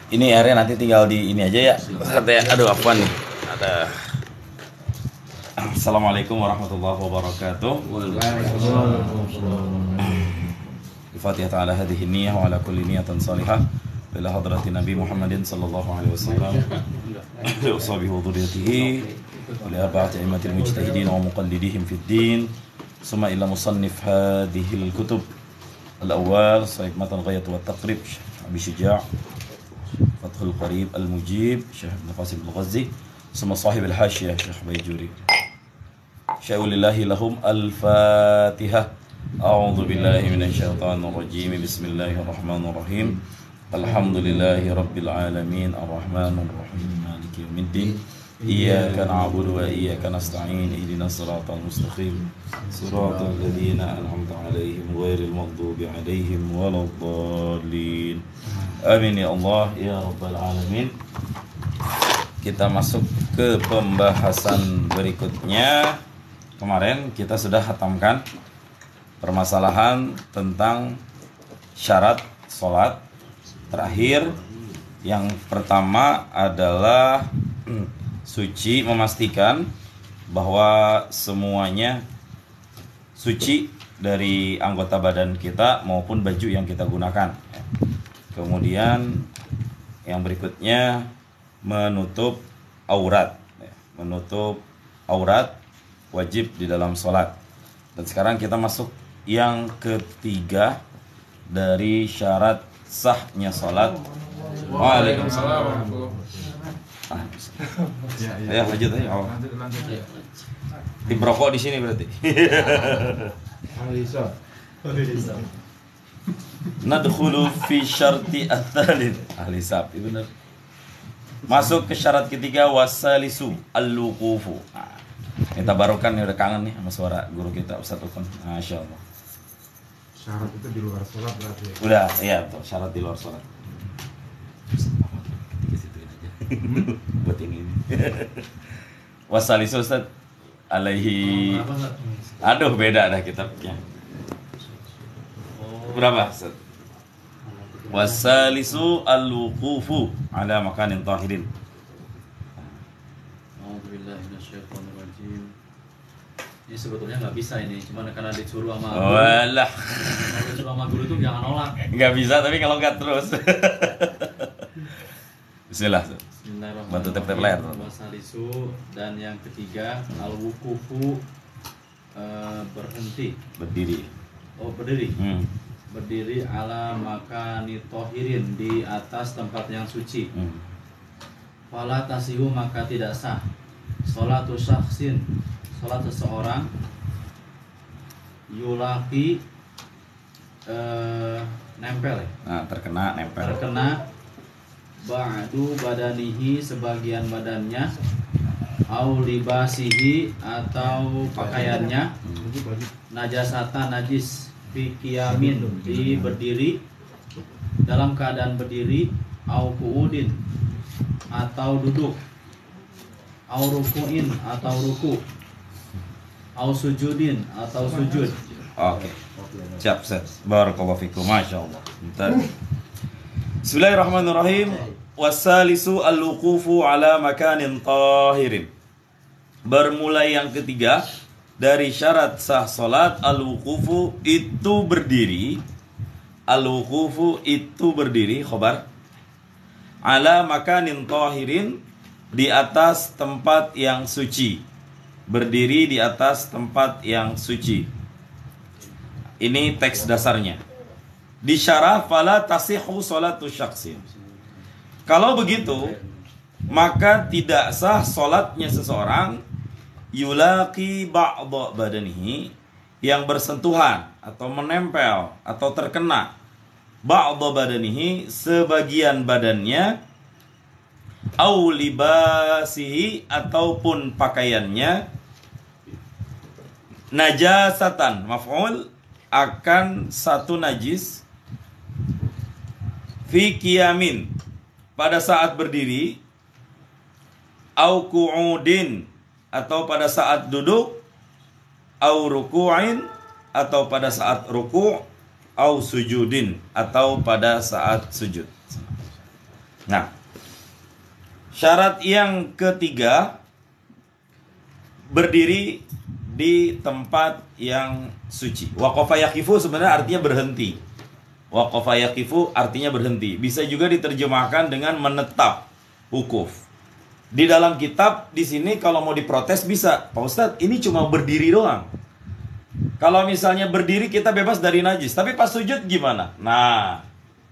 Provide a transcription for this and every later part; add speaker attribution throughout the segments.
Speaker 1: Ini area nanti tinggal di ini aja ya. Aduh, apaan nih? Ada. Assalamualaikum warahmatullahi wabarakatuh. Al-Fatihah ta'ala hadhihi niyyah wa ala kulli niyatin salihah ila hadratin Nabi Muhammadin sallallahu alaihi wasallam wa ashabihi wa dhurriyyatihi wa li arba'ati a'immatil mujtahidin wa muqallidihim fid din summa ila musannif hadhihi al-kutub al-awwal Sahih Matan Ghayat wa Taqrib Abi Syuja' Fathul Qarib Al-Mujib Syekh Ibn Qasim Al-Ghazi summa sahib al-Hashiyah Syekh Bayjuri Sya'ulillahi lahum al-Fatihah. A'udzu billahi minasyaitonir rajim. Bismillahirrahmanirrahim. Alhamdulillahi rabbil alamin arrahmanir rahim maliki yaumiddin. Iyyaka na'budu wa iyyaka nasta'in. Ihdinas siratal mustaqim. Siratal ladzina an'amta 'alaihim ghairil maghdubi 'alaihim waladdallin. Amin ya Allah ya rabbal alamin. Kita masuk ke pembahasan berikutnya. Kemarin kita sudah hatamkan permasalahan tentang syarat sholat. Terakhir yang pertama adalah suci, memastikan bahwa semuanya suci dari anggota badan kita maupun baju yang kita gunakan. Kemudian yang berikutnya menutup aurat. Menutup aurat wajib di dalam sholat. Dan sekarang kita masuk yang ketiga dari syarat sahnya sholat. Waalaikumsalam. Ya lanjut aja. Tim rokok di sini berarti. Nadkhulu fi syarti ats-tsalits. Ahli sab, benar. Masuk ke syarat ketiga wasalisu al-wuqufu. Kita barukan nih, udah kangen nih sama suara guru kita Ustaz Ukun. Masya Allah.
Speaker 2: Syarat itu di luar sholat berarti ya?
Speaker 1: Udah, iya betul, syarat di luar sholat. Buat ini. Wasalisu Ustaz alaihi. Aduh, beda dah kitabnya. Berapa Ustaz? Wasalisu al-wuqufu ala makanin tahirin.
Speaker 3: Ini sebetulnya nggak bisa ini, cuma karena disuruh sama guru.
Speaker 1: Walah.
Speaker 3: Kalau disuruh sama guru tuh jangan nolak.
Speaker 1: Nggak bisa, tapi kalau nggak terus. Bismillah. Bantu tep-tep layar.
Speaker 3: Wasalisu dan yang ketiga al-wuqufu, berhenti.
Speaker 1: Berdiri.
Speaker 3: Oh berdiri. Berdiri ala makani tohirin, di atas tempat yang suci. Fala tasihu, maka tidak sah sholatu syakhsin, sholat seseorang yulaki, nempel ya?
Speaker 1: Nah, terkena nempel.
Speaker 3: Terkena ba'du badanihi, sebagian badannya, au libasihi, atau pakaiannya, najasata, najis, fi qiyamin, di berdiri, dalam keadaan berdiri, au qu'udin, atau duduk, au ruku'in, atau ruku', au sujudin, atau sujud.
Speaker 1: Oke. Siap, Ustaz. Barakallahu fikum. Masya Allah. Bentar. Bismillahirrahmanirrahim. Wasalisu al-wuqufu ala makanin tahirin. Bermulai yang ketiga dari syarat sah salat, al-wuqufu itu berdiri. Al-wuqufu itu berdiri, khobar. Ala makanin tahirin, di atas tempat yang suci. Berdiri di atas tempat yang suci. Ini teks dasarnya. Di syarah fala tasihhu salatu syakhsin. Kalau begitu, maka tidak sah salatnya seseorang yulaqi ba'dha badanihi, yang bersentuhan atau menempel atau terkena ba'dha badanihi, sebagian badannya, au libasihi, ataupun pakaiannya, najasatan, maf'ul, akan satu najis, fi qiyamin, pada saat berdiri, au qu'udin, atau pada saat duduk, au ruku'in, atau pada saat ruku', au sujudin, atau pada saat sujud. Nah, syarat yang ketiga, berdiri di tempat yang suci. Waqafa yaqifu sebenarnya artinya berhenti. Waqafa yaqifu artinya berhenti. Bisa juga diterjemahkan dengan menetap, wukuf. Di dalam kitab di sini kalau mau diprotes bisa, Pak Ustadz ini cuma berdiri doang. Kalau misalnya berdiri kita bebas dari najis, tapi pas sujud gimana? Nah,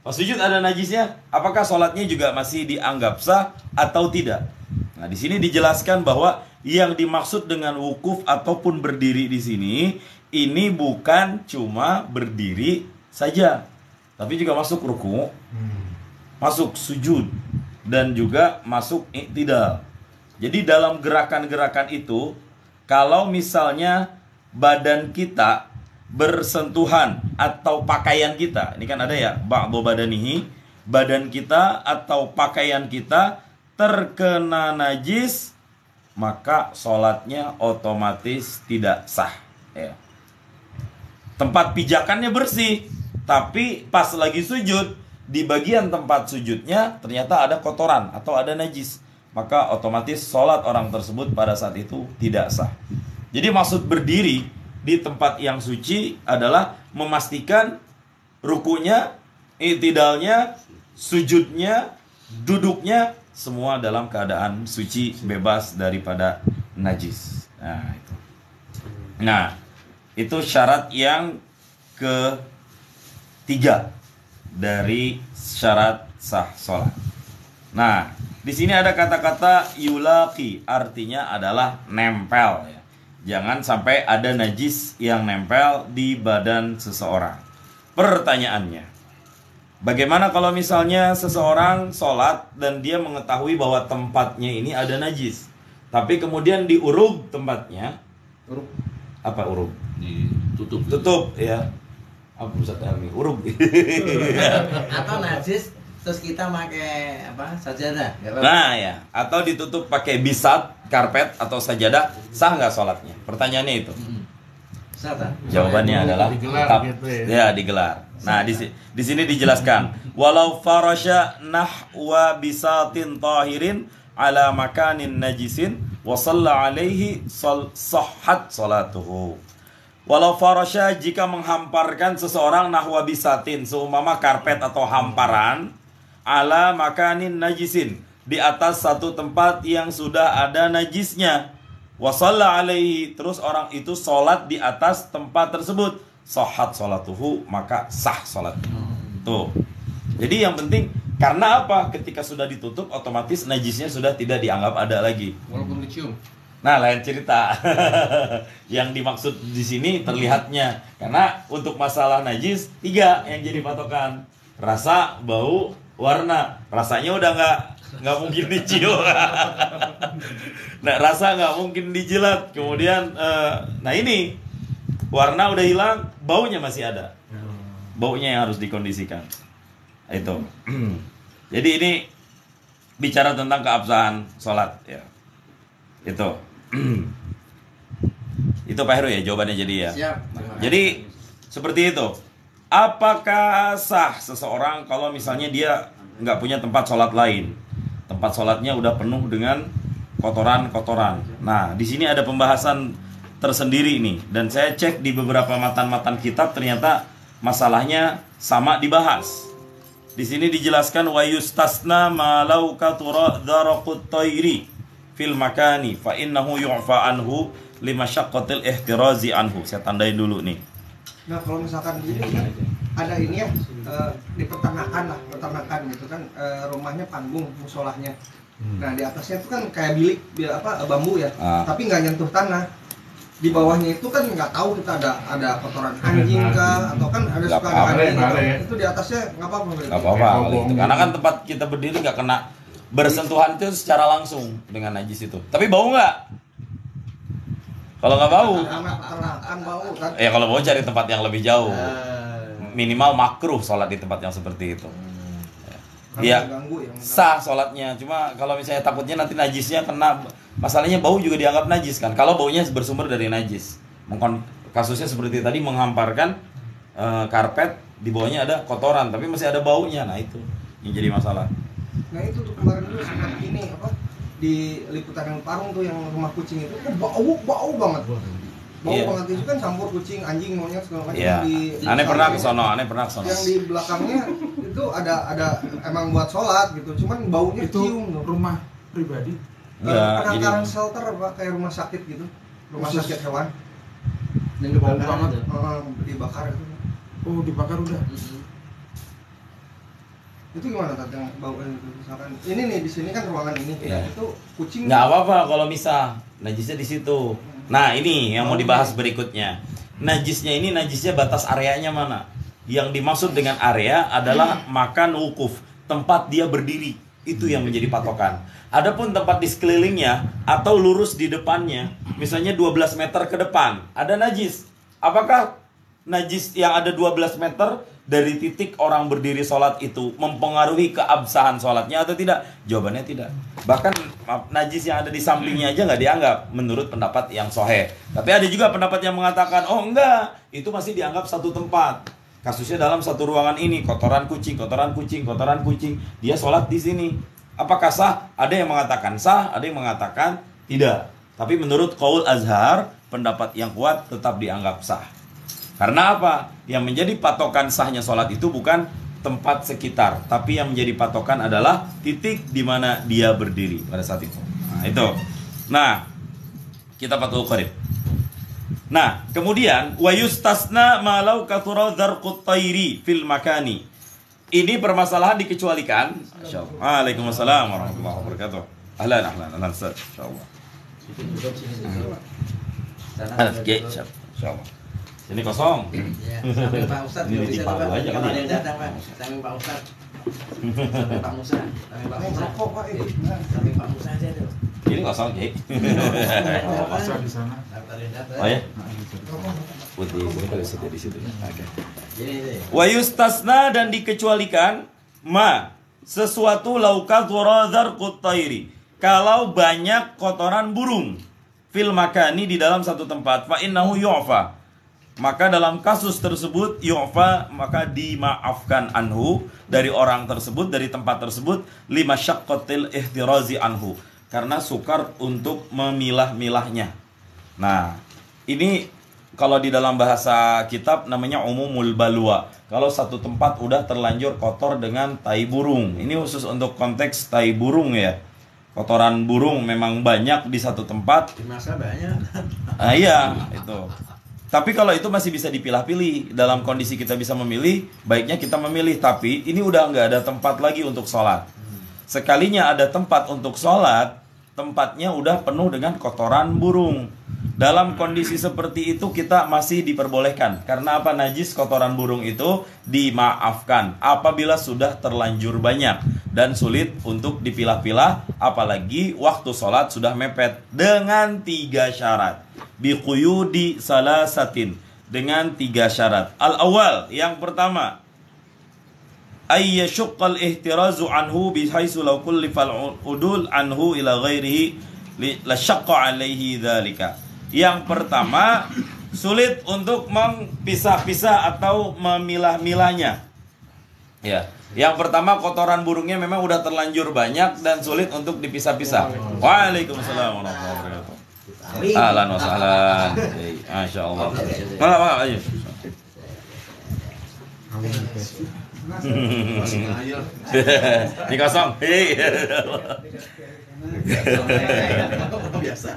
Speaker 1: pas sujud ada najisnya, apakah sholatnya juga masih dianggap sah atau tidak? Nah, di sini dijelaskan bahwa yang dimaksud dengan wukuf ataupun berdiri di sini ini bukan cuma berdiri saja, tapi juga masuk ruku, masuk sujud, dan juga masuk i'tidal. Jadi dalam gerakan-gerakan itu, kalau misalnya badan kita bersentuhan atau pakaian kita, ini kan ada ya, ba'du badanihi, badan kita atau pakaian kita terkena najis, maka sholatnya otomatis tidak sah. Ya. Tempat pijakannya bersih, tapi pas lagi sujud, di bagian tempat sujudnya ternyata ada kotoran atau ada najis, maka otomatis sholat orang tersebut pada saat itu tidak sah. Jadi maksud berdiri di tempat yang suci adalah memastikan rukunya, i'tidalnya, sujudnya, duduknya semua dalam keadaan suci, bebas daripada najis. Nah, itu syarat yang ketiga dari syarat sah sholat. Nah, di sini ada kata-kata yulaqi, artinya adalah nempel. Ya. Jangan sampai ada najis yang nempel di badan seseorang. Pertanyaannya, bagaimana kalau misalnya seseorang sholat dan dia mengetahui bahwa tempatnya ini ada najis, tapi kemudian diurug tempatnya?
Speaker 2: Urug.
Speaker 1: Apa urug?
Speaker 3: Ditutup.
Speaker 1: Tutup ya. Apa Ustaz Helmi? Urug.
Speaker 4: Atau najis terus kita pakai apa? Sajadah.
Speaker 1: Nah ya, atau ditutup pakai bisat, karpet atau sajadah, sah nggak sholatnya? Pertanyaannya itu.
Speaker 4: Sah tak?
Speaker 1: Jawabannya adalah
Speaker 2: digelar
Speaker 1: tetap
Speaker 2: gitu ya.
Speaker 1: ya digelar. Nah di sini dijelaskan, walau farasha nahwa bisatin tahirin ala makanin najisin wa shalla alaihi sahhat salatuhu. Walau farasha, jika menghamparkan seseorang nahwa bisatin, seumpama karpet atau hamparan, ala makanin najisin, di atas satu tempat yang sudah ada najisnya, wa shalla alaihi, terus orang itu sholat di atas tempat tersebut, sahhat sholatuhu, maka sah sholatnya. Tuh. Jadi yang penting, karena apa? Ketika sudah ditutup, otomatis najisnya sudah tidak dianggap ada lagi.
Speaker 2: Walaupun dicium.
Speaker 1: Nah, lain cerita. Yang dimaksud di sini terlihatnya. Karena untuk masalah najis 3 yang jadi patokan. Rasa, bau, warna. Rasanya udah nggak mungkin dicium. Nah, rasa nggak mungkin dijilat. Kemudian, nah ini warna udah hilang, baunya masih ada. Baunya yang harus dikondisikan. Itu. Jadi ini bicara tentang keabsahan sholat. Ya. Itu. Itu Pak Heru ya jawabannya jadi ya.
Speaker 4: Siap.
Speaker 1: Jadi seperti itu. Apakah sah seseorang kalau misalnya dia nggak punya tempat sholat lain, tempat sholatnya udah penuh dengan kotoran-kotoran. Nah, di sini ada pembahasan tersendiri nih, dan saya cek di beberapa matan-matan kitab ternyata masalahnya sama dibahas. Di sini dijelaskan wa yustasna ma law katura daraqut tayri fil makani fa innahu yu'fa anhu limasyaqqatil ihtirazi anhu. Saya tandain dulu nih.
Speaker 5: Nah, kalau misalkan di sini kan ada ini ya, di peternakan gitu kan, rumahnya panggung musolahnya. Nah, di atasnya itu kan kayak bilik bambu ya, tapi nggak nyentuh tanah. Di bawahnya itu kan nggak tahu kita ada kotoran anjing kah, atau kan ada suka ada anjing gitu. Itu di atasnya nggak apa-apa.
Speaker 1: Nggak apa-apa kalau itu. Karena kan tempat kita berdiri nggak kena bersentuhan itu secara langsung dengan najis itu. Tapi bau nggak? Kalau nggak bau,
Speaker 5: Kan bau kan.
Speaker 1: ya kalau bau cari tempat yang lebih jauh. Minimal makruh sholat di tempat yang seperti itu. Iya, sah sholatnya. Cuma kalau misalnya takutnya nanti najisnya kena, masalahnya bau juga dianggap najis kan. Kalau baunya bersumber dari najis. Kasusnya seperti tadi menghamparkan karpet, di bawahnya ada kotoran, tapi masih ada baunya. Nah itu yang jadi masalah.
Speaker 5: Nah itu tuh kemarin tuh sempat ini apa di liputan yang Parung tuh yang rumah kucing itu bau banget. Bau banget itu kan campur kucing, anjing, monyet segala macam.
Speaker 1: Aneh pernah ke sono.
Speaker 5: Yang di belakangnya itu ada emang buat sholat gitu, cuman baunya
Speaker 2: itu
Speaker 5: cium tuh.
Speaker 2: Rumah pribadi.
Speaker 5: Penangkaran shelter apa kayak rumah sakit gitu, rumah sakit hewan.
Speaker 4: Dan
Speaker 2: Bau
Speaker 4: dibakar
Speaker 2: banget.
Speaker 4: itu.
Speaker 5: Dibakar itu.
Speaker 2: Oh, dibakar udah.
Speaker 5: Itu gimana tadi yang bau itu misalkan ini nih di sini kan ruangan ini itu kucing
Speaker 1: Nggak apa-apa kalau misah, najisnya di situ. Nah ini yang mau dibahas berikutnya. Najisnya batas areanya mana? Yang dimaksud dengan area adalah makan wukuf, tempat dia berdiri. Itu yang menjadi patokan. Adapun tempat di sekelilingnya atau lurus di depannya, misalnya 12 meter ke depan, ada najis. Apakah najis yang ada 12 meter dari titik orang berdiri sholat itu mempengaruhi keabsahan sholatnya atau tidak? Jawabannya tidak. Bahkan najis yang ada di sampingnya aja nggak dianggap menurut pendapat yang sahih. Tapi ada juga pendapat yang mengatakan, oh enggak, itu masih dianggap satu tempat. Kasusnya dalam satu ruangan ini, kotoran kucing, dia sholat di sini. Apakah sah? Ada yang mengatakan sah, ada yang mengatakan tidak. Tapi menurut Qaul Azhar, pendapat yang kuat tetap dianggap sah. Karena apa? Yang menjadi patokan sahnya sholat itu bukan tempat sekitar, tapi yang menjadi patokan adalah titik di mana dia berdiri pada saat itu. Nah, itu. Nah, kita patul qarib. Nah, kemudian wa yustasna malau kathura dzarqut tayri fil makani. Ini permasalahan dikecualikan. Insyaallah. Waalaikumsalam warahmatullahi wabarakatuh. Ahlan, insyaallah. Insyaallah. Ini kosong.
Speaker 4: Ya, sampai Pak Ustadz
Speaker 1: Ini
Speaker 4: bisa
Speaker 1: dipakai
Speaker 4: Pak.
Speaker 1: aja
Speaker 4: Kalau
Speaker 1: kali
Speaker 4: ada
Speaker 1: ya.
Speaker 4: yang datang Pak, sampai Pak Ustadz. Sampai Pak Musa, sampai Pak Musa.
Speaker 5: rokok Pak
Speaker 4: Sampai Pak Musa aja tuh.
Speaker 1: Ini kosong, Ki.
Speaker 2: Masa di sana.
Speaker 4: Sampai ada yang datang.
Speaker 1: Oh ya?
Speaker 2: Nah, gitu.
Speaker 1: Putih, ini kalau situ di situ. Oke.
Speaker 4: Jadi itu ya.
Speaker 1: Wa yustasna dan dikecualikan ma sesuatu lauka dzarqut tayri. Kalau banyak kotoran burung fil makani di dalam satu tempat fa innahu yu'fa. Maka dalam kasus tersebut yu'fa, maka dimaafkan anhu dari orang tersebut, dari tempat tersebut, lima syaqqatil ihtirazi anhu, karena sukar untuk memilah-milahnya. Nah, ini kalau di dalam bahasa kitab namanya umumul balwa. Kalau satu tempat udah terlanjur kotor dengan tai burung. Ini khusus untuk konteks tai burung ya. Kotoran burung memang banyak di satu tempat.
Speaker 4: Di masa banyak.
Speaker 1: Iya, itu. Tapi kalau itu masih bisa dipilah-pilih. Dalam kondisi kita bisa memilih, baiknya kita memilih. Tapi ini udah nggak ada tempat lagi untuk sholat. Sekalinya ada tempat untuk sholat, tempatnya udah penuh dengan kotoran burung. Dalam kondisi seperti itu kita masih diperbolehkan. Karena apa? Najis kotoran burung itu dimaafkan apabila sudah terlanjur banyak dan sulit untuk dipilah-pilah, apalagi waktu sholat sudah mepet, dengan 3 syarat. Biquyudi salasatin, dengan 3 syarat. Al-awwal, yang pertama, ayyashuqqal ihtirazu anhu bihaisu law kullifal udul anhu ila ghairihi la syaqqa alaihi dzalika. Yang pertama, sulit untuk mempisah-pisah atau memilah-milahnya. Ya. Yang pertama, kotoran burungnya memang udah terlanjur banyak dan sulit untuk dipisah-pisah. Waalaikumsalam warahmatullahi wabarakatuh. Ahlan wa sahlan. Masya Allah. Malah ayo. Ini kosong.
Speaker 4: Biasa.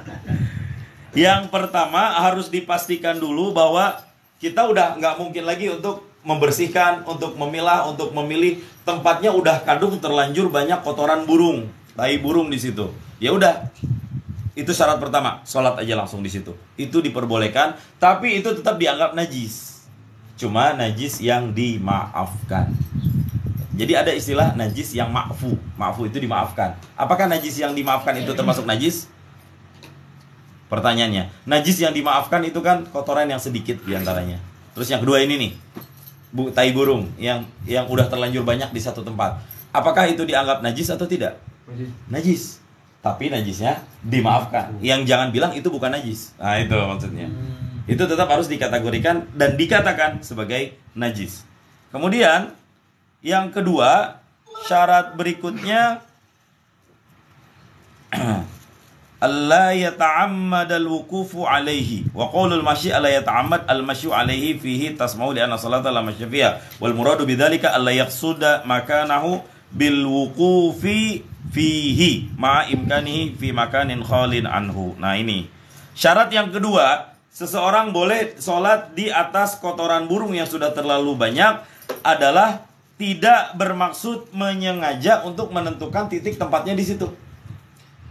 Speaker 1: Yang pertama harus dipastikan dulu bahwa kita udah nggak mungkin lagi untuk membersihkan, untuk memilah, untuk memilih. Tempatnya udah kadung terlanjur banyak kotoran burung, tai burung di situ. Ya udah, itu syarat pertama, sholat aja langsung di situ. Itu diperbolehkan, tapi itu tetap dianggap najis. Cuma najis yang dimaafkan. Jadi ada istilah najis yang ma'fu. Ma'fu itu dimaafkan. Apakah najis yang dimaafkan itu termasuk najis? Pertanyaannya, najis yang dimaafkan itu kan kotoran yang sedikit diantaranya. Terus yang kedua ini nih, tai burung yang udah terlanjur banyak di satu tempat. Apakah itu dianggap najis atau tidak? Najis. Tapi najisnya dimaafkan. Yang jangan bilang itu bukan najis. Nah itu maksudnya. Itu tetap harus dikategorikan dan dikatakan sebagai najis. Kemudian yang kedua, syarat berikutnya alla yata'ammad al-wuqufu alaihi wa qaulul masyi alla yata'ammad al-masyu alaihi fihi tasma'u li anna salata la masya fiha wal muradu bidzalika alla yaqsuda makanahu bil wuqufi fihi ma imkanihi fi makanin khalin anhu. Nah, ini syarat yang kedua, seseorang boleh sholat di atas kotoran burung yang sudah terlalu banyak adalah tidak bermaksud menyengaja untuk menentukan titik tempatnya di situ.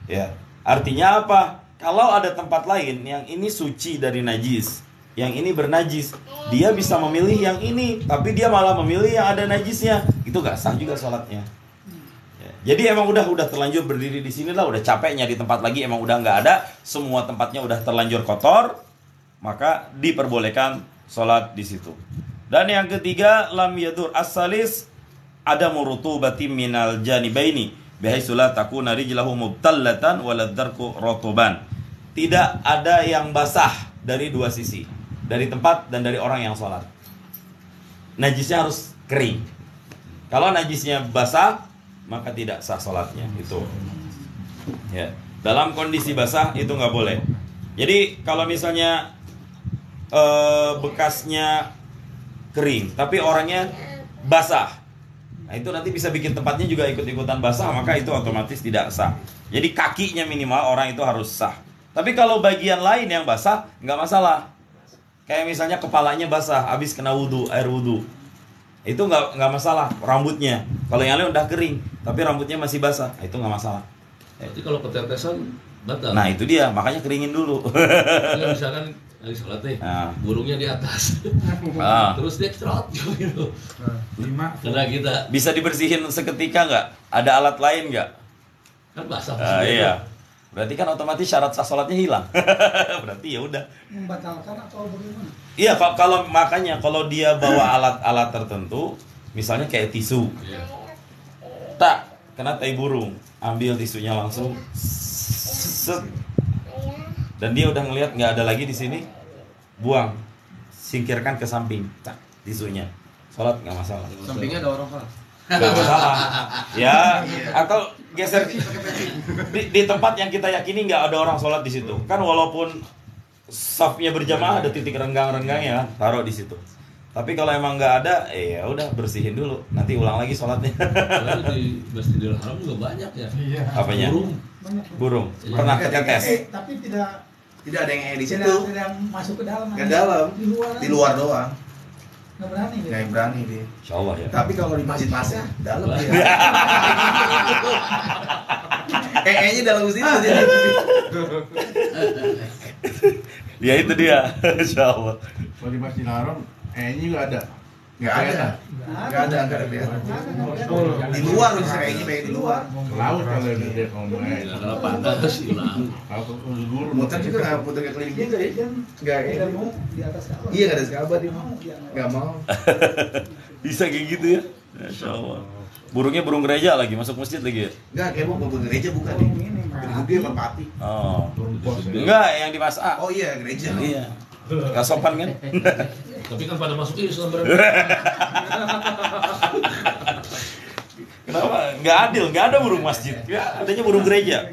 Speaker 1: Ya, artinya apa? Kalau ada tempat lain yang ini suci dari najis, yang ini bernajis, dia bisa memilih yang ini, tapi dia malah memilih yang ada najisnya, itu gak sah juga sholatnya. Ya, jadi emang udah terlanjur berdiri di sini lah, udah capeknya di tempat lagi, emang udah nggak ada, semua tempatnya udah terlanjur kotor, maka diperbolehkan sholat di situ. Dan yang ketiga, lam yadur as-salis ada murutubati minal janibaini bihaitsu la takuna rijlahu mubtallatan waladdarku rotoban. Tidak ada yang basah dari dua sisi, dari tempat dan dari orang yang sholat. Najisnya harus kering. Kalau najisnya basah, maka tidak sah sholatnya. Itu ya, dalam kondisi basah itu nggak boleh. Jadi kalau misalnya bekasnya kering tapi orangnya basah, nah itu nanti bisa bikin tempatnya juga ikut-ikutan basah, maka itu otomatis tidak sah. Jadi kakinya minimal orang itu harus sah. Tapi kalau bagian lain yang basah nggak masalah. Kayak misalnya kepalanya basah habis kena wudhu, air wudhu, itu nggak masalah. Rambutnya kalau yang lain udah kering tapi rambutnya masih basah, itu nggak masalah.
Speaker 6: Jadi kalau ketetesan batal.
Speaker 1: Nah itu dia, makanya keringin dulu.
Speaker 6: Ya, misalkan lagi sholat nih, burungnya di atas, terus dia cerot gitu.
Speaker 2: 5.
Speaker 6: Karena kita
Speaker 1: bisa dibersihin seketika nggak? Ada alat lain nggak?
Speaker 6: kan basah.
Speaker 1: Iya. Berarti kan otomatis syarat sah sholatnya hilang. Berarti ya udah.
Speaker 7: Membatalkan atau bagaimana?
Speaker 1: Iya, kalau makanya kalau dia bawa alat-alat tertentu, misalnya kayak tisu, tak kena tai burung, ambil tisunya langsung, set, dan dia udah ngelihat nggak ada lagi di sini, buang, singkirkan ke samping, tak tisunya, sholat nggak masalah.
Speaker 4: Sampingnya ada orang sholat.
Speaker 1: Nggak masalah. Ya, atau geser di tempat yang kita yakini nggak ada orang sholat di situ. Kan walaupun safnya berjamaah ada titik renggang-renggangnya, taruh di situ. Tapi kalau emang nggak ada, ya udah bersihin dulu. Nanti ulang lagi sholatnya.
Speaker 6: Lalu di Masjidil Haram juga banyak ya.
Speaker 2: Iya.
Speaker 1: Apanya?
Speaker 6: Burung.
Speaker 1: Burung. Pernah ketetes.
Speaker 7: Tapi tidak
Speaker 4: Tidak ada yang di situ.
Speaker 7: tidak masuk ke dalam.
Speaker 4: Ke dalam.
Speaker 7: Di luar
Speaker 4: doang.
Speaker 7: nggak berani gitu.
Speaker 4: Nggak berani dia.
Speaker 1: Insya Allah ya.
Speaker 4: Tapi kalau di masjid-masjid dalam dia. Nya dalam situ jadi.
Speaker 1: Ya itu dia. Insya Allah.
Speaker 2: Kalau di Masjidil Haram, nya juga ada.
Speaker 4: Nggak ada dia. Di luar loh nya baik di luar.
Speaker 2: Ke laut kalau dia ngomong.
Speaker 6: Kalau pantas hilang.
Speaker 2: Kalau ke guru.
Speaker 4: Muter juga nggak putar ke keliling juga ya. Nggak
Speaker 7: Tidak mau di atas Ka'bah.
Speaker 4: Iya nggak ada sahabat dia mau. Nggak mau.
Speaker 1: Bisa kayak gitu ya. Insya Allah. Burungnya burung gereja lagi, masuk masjid lagi ya?
Speaker 4: Nggak kayak mau gereja bukan nih. Dia merpati.
Speaker 1: Oh. Enggak, yang dimasak.
Speaker 4: Oh iya gereja.
Speaker 1: Iya. Gak sopan kan?
Speaker 6: Tapi kan pada masuk Islam berarti.
Speaker 1: Kenapa? Nggak adil, nggak ada burung masjid. Ya, adanya burung gereja.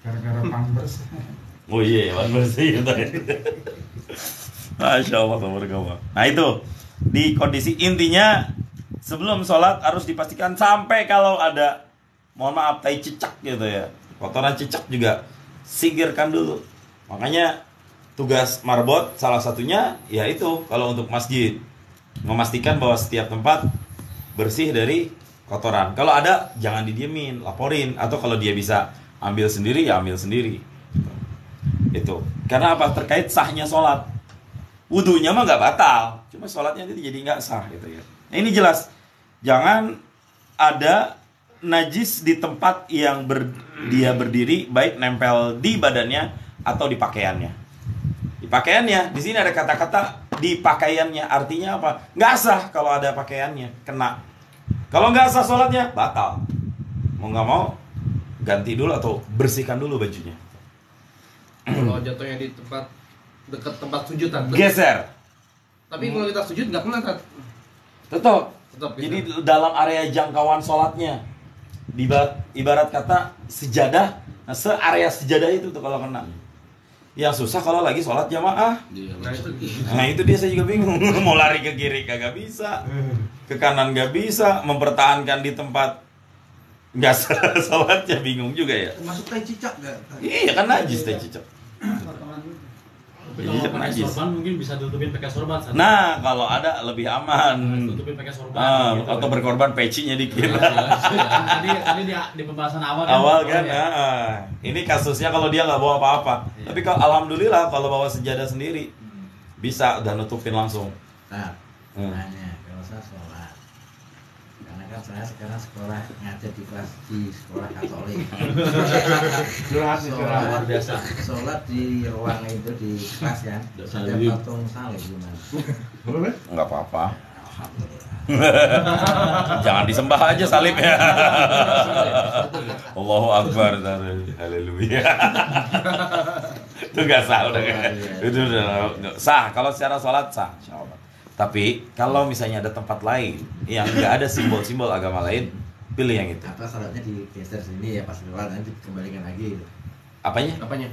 Speaker 2: Gara-gara Pampers.
Speaker 1: Oh iya, Pampers itu tadi. Masya Allah, tabarakallah. Nah itu, di kondisi intinya sebelum sholat harus dipastikan sampai kalau ada, mohon maaf, tai cicak gitu ya, kotoran cicak juga singkirkan dulu. Makanya tugas marbot salah satunya yaitu kalau untuk masjid memastikan bahwa setiap tempat bersih dari kotoran. Kalau ada jangan didiemin, laporin, atau kalau dia bisa ambil sendiri ya ambil sendiri. Itu karena apa? Terkait sahnya sholat. Wudunya mah nggak batal, cuma sholatnya itu jadi nggak sah gitu ya. Nah, ini jelas jangan ada najis di tempat yang dia berdiri, baik nempel di badannya atau di pakaiannya. Di pakaiannya, di sini ada kata-kata di pakaiannya, artinya apa? Nggak sah kalau ada pakaiannya, kena. Kalau nggak sah sholatnya, batal. Mau nggak mau, ganti dulu atau bersihkan dulu bajunya.
Speaker 4: Kalau jatuhnya di tempat dekat tempat sujud tante.
Speaker 1: Geser.
Speaker 4: Tapi kalau kita sujud nggak kena kan?
Speaker 1: Tetap.
Speaker 6: Tetap
Speaker 1: Jadi dalam area jangkauan sholatnya, ibarat kata sejadah, nah searea sejadah itu tuh kalau kena. Yang susah kalau lagi sholat jamaah.
Speaker 6: Iya,
Speaker 1: Nah itu dia, saya juga bingung. Mau lari ke kiri kagak bisa, ke kanan nggak bisa, mempertahankan di tempat nggak sholatnya bingung juga ya.
Speaker 4: Masuk tai cicak nggak?
Speaker 1: Iya kan najis teh cicak.
Speaker 3: Tapi
Speaker 1: Iya,
Speaker 3: kalau pakai
Speaker 1: najis.
Speaker 3: sorban mungkin bisa tutupin pakai sorban. San.
Speaker 1: Nah kalau ada lebih aman.
Speaker 3: Tutupin pakai sorban. gitu.
Speaker 1: Atau berkorban pecinya dikit.
Speaker 3: Tadi di pembahasan awal kan.
Speaker 1: Awal kan,
Speaker 3: ya.
Speaker 1: ini kasusnya kalau dia nggak bawa apa-apa.
Speaker 3: Iya.
Speaker 1: Tapi kalau alhamdulillah kalau bawa sejadah sendiri bisa udah nutupin langsung.
Speaker 8: Nah,
Speaker 1: Hmm.
Speaker 8: nanya kalau saya sholat, karena kan saya sekarang sekolah ngajar di kelas di sekolah Katolik.
Speaker 2: Curhat nih, curhat.
Speaker 3: Luar biasa.
Speaker 8: Sholat di ruang itu di kelas ya, ada
Speaker 6: Salib.
Speaker 8: patung salib gimana?
Speaker 2: Apa, Bes?
Speaker 1: Nggak apa-apa.
Speaker 8: Alhamdulillah.
Speaker 1: Jangan disembah aja salibnya. Allahu Akbar. Haleluya. Itu nggak sah udah. Itu udah nggak sah. Kalau secara sholat sah. Insyaallah. Tapi kalau misalnya ada tempat lain yang nggak ada simbol-simbol agama lain, pilih yang itu.
Speaker 8: Atau sholatnya digeser sini ya pas keluar nanti dikembalikan lagi. Gitu.
Speaker 1: Apanya?
Speaker 6: Apanya?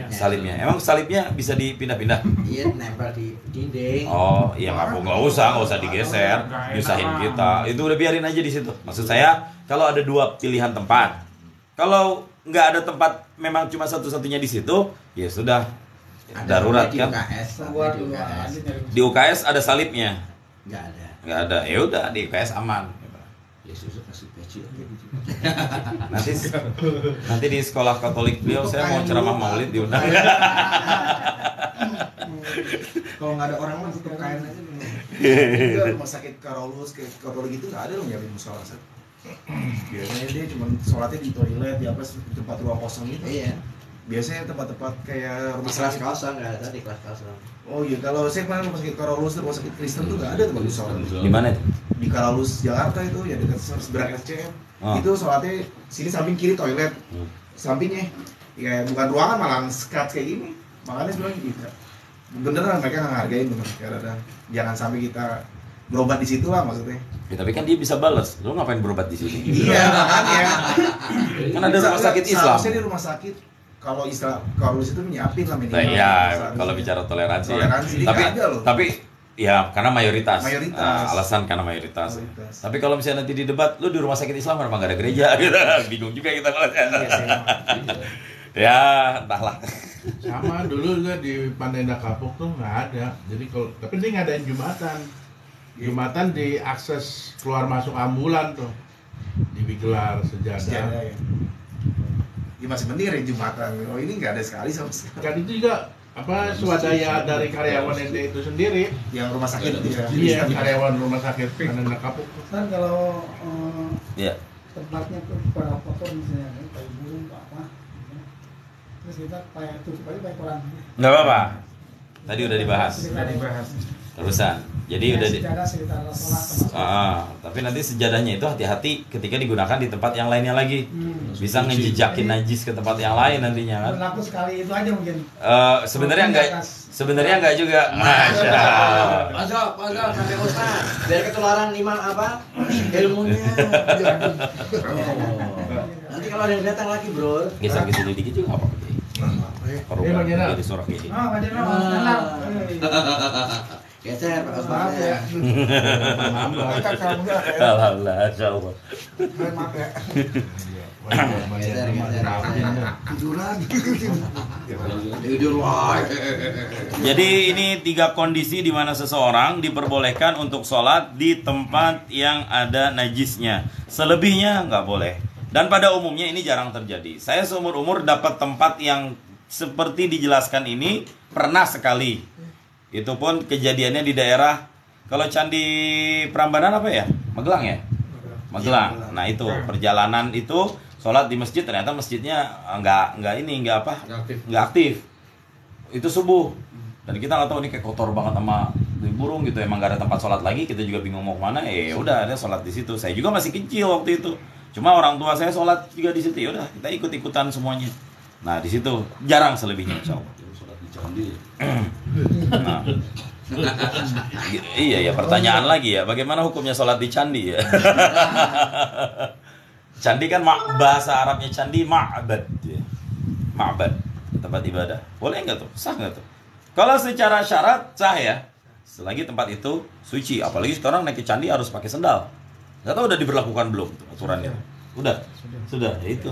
Speaker 1: Salibnya. Emang salibnya bisa dipindah-pindah?
Speaker 8: Iya, nempel di dinding.
Speaker 1: Oh, iya nggak usah digeser, nyusahin kita. Itu udah biarin aja di situ. Maksud saya, kalau ada dua pilihan tempat, kalau nggak ada tempat, memang cuma satu-satunya di situ, ya sudah.
Speaker 8: Ada
Speaker 1: Darurat
Speaker 8: di
Speaker 1: kan?
Speaker 8: UKS,
Speaker 7: Keluar
Speaker 8: di
Speaker 7: dulu
Speaker 8: UKS.
Speaker 7: aja nyari.
Speaker 1: Di UKS ada salibnya,
Speaker 8: Nggak ada.
Speaker 1: nggak ada. Ya udah di UKS aman.
Speaker 8: Yesus kasih peci aja gitu.
Speaker 1: Nanti di sekolah Katolik beliau saya mau ceramah Maulid diundang.
Speaker 5: Kalau nggak ada orang mah tutup kain aja.
Speaker 4: Juga rumah sakit Karolus kayak Katolik itu nggak ada loh nyiapin musola. Sat. Biasanya dia cuma sholatnya di toilet, di apa tempat ruang kosong gitu.
Speaker 8: Iya.
Speaker 4: Biasanya tempat-tempat kayak
Speaker 8: Di
Speaker 4: rumah
Speaker 8: kelas
Speaker 4: sakit.
Speaker 8: kosong nggak ada di kelas kosong.
Speaker 4: Oh iya, kalau saya kemarin rumah sakit Karolus, rumah sakit Kristen tuh nggak ada tempat musola.
Speaker 1: Di mana itu?
Speaker 4: Di Karolus Jakarta itu ya dekat seberang SCM.
Speaker 1: Oh.
Speaker 4: Itu sholatnya sini samping kiri toilet, sampingnya ya bukan ruangan malah skat kayak gini. Makanya sebenarnya gitu. Beneran mereka nggak hargain bener. Kadang jangan sampai kita berobat di situ lah maksudnya.
Speaker 1: Ya, tapi kan dia bisa balas. Lu ngapain berobat di sini?
Speaker 4: Iya makanya.
Speaker 1: Kan ada rumah sakit Islam.
Speaker 4: Seharusnya di rumah sakit kalau Islam Karolus itu menyiapin lah minimal.
Speaker 1: Nah, ya,
Speaker 4: Seharusnya.
Speaker 1: kalau bicara toleransi,
Speaker 4: Toleransi,
Speaker 1: ya.
Speaker 4: dia
Speaker 1: Tapi
Speaker 4: nggak ada loh.
Speaker 1: tapi ya karena mayoritas.
Speaker 4: Mayoritas.
Speaker 1: Nah, alasan karena mayoritas.
Speaker 4: Mayoritas.
Speaker 1: Tapi kalau misalnya nanti di debat, lu di rumah sakit Islam kenapa nggak ada gereja? Gitu. Bingung juga kita kalau
Speaker 4: Iya, saya-
Speaker 1: ya, entahlah.
Speaker 2: Sama dulu juga di Pandai Indah Kapuk tuh nggak ada. Jadi kalau tapi dia ngadain Jumatan. Jumatan di akses keluar masuk ambulan tuh. Digelar
Speaker 4: Sejadah
Speaker 2: sejadah.
Speaker 4: ya. Ya masih mending ya Jumatan. Oh ini nggak ada sekali sama sekali.
Speaker 2: Kan itu juga apa swadaya dari karyawan ente itu sendiri.
Speaker 4: Yang rumah sakit itu ya.
Speaker 2: Iya, karyawan rumah sakit Pandai Indah Kapuk.
Speaker 7: Kan kalau
Speaker 1: Ya.
Speaker 7: tempatnya tuh pada kotor misalnya, kan, kayak burung apa, gitu. Terus kita pakai tutup aja pakai koran.
Speaker 1: Nggak apa-apa. Tadi udah dibahas.
Speaker 7: Sudah dibahas.
Speaker 1: Terusan. Jadi udah di
Speaker 7: Sejarah sekitar sholat termasuk.
Speaker 1: tapi nanti sejadahnya itu hati-hati ketika digunakan di tempat yang lainnya lagi. Bisa
Speaker 7: Jadi-
Speaker 1: ngejejakin najis ke tempat yang lain nantinya kan.
Speaker 7: Berlaku sekali itu aja mungkin.
Speaker 1: Sebenarnya enggak juga. Masya Allah.
Speaker 8: Pajak, sampai Ustaz. Biar ketularan imam apa? Ilmunya. Nanti kalau ada yang datang lagi, bro.
Speaker 1: Geser ke sini dikit juga apa-apa. Kalau
Speaker 2: Bang Jenal.
Speaker 1: jadi suara gini.
Speaker 7: Oh, Pak Jenderal, tenang.
Speaker 8: Geser, Pak Ustaz.
Speaker 7: Maaf ya. Kita kalau enggak ya.
Speaker 1: Alhamdulillah, Masya Allah.
Speaker 7: Maaf ya.
Speaker 8: Geser.
Speaker 4: Tiduran.
Speaker 8: Tidur, wah.
Speaker 1: Jadi ini 3 kondisi di mana seseorang diperbolehkan untuk sholat di tempat yang ada najisnya. Selebihnya nggak boleh. Dan pada umumnya ini jarang terjadi. Saya seumur-umur dapat tempat yang seperti dijelaskan ini pernah sekali. Itu pun kejadiannya di daerah, kalau Candi Prambanan apa ya? Magelang ya? Magelang. Nah itu perjalanan itu sholat di masjid, ternyata masjidnya nggak aktif. Itu subuh. Dan kita nggak tahu ini kayak kotor banget sama burung gitu. Emang nggak ada tempat sholat lagi. Kita juga bingung mau kemana. Udah ada sholat di situ. Saya juga masih kecil waktu itu. Cuma orang tua saya sholat juga di situ. Ya udah kita ikut-ikutan semuanya. Nah di situ jarang selebihnya insya Allah.
Speaker 6: Sholat di candi.
Speaker 1: Nah, Iya ya, pertanyaan lagi ya, bagaimana hukumnya sholat di candi ya? Candi kan bahasa Arabnya candi ma'bad ya. Ma'bad, tempat ibadah. Boleh nggak tuh? Sah nggak tuh? Kalau secara syarat sah ya, selagi tempat itu suci. Apalagi sekarang naik ke candi harus pakai sendal. Nggak tahu udah diberlakukan belum tuh aturannya? Sudah, ya itu.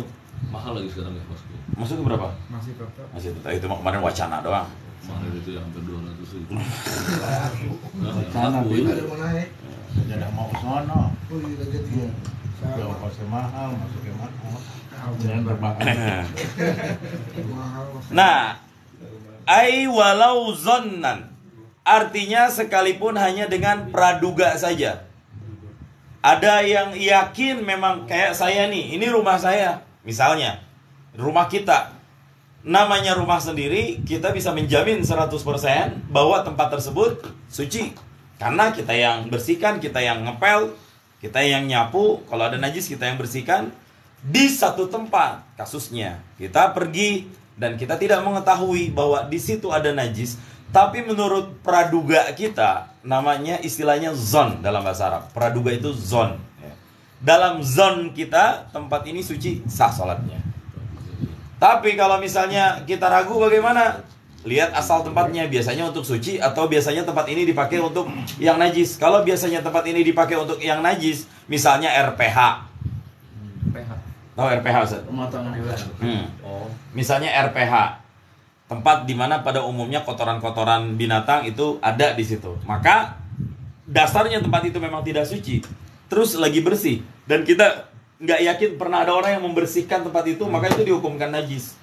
Speaker 6: Mahal lagi sekarang ya masuknya.
Speaker 1: Masuknya berapa?
Speaker 7: Masih tetap.
Speaker 1: Masih tetap. Itu kemarin wacana doang.
Speaker 6: Mahal itu ya hampir 200 ribu.
Speaker 2: Sana
Speaker 6: Aku ini
Speaker 2: ada mau naik. Jadi mau ke sono.
Speaker 7: Oh iya, gitu.
Speaker 2: Kalau kosnya mahal, masuknya mahal. Jangan berbahaya.
Speaker 7: Mahal.
Speaker 1: Nah, ai walau zonnan, artinya sekalipun hanya dengan praduga saja. Ada yang yakin memang kayak saya nih, ini rumah saya. Misalnya, rumah kita. Namanya rumah sendiri, kita bisa menjamin 100% bahwa tempat tersebut suci. Karena kita yang bersihkan, kita yang ngepel, kita yang nyapu, kalau ada najis kita yang bersihkan. Di satu tempat, kasusnya, kita pergi dan kita tidak mengetahui bahwa di situ ada najis. Tapi menurut praduga kita, namanya istilahnya zon dalam bahasa Arab. Praduga itu zon. Dalam zon kita, tempat ini suci, sah sholatnya. Tapi kalau misalnya kita ragu bagaimana? Lihat asal tempatnya, biasanya untuk suci atau biasanya tempat ini dipakai untuk yang najis. Kalau biasanya tempat ini dipakai untuk yang najis, misalnya RPH. Tahu RPH, Ustaz?
Speaker 8: Pemotongan hewan.
Speaker 1: Misalnya RPH. Tempat di mana pada umumnya kotoran-kotoran binatang itu ada di situ. Maka dasarnya tempat itu memang tidak suci. Terus lagi bersih dan kita nggak yakin pernah ada orang yang membersihkan tempat itu, maka itu dihukumkan najis.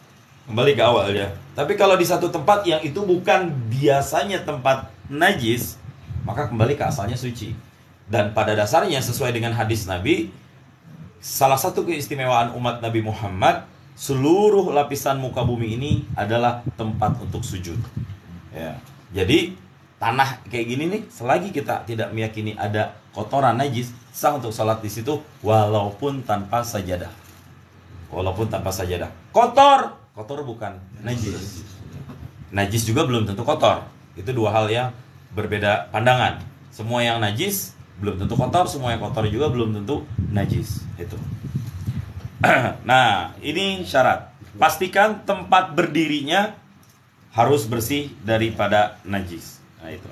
Speaker 1: Kembali ke awal ya. Tapi kalau di satu tempat yang itu bukan biasanya tempat najis, maka kembali ke asalnya suci. Dan pada dasarnya sesuai dengan hadis Nabi, salah satu keistimewaan umat Nabi Muhammad, seluruh lapisan muka bumi ini adalah tempat untuk sujud. Ya. Jadi tanah kayak gini nih, selagi kita tidak meyakini ada kotoran najis, sah untuk sholat di situ walaupun tanpa sajadah. Walaupun tanpa sajadah. Kotor bukan najis. Najis juga belum tentu kotor. Itu dua hal yang berbeda pandangan. Semua yang najis belum tentu kotor, semua yang kotor juga belum tentu najis. Itu. Nah, ini syarat. Pastikan tempat berdirinya harus bersih daripada najis. Nah, itu.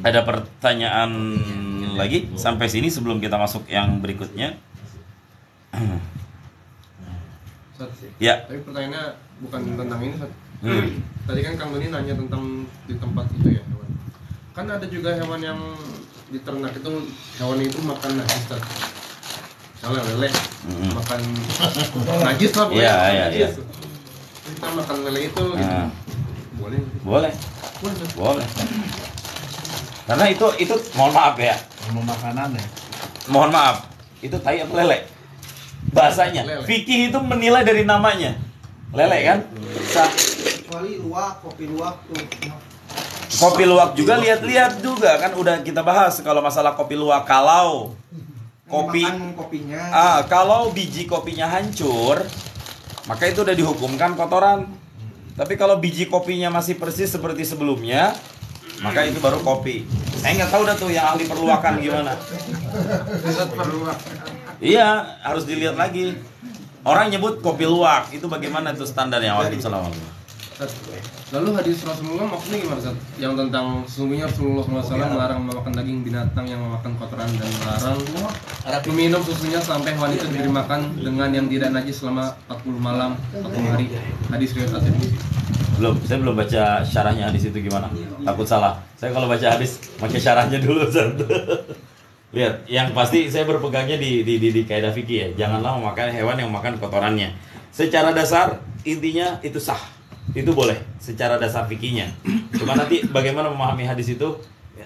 Speaker 1: Ada pertanyaan lagi sampai sini sebelum kita masuk yang berikutnya? Ya.
Speaker 9: Tapi pertanyaannya bukan tentang ini, Tadi kan Kang Doni nanya tentang di tempat itu ya hewan. Kan ada juga hewan yang diternak itu hewan itu makan najis. Misalnya lele makan najis lah,
Speaker 1: Iya.
Speaker 9: Kita makan lele itu gitu.
Speaker 1: Boleh. Karena itu mohon maaf ya.
Speaker 2: Mau makanan ya.
Speaker 1: Mohon maaf. Itu tai apa lele? Bahasanya. Fikih itu menilai dari namanya. Lele kan?
Speaker 5: Kecuali luwak, kopi luwak tuh.
Speaker 1: Kopi luwak juga lihat-lihat juga kan udah kita bahas kalau masalah kopi luwak. Kalau
Speaker 5: kopinya.
Speaker 1: Kalau biji kopinya hancur, maka itu udah dihukumkan kotoran. Tapi kalau biji kopinya masih persis seperti sebelumnya, maka itu baru kopi. Saya nggak tahu dah tuh yang ahli perluakan gimana. Iya, harus dilihat lagi. Orang nyebut kopi luwak, itu bagaimana tuh standarnya? Waalaikumsalam.
Speaker 9: Lalu hadis Rasulullah maksudnya gimana, Ustaz? Yang tentang sesungguhnya Rasulullah SAW melarang memakan daging binatang yang memakan kotoran dan melarang meminum susunya sampai hewan itu diberi makan dengan yang tidak najis selama 40 malam 40 hari. Hadis riwayat At-Tirmidzi.
Speaker 1: Saya belum baca syarahnya hadis itu gimana. Takut salah. Saya kalau baca hadis pakai syarahnya dulu, Ustaz. Lihat, yang pasti saya berpegangnya di kaidah fikih ya. Janganlah memakan hewan yang makan kotorannya. Secara dasar intinya itu sah. Itu boleh secara dasar fikihnya. Cuma nanti bagaimana memahami hadis itu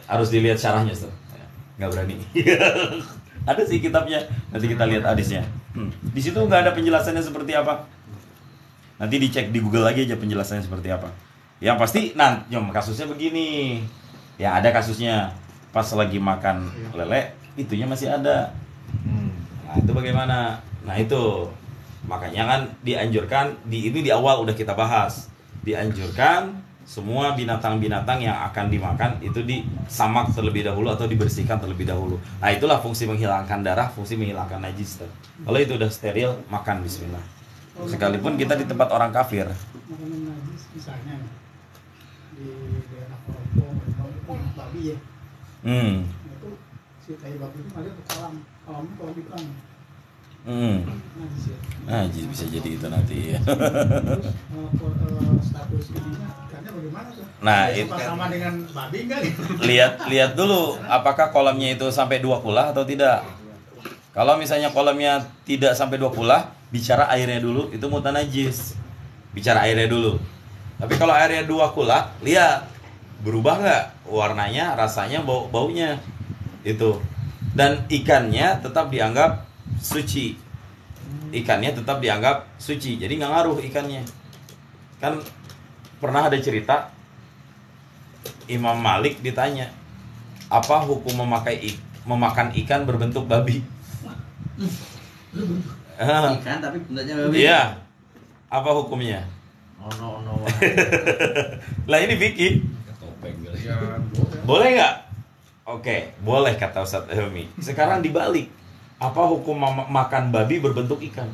Speaker 1: harus dilihat syarahnya, Ustaz. Nggak berani. Ada sih kitabnya. Nanti kita lihat hadisnya. Di situ nggak ada penjelasannya seperti apa. Nanti dicek di Google lagi aja penjelasannya seperti apa. Yang pasti, kasusnya begini. Ya ada kasusnya. Pas lagi makan lele, itunya masih ada. Nah itu bagaimana? Nah itu makanya kan dianjurkan ini di awal udah kita bahas. Dianjurkan semua binatang-binatang yang akan dimakan itu disamak terlebih dahulu atau dibersihkan terlebih dahulu. Nah, itulah fungsi menghilangkan darah, fungsi menghilangkan najis. Kalau itu udah steril, makan bismillah. Sekalipun kita di tempat orang kafir.
Speaker 7: Makanan najis misalnya di daerah Kolombo, babi ya. Itu si tai babi itu ada ke kolamnya kolam ikan. Najis ya.
Speaker 1: Najis bisa jadi itu nanti ya.
Speaker 7: Terus status ininya ikannya bagaimana tuh?
Speaker 1: Nah,
Speaker 7: itu sama dengan babi enggak?
Speaker 1: Lihat dulu apakah kolamnya itu sampai 2 kulah atau tidak. Kalau misalnya kolamnya tidak sampai 2 kulah, bicara airnya dulu, itu mutan najis. Bicara airnya dulu. Tapi kalau airnya 2 kulah, lihat berubah nggak warnanya, rasanya, baunya itu. Dan ikannya tetap dianggap suci. Ikannya tetap dianggap suci. Jadi nggak ngaruh ikannya. Kan pernah ada cerita Imam Malik ditanya, apa hukum memakan ikan berbentuk babi?
Speaker 8: Ikan tapi bentuknya babi.
Speaker 1: Iya. Apa hukumnya?
Speaker 8: No.
Speaker 1: Lah ini Vicky. Boleh nggak? Oke, boleh kata Ustadz Helmi. Sekarang dibalik. Apa hukum makan babi berbentuk ikan?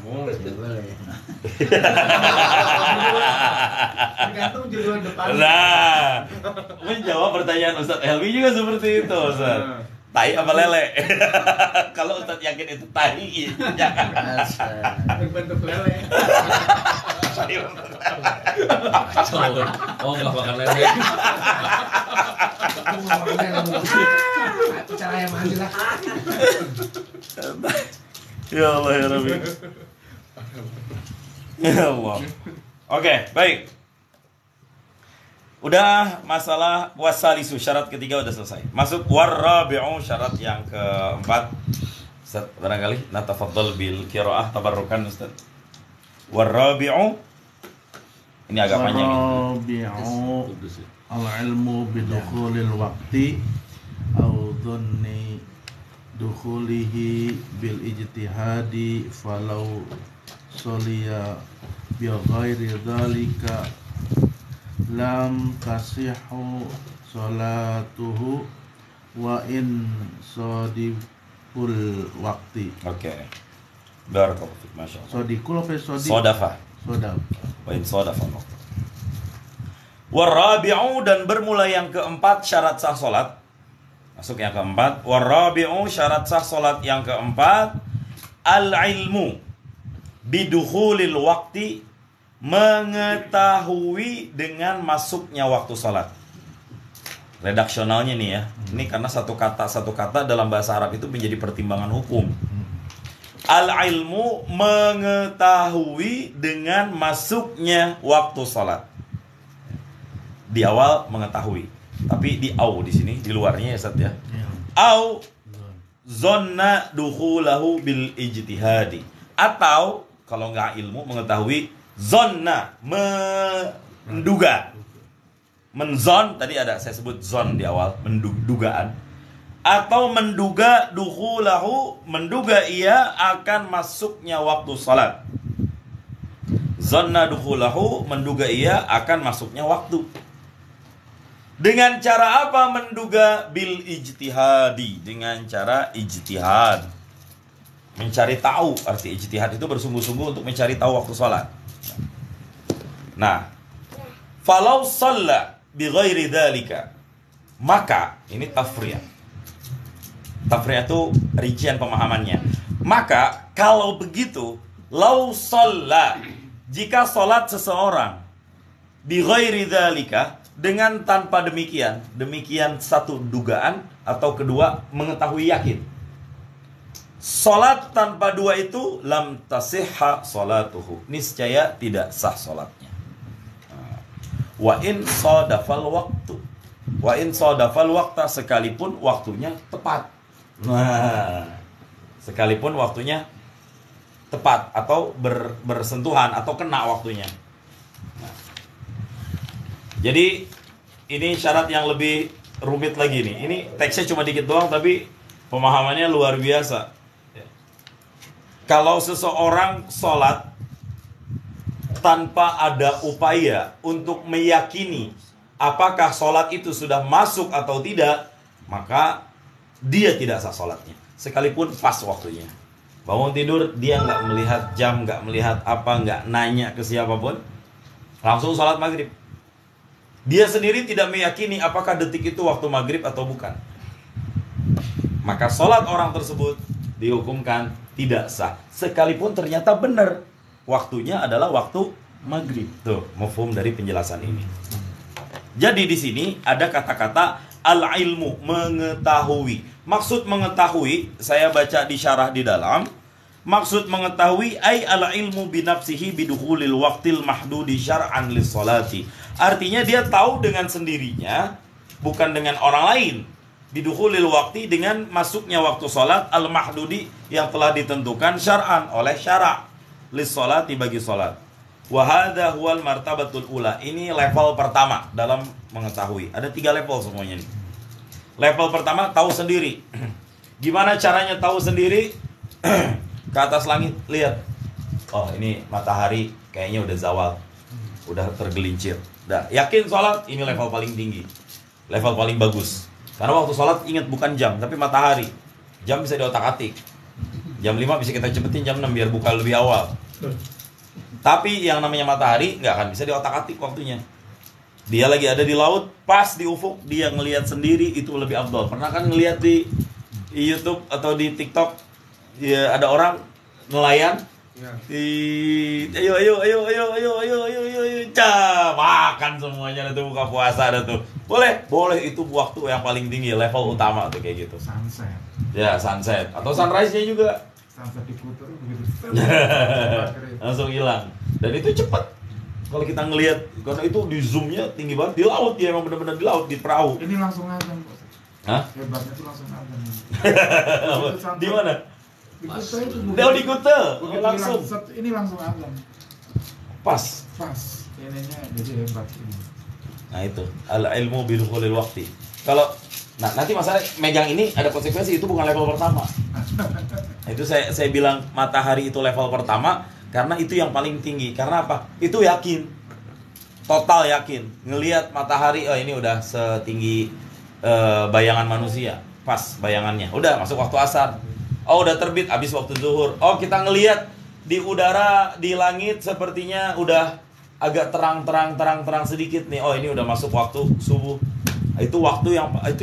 Speaker 8: Boleh.
Speaker 7: Tergantung judul depan.
Speaker 1: Nah, menjawab pertanyaan Ustadz Helmi juga seperti itu, Ustadz. Tai apa lele? Kalau Ustadz yakin itu tai, jangan.
Speaker 7: Berbentuk lele.
Speaker 6: Oh, nggak makan lele.
Speaker 5: Cara yang mandi lah.
Speaker 1: Ya Allah ya Rabbi. Ya Allah. Oke, baik. Udah masalah wasalisu, syarat ketiga udah selesai. Masuk warrabi'u, syarat yang keempat. Ustaz, barangkali natafaddal bil qiraah tabarrukan Ustaz. Warrabi'u. Ini agak panjang ini.
Speaker 2: Warrabi'u al-ilmu bidukhulil waqti au dhanni dukhulihi bil ijtihadi falau soliya bi ghairi dhalika lam tasihhu salatuhu wa in sodiful waqti.
Speaker 1: Oke. Barakallahu fik, masyaallah.
Speaker 2: Sodikul apa sodif?
Speaker 1: Sodafah.
Speaker 2: Sodaf.
Speaker 1: Wa in sodafah. Warrabi'u, dan bermula yang keempat syarat sah salat. Masuk yang keempat. Warrabi'u, syarat sah salat yang keempat, al-ilmu bidukhulil waqti, mengetahui dengan masuknya waktu salat. Redaksionalnya nih ya. Ini karena satu kata dalam bahasa Arab itu menjadi pertimbangan hukum. Al-ilmu, mengetahui dengan masuknya waktu salat. Di awal mengetahui, tapi di au di sini, di luarnya ya Ustaz ya. Au zonna dukhulahu bil ijtihadi. Atau kalau nggak ilmu mengetahui, zonna, menduga. Menzon, tadi ada saya sebut zon di awal, mendugaan. Atau menduga dukhulahu, menduga ia akan masuknya waktu salat. Zonna dukhulahu, menduga ia akan masuknya waktu. Dengan cara apa menduga? Bil ijtihadi, dengan cara ijtihad. Mencari tahu, arti ijtihad itu bersungguh-sungguh untuk mencari tahu waktu sholat. Nah, falau shalla bi ghairi dzalika, maka ini tafriyah. Tafriyah itu rincian pemahamannya. Maka kalau begitu, lau shalla, jika sholat seseorang bi ghairi dzalika, dengan tanpa demikian, satu dugaan, atau kedua mengetahui yakin. Salat tanpa dua itu lam tasihha salatuhu, niscaya tidak sah salatnya. Wa in sadafal waktu, wa in sadafal waqta, sekalipun waktunya tepat. Nah, sekalipun waktunya tepat atau bersentuhan atau kena waktunya. Jadi ini syarat yang lebih rumit lagi nih. Ini teksnya cuma dikit doang tapi pemahamannya luar biasa. Kalau seseorang sholat tanpa ada upaya untuk meyakini apakah sholat itu sudah masuk atau tidak, maka dia tidak sah sholatnya, sekalipun pas waktunya. Bangun tidur, dia nggak melihat jam, nggak melihat apa, nggak nanya ke siapapun, langsung sholat maghrib. Dia sendiri tidak meyakini apakah detik itu waktu maghrib atau bukan, maka sholat orang tersebut dihukumkan tidak sah, sekalipun ternyata benar waktunya adalah waktu maghrib. Tuh, mafhum dari penjelasan ini. Jadi di sini ada kata-kata al-ilmu, mengetahui. Maksud mengetahui, saya baca di syarah di dalam, maksud mengetahui ay al-ilmu binafsihi bidukhulil waqtil mahdudi syar'an lis-salati. Artinya dia tahu dengan sendirinya, bukan dengan orang lain. Bidukhulil waqti, dengan masuknya waktu salat al-mahdudi yang telah ditentukan syar'an oleh syara' lis-salati, bagi salat. Wa hadha huwal martabatul ula. Ini level pertama dalam mengetahui. Ada 3 level semuanya nih. Level pertama, tahu sendiri. Gimana caranya tahu sendiri? Ke atas langit, lihat. Oh, ini matahari kayaknya udah zawal, udah tergelincir. Dah, yakin sholat, ini level paling tinggi, level paling bagus. Karena waktu sholat ingat bukan jam, tapi matahari. Jam bisa diotak-atik. Jam 5 bisa kita cepetin jam 6 biar buka lebih awal. Tapi yang namanya matahari nggak akan bisa diotak-atik waktunya. Dia lagi ada di laut, pas di ufuk, dia ngelihat sendiri, itu lebih afdol. Pernah kan ngelihat di YouTube atau di TikTok, ya, ada orang nelayan, ayo, makan semuanya, itu buka puasa ada tuh. Boleh, itu waktu yang paling tinggi, level utama tuh kayak gitu.
Speaker 4: Sunset.
Speaker 1: Ya, sunset atau sunrise-nya juga.
Speaker 4: Sunset di Kuter begitu.
Speaker 1: Langsung hilang. Dan itu cepat. Kalau kita ngelihat, karena itu di zoomnya tinggi banget, di laut, dia emang benar-benar di laut, di perahu.
Speaker 4: Ini langsung azan, Pak.
Speaker 1: Hah?
Speaker 4: Hebatnya tuh langsung azan.
Speaker 1: Di mana?
Speaker 4: Di Kuter itu.
Speaker 1: Di Kuter. Langsung.
Speaker 4: Ini langsung azan.
Speaker 1: Pas.
Speaker 4: Ininya jadi hebat ini.
Speaker 1: Nah itu, al-ilmu bidukhulil waqti. Kalau nanti masalah megang ini ada konsekuensi, itu bukan level pertama. Nah, itu saya bilang matahari itu level pertama karena itu yang paling tinggi. Karena apa? Itu yakin. Total yakin. Ngelihat matahari, oh ini udah setinggi bayangan manusia. Pas bayangannya. Udah masuk waktu asar. Oh udah terbit habis waktu zuhur. Oh kita ngelihat di udara, di langit sepertinya udah agak terang sedikit nih. Oh ini udah masuk waktu subuh. Itu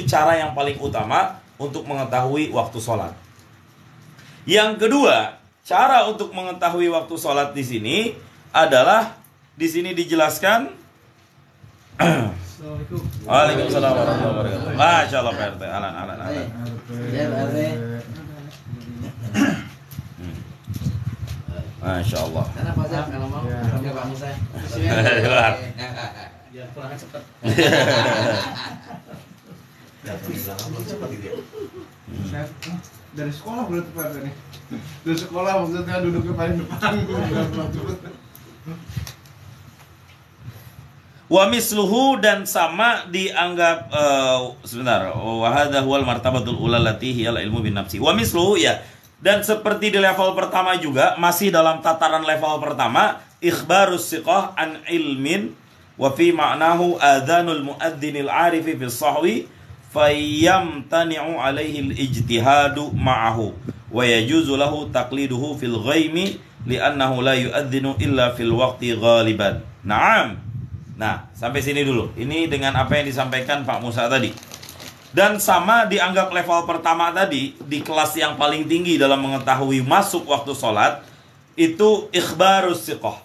Speaker 1: cara yang paling utama untuk mengetahui waktu sholat. Yang kedua, cara untuk mengetahui waktu sholat di sini adalah di sini dijelaskan. Waalaikumsalam warahmatullahi wabarakatuh. Masya Allah Pak RT. Alan. Masya Allah.
Speaker 8: Karena pasar kalau mau panggil Pak Musa.
Speaker 3: Biar pulangnya cepet.
Speaker 4: Dari sekolah berarti Pak ini. Dari sekolah maksudnya duduknya paling depan.
Speaker 1: Wa misluhu, dan sama dianggap sebentar. Wa hadha huwal martabatul ula allati hiya ilmu bin nafsi. Wa misluhu, ya. Dan seperti di level pertama juga, masih dalam tataran level pertama, ikhbarus siqah an ilmin wa fi ma'nahu adhanul muadzzinil arifi bis sahwi fayyamtani'u alaihi al-ijtihadu ma'ahu wa yajuzu lahu taqliduhu fil ghaimi li'annahu la yu'adzinu illa fil waqti ghaliban. Naam. Nah, sampai sini dulu. Ini dengan apa yang disampaikan Pak Musa tadi. Dan sama dianggap level pertama tadi, di kelas yang paling tinggi dalam mengetahui masuk waktu sholat, itu ikhbarus siqah,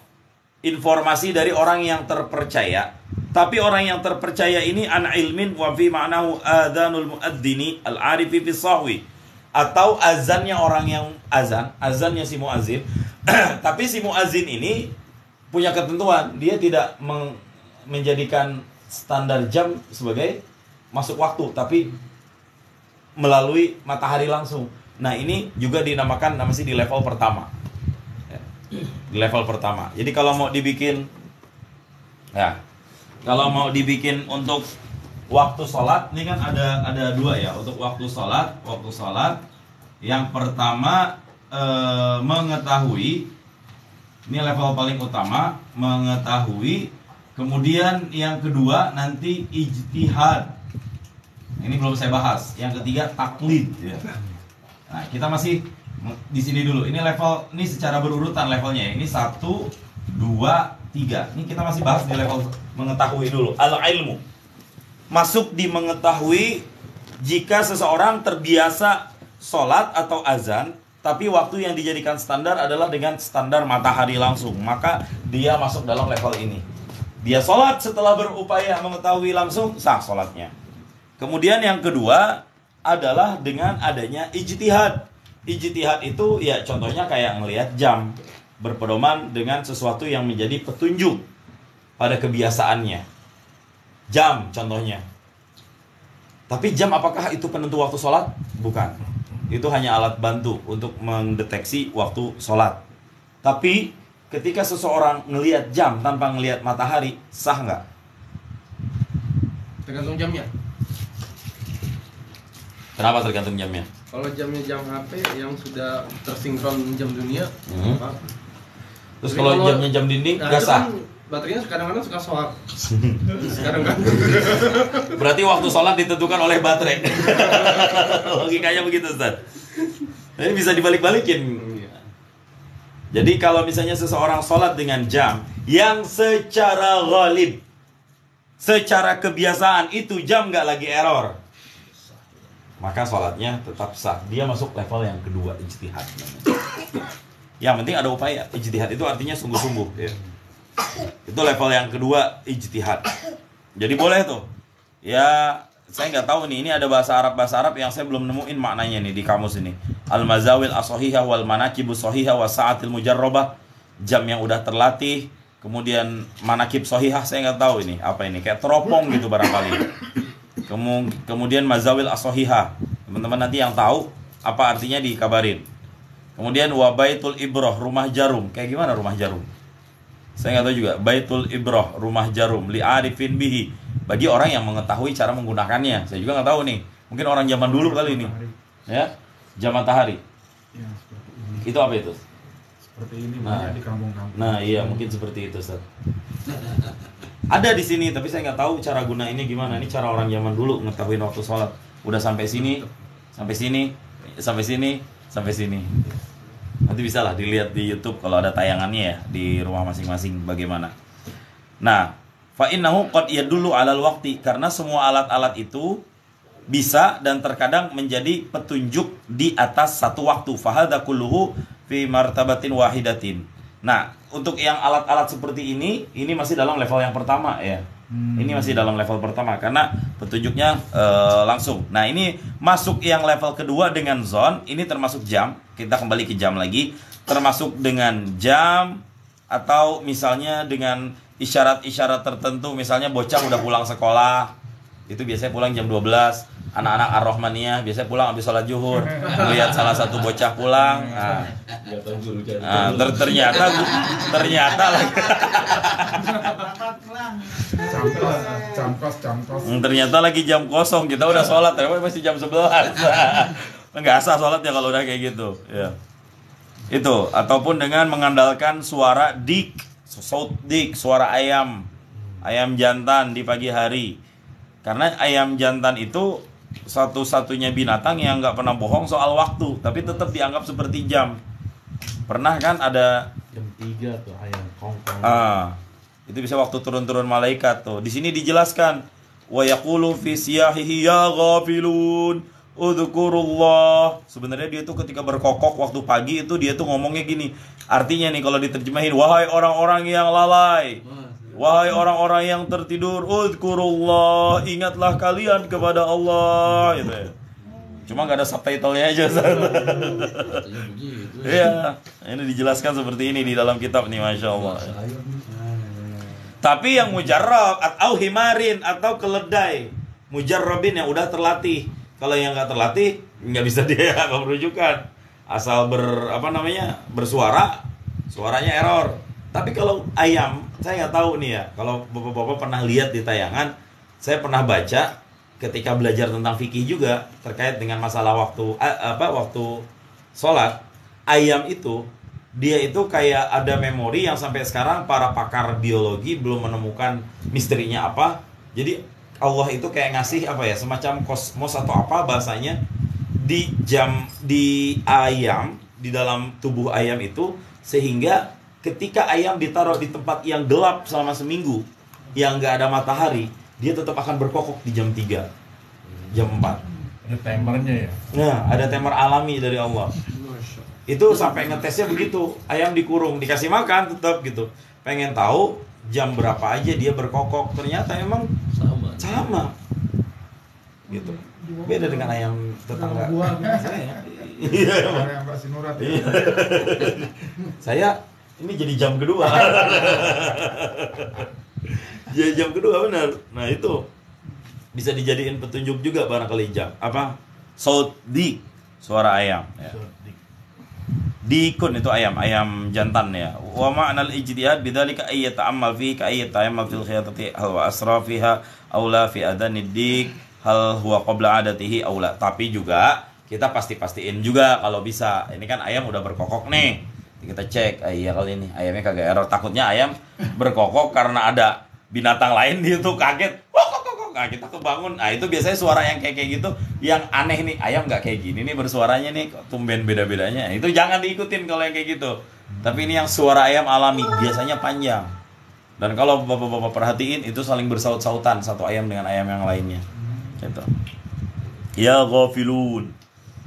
Speaker 1: informasi dari orang yang terpercaya. Tapi orang yang terpercaya ini an ilmin wa fi ma'nahu adhanul muadzini al-arifi fi sahwi, atau azannya orang yang azannya si muazzin. Tapi si muazzin ini punya ketentuan, dia tidak menjadikan standar jam sebagai masuk waktu, tapi melalui matahari langsung. Nah ini juga dinamakan masih di level pertama, di level pertama. Jadi kalau mau dibikin, ya, kalau mau dibikin untuk waktu sholat, ini kan ada dua ya untuk waktu sholat. Waktu sholat yang pertama mengetahui Ini level paling utama, mengetahui. Kemudian yang kedua nanti ijtihad. Ini belum saya bahas. Yang ketiga taklid ya. Nah, kita masih di sini dulu. Ini level, ini secara berurutan levelnya. Ini 1, 2, 3. Ini kita masih bahas di level mengetahui dulu. Al-ilmu. Masuk di mengetahui jika seseorang terbiasa sholat atau azan, tapi waktu yang dijadikan standar adalah dengan standar matahari langsung, maka dia masuk dalam level ini. Dia sholat setelah berupaya mengetahui langsung, sah sholatnya. Kemudian yang kedua adalah dengan adanya ijtihad. Ijtihad itu ya contohnya kayak ngelihat jam, berpedoman dengan sesuatu yang menjadi petunjuk pada kebiasaannya. Jam contohnya. Tapi jam apakah itu penentu waktu sholat? Bukan. Itu hanya alat bantu untuk mendeteksi waktu sholat. Tapi ketika seseorang ngelihat jam tanpa ngelihat matahari, sah nggak?
Speaker 9: Tergantung jamnya.
Speaker 1: Kenapa tergantung jamnya?
Speaker 9: Kalau jamnya jam HP yang sudah tersinkron jam dunia, apa?
Speaker 1: Terus kalau jamnya jam dinding, nggak sah?
Speaker 9: Kan baterainya kadang-kadang suka soal. Sekarang kan.
Speaker 1: Berarti waktu sholat ditentukan oleh baterai. Logikanya begitu, Ustaz. Ini bisa dibalik-balikin. Jadi kalau misalnya seseorang sholat dengan jam yang secara ghalib, secara kebiasaan itu jam nggak lagi error, maka sholatnya tetap sah. Dia masuk level yang kedua, ijtihad. Yang penting ada upaya. Ijtihad itu artinya sungguh-sungguh ya. Itu level yang kedua, ijtihad. Jadi boleh tuh. Ya, saya nggak tahu nih, ini ada bahasa Arab yang saya belum nemuin maknanya nih di kamus ini. Al-mazawil as-sahihah wal manakibus sahihah wa sa'atil mujarrabah. Jam yang udah terlatih, kemudian manakib sahihah saya nggak tahu ini apa ini, kayak teropong gitu barangkali. Kemudian mazawil as-sahihah. Teman-teman nanti yang tahu apa artinya dikabarin. Kemudian wa baitul ibrah, rumah jarum. Kayak gimana rumah jarum? Saya nggak tahu juga. Baitul ibrah, rumah jarum, li arifin bihi, bagi orang yang mengetahui cara menggunakannya. Saya juga nggak tahu nih. Mungkin orang zaman dulu kali ini. Ya, jam matahari.
Speaker 2: Ya,
Speaker 1: itu apa itu?
Speaker 2: Seperti ini banyak di kampung-kampung.
Speaker 1: Nah, iya mungkin seperti itu, Ustaz. Ada di sini, tapi saya nggak tahu cara gunainnya gimana. Ini cara orang zaman dulu mengetahui waktu sholat. Udah sampai sini, sampai sini, sampai sini, sampai sini. Nanti bisa lah dilihat di YouTube kalau ada tayangannya ya di rumah masing-masing bagaimana. Nah, fa innahu qad yadullu 'alal waqti, karena semua alat-alat itu bisa dan terkadang menjadi petunjuk di atas satu waktu. Fa hadza kulluhu fi martabatin wahidatin. Nah, untuk yang alat-alat seperti ini masih dalam level yang pertama ya. Ini masih dalam level pertama karena petunjuknya langsung. Nah, ini masuk yang level kedua dengan zon. Ini termasuk jam. Kita kembali ke jam lagi. Termasuk dengan jam atau misalnya dengan isyarat-isyarat tertentu. Misalnya bocah udah pulang sekolah. Itu biasanya pulang jam 12. Anak-anak Ar-Rahmaniyah biasanya pulang habis sholat zuhur. Melihat salah satu bocah pulang. Ternyata lagi. Ternyata lagi jam kosong, kita udah sholat, tapi masih jam 11. Nggak sah sholatnya kalau udah kayak gitu ya. Itu, ataupun dengan mengandalkan suara dik, saut dik, suara ayam jantan di pagi hari. Karena ayam jantan itu satu-satunya binatang yang nggak pernah bohong soal waktu, tapi tetap dianggap seperti jam. Pernah kan ada
Speaker 2: jam 3 tuh ayam kongkong.
Speaker 1: Itu bisa waktu turun-turun malaikat tuh. Di sini dijelaskan wa yaqulu fi siyahihi ya ghafilun udzukurullah. Sebenarnya dia tuh ketika berkokok waktu pagi itu dia tuh ngomongnya gini. Artinya nih kalau diterjemahin, wahai orang-orang yang lalai, wahai orang-orang yang tertidur, udzukurullah, ingatlah kalian kepada Allah gitu ya. Cuma nggak ada subtitlenya aja. Iya, ini dijelaskan seperti ini di dalam kitab nih, masya Allah. Tapi yang mujarrab atau himarin atau keledai, mujarrabin yang udah terlatih. Kalau yang nggak terlatih nggak bisa dia merujukan. Asal bersuara, suaranya error. Tapi kalau ayam, saya nggak tahu nih ya. Kalau bapak-bapak pernah lihat di tayangan, saya pernah baca ketika belajar tentang fikih juga terkait dengan masalah waktu sholat. Ayam itu dia itu kayak ada memori yang sampai sekarang para pakar biologi belum menemukan misterinya apa. Jadi Allah itu kayak ngasih apa ya, semacam kosmos atau apa bahasanya di ayam, di dalam tubuh ayam itu, sehingga ketika ayam ditaruh di tempat yang gelap selama seminggu, yang nggak ada matahari, dia tetap akan berkokok di jam 3, jam 4.
Speaker 2: Ada timernya ya?
Speaker 1: Nah, ada timer alami dari Allah. Itu sampai ngetesnya begitu, ayam dikurung, dikasih makan tetap gitu. Pengen tahu jam berapa aja dia berkokok, ternyata emang sama. Gitu. Beda dengan ayam tetangga. Saya ini jadi jam kedua. Jadi jam kedua benar. Nah, itu bisa dijadiin petunjuk juga barangkali jam. Apa? Saut di suara ayam ya. Dikun itu ayam jantan ya. Wa ma'nal ijtihad bidzalika ay yata'ammal fi ka ay yata'ammal fil khiyatati wa asrafiha aula fi adanid dik hal huwa qabla adatihi aula. Tapi juga kita pastiin juga kalau bisa. Ini kan ayam udah berkokok nih. Kita cek, iya kali ini ayamnya kagak error. Takutnya ayam berkokok karena ada binatang lain, dia tuh kaget. Nah, kita kebangun. Nah, itu biasanya suara yang kayak gitu yang aneh nih. Ayam nggak kayak gini nih bersuaranya nih, kok tumben beda-bedanya. Itu jangan diikutin kalau yang kayak gitu. Tapi ini yang suara ayam alami, biasanya panjang. Dan kalau bapak-bapak perhatiin, itu saling bersaut-sautan satu ayam dengan ayam yang lainnya. Gitu. Ya ghafilun,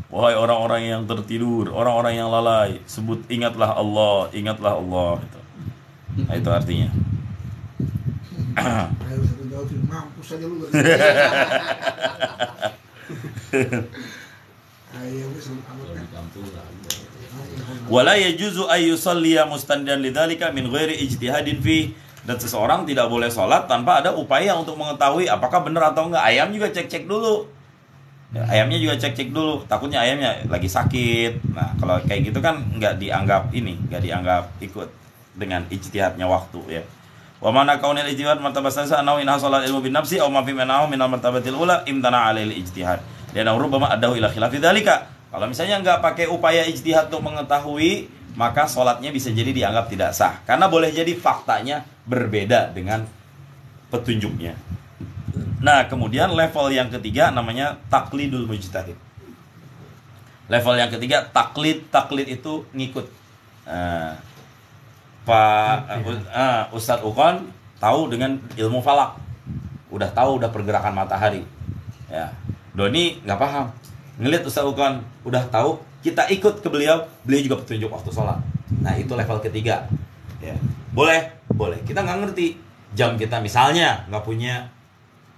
Speaker 1: wahai orang-orang yang tertidur, orang-orang yang lalai, sebut ingatlah Allah, ingatlah Allah. Gitu. Nah, itu artinya.
Speaker 5: Ayo satu jawabin, mampus aja lu. Ayo wis
Speaker 1: wala yajuzu ay yusalliya mustandian lidzalika min ghairi ijtihadin fi. Dan seseorang tidak boleh sholat tanpa ada upaya untuk mengetahui apakah benar atau enggak. Ayam juga cek-cek dulu. Ya, ayamnya juga cek-cek dulu. Takutnya ayamnya lagi sakit. Nah, kalau kayak gitu kan nggak dianggap ikut dengan ijtihadnya waktu ya. Wa mana kaunil ijtihad martabat salisa anau in hasalat ilmu bin nafsi aw ma fi manahu min martabatil ula imtana alil ijtihad. Dan rubama adahu ila khilafi dzalika. Kalau misalnya nggak pakai upaya ijtihad untuk mengetahui, maka sholatnya bisa jadi dianggap tidak sah. Karena boleh jadi faktanya berbeda dengan petunjuknya. Nah, kemudian level yang ketiga namanya taklidul mujtahid. Level yang ketiga taklid itu ngikut. Ustadz Ukon tahu dengan ilmu falak, udah pergerakan matahari ya. Doni nggak paham, ngelihat Ustadz Ukon udah tahu, kita ikut ke beliau juga petunjuk waktu sholat. Nah, itu level ketiga ya. Boleh kita nggak ngerti jam, kita misalnya nggak punya,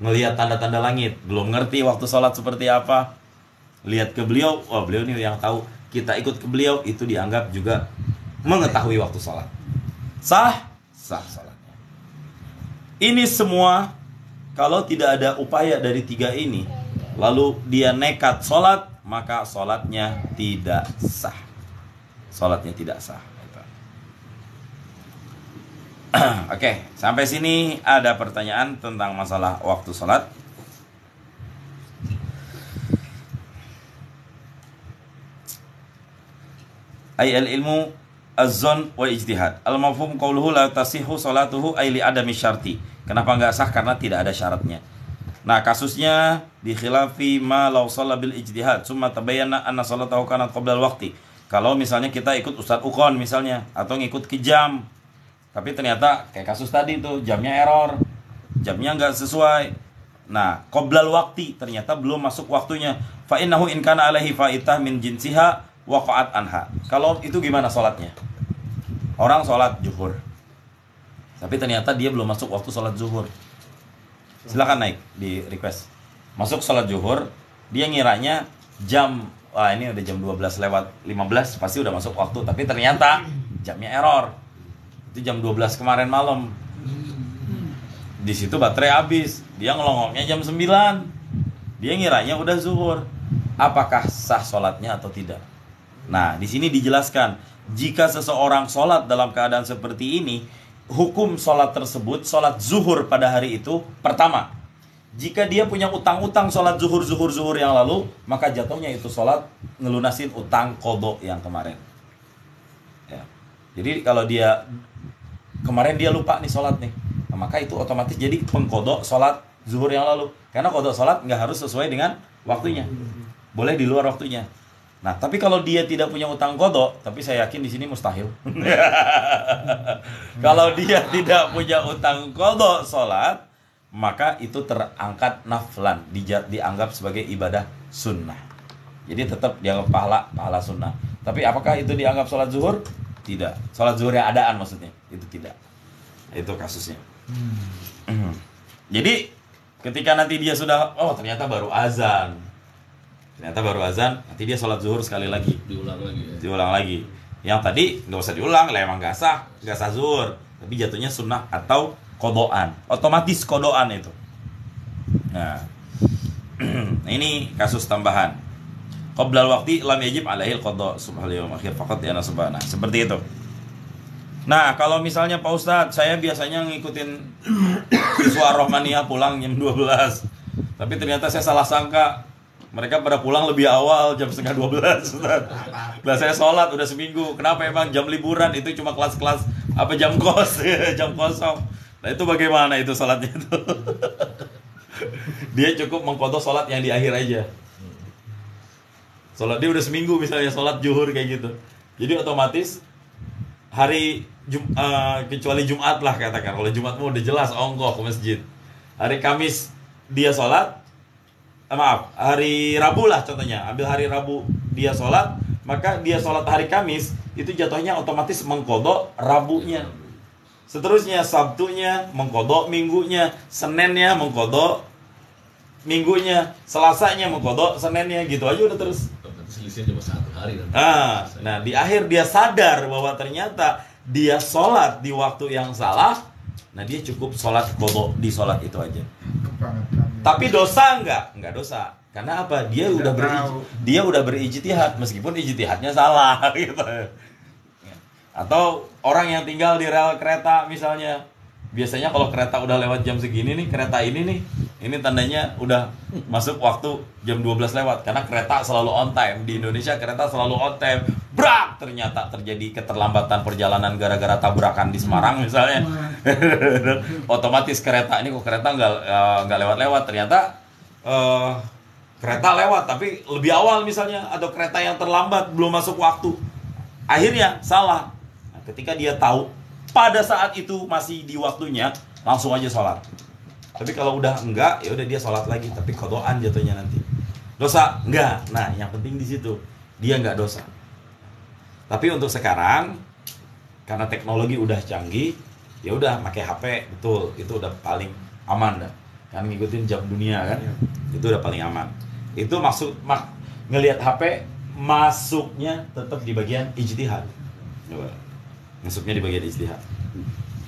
Speaker 1: ngelihat tanda-tanda langit, belum ngerti waktu sholat seperti apa, lihat ke beliau, beliau nih yang tahu, kita ikut ke beliau, itu dianggap juga mengetahui waktu sholat. Sah sholatnya. Ini semua kalau tidak ada upaya dari tiga ini, lalu dia nekat sholat, maka sholatnya tidak sah. Sholatnya tidak sah. Oke, sampai sini ada pertanyaan tentang masalah waktu sholat. Ayat ilmu az-zon wa ijtihad. Al-mafhum qauluhu la tasihhu salatuhu ay li adami syarti. Kenapa enggak sah? Karena tidak ada syaratnya. Nah, kasusnya di khilafi ma law shalla bil ijtihad summa tabayyana anna salatahu kanat qabla al-waqti. Kalau misalnya kita ikut Ustadz Ukon misalnya, atau ngikut ke jam, tapi ternyata kayak kasus tadi tuh jamnya error, jamnya enggak sesuai. Nah, qoblal waqti ternyata belum masuk waktunya. Fa innahu in kana alaihi faitah min jinsiha waqa'at anha. Kalau itu gimana sholatnya? Orang sholat zuhur, tapi ternyata dia belum masuk waktu sholat zuhur. Silakan naik di request. Masuk sholat zuhur, dia ngiranya jam, ini udah jam 12 lewat 15, pasti udah masuk waktu. Tapi ternyata jamnya error. Itu jam 12 kemarin malam. Di situ baterai habis. Dia ngelongoknya jam 9. Dia ngiranya udah zuhur. Apakah sah sholatnya atau tidak? Nah, di sini dijelaskan, jika seseorang sholat dalam keadaan seperti ini, hukum sholat tersebut, sholat zuhur pada hari itu, pertama, jika dia punya utang-utang sholat zuhur yang lalu, maka jatuhnya itu sholat ngelunasin utang qadha yang kemarin. Ya. Jadi kalau dia kemarin dia lupa nih sholat nih, nah, maka itu otomatis jadi pengkodok sholat zuhur yang lalu. Karena kodok sholat nggak harus sesuai dengan waktunya, boleh di luar waktunya. Nah, tapi kalau dia tidak punya utang kodok, tapi saya yakin di sini mustahil. Kalau dia tidak punya utang kodok sholat, maka itu terangkat naflan, dianggap sebagai ibadah sunnah. Jadi tetap dianggap pahala sunnah. Tapi apakah itu dianggap sholat zuhur? Tidak. Sholat zuhur yang adaan maksudnya, itu tidak. Itu kasusnya. Jadi ketika nanti dia sudah, oh ternyata baru azan, nanti dia sholat zuhur sekali lagi, diulang lagi. Yang tadi nggak usah diulang, lah emang nggak sah zuhur, tapi jatuhnya sunnah atau kodoan, otomatis kodoan itu. Nah, ini kasus tambahan. Qoblal waqti lam yajib alaihil qada subhal yaum akhir faqat ya nasbana. Seperti itu. Nah, kalau misalnya Pak Ustadz, saya biasanya ngikutin siswa Rohmaniyah pulang jam 12. Tapi ternyata saya salah sangka. Mereka pada pulang lebih awal, jam 11:30. Nah, saya sholat udah seminggu. Kenapa emang jam liburan itu cuma kelas-kelas apa jam kos, jam kosong. Nah, itu bagaimana itu sholatnya itu? Dia cukup mengkodok sholat yang di akhir aja. Sholat dia udah seminggu misalnya sholat zuhur kayak gitu. Jadi otomatis hari kecuali Jumat lah katakan. Kalau Jumat mau udah jelas ongkoh ke masjid. Hari Kamis dia sholat. Hari Rabu lah contohnya. Ambil hari Rabu dia sholat, maka dia sholat hari Kamis itu jatuhnya otomatis mengkodok Rabunya. Seterusnya Sabtunya mengkodok Minggunya, Seninnya mengkodok Minggunya, Selasanya mengkodok Seninnya, gitu aja udah terus.
Speaker 6: Selisihnya cuma 1 hari.
Speaker 1: Nah di akhir dia sadar bahwa ternyata dia sholat di waktu yang salah. Nah dia cukup sholat kodok di sholat itu aja. Tapi dosa enggak dosa. Karena apa? Dia udah berijtihad meskipun ijtihadnya salah gitu. Atau orang yang tinggal di rel kereta misalnya. Biasanya kalau kereta udah lewat jam segini nih, kereta ini tandanya udah masuk waktu jam 12 lewat. Karena kereta selalu on time. Di Indonesia kereta selalu on time. Brak! Ternyata terjadi keterlambatan perjalanan gara-gara tabrakan di Semarang misalnya. Otomatis kereta ini kok kereta nggak lewat-lewat. Ternyata kereta lewat tapi lebih awal misalnya. Atau kereta yang terlambat belum masuk waktu. Akhirnya salah. Nah, ketika dia tahu pada saat itu masih di waktunya, langsung aja sholat. Tapi kalau udah enggak, ya udah dia sholat lagi. Tapi kodoan jatuhnya nanti. Dosa enggak. Nah, yang penting di situ dia enggak dosa. Tapi untuk sekarang, karena teknologi udah canggih, ya udah pakai HP, betul. Itu udah paling aman dah. Kan ngikutin jam dunia kan, itu udah paling aman. Itu ngelihat HP masuknya tetap di bagian ijtihad. Masuknya di bagian ijtihad.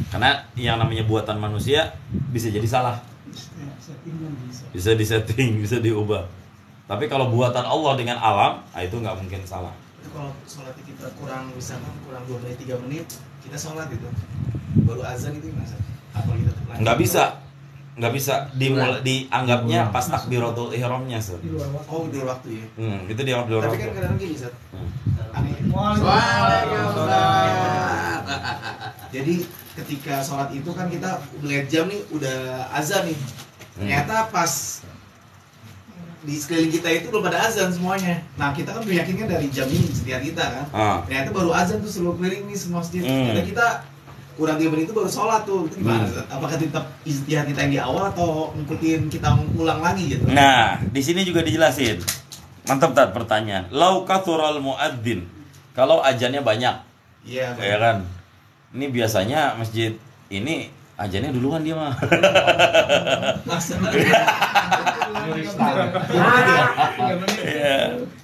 Speaker 1: Karena yang namanya buatan manusia bisa jadi salah. Bisa disetting, bisa diubah. Tapi kalau buatan Allah dengan alam, itu nggak mungkin salah.
Speaker 4: Itu kalau sholat kita kurang 2 menit 3 menit, kita sholat itu baru azan itu gimana? Apa kita lanjut?
Speaker 1: Nggak bisa dianggapnya pas takbiratul ihramnya, Sir.
Speaker 4: Oh, di waktu ya.
Speaker 1: Itu di luar waktu.
Speaker 4: Tapi kan kadang gini, Sir. Jadi ketika sholat itu kan kita melihat jam nih udah azan nih. Ternyata pas di sekeliling kita itu belum pada azan semuanya. Nah kita kan meyakinkan dari jam ini setiap kita kan. Ternyata baru azan tuh seluruh keliling nih semua masjid. Ternyata kita kurang 3 menit itu baru sholat tuh. Itu gimana? Apakah tetap ijtihad kita yang di awal atau ngikutin kita ulang lagi gitu?
Speaker 1: Nah di sini juga dijelasin. Mantap tat pertanyaan. Lau kathural muadzin. Kalau ajannya banyak.
Speaker 4: Iya
Speaker 1: kan. Ini biasanya masjid ini ajannya duluan dia mah.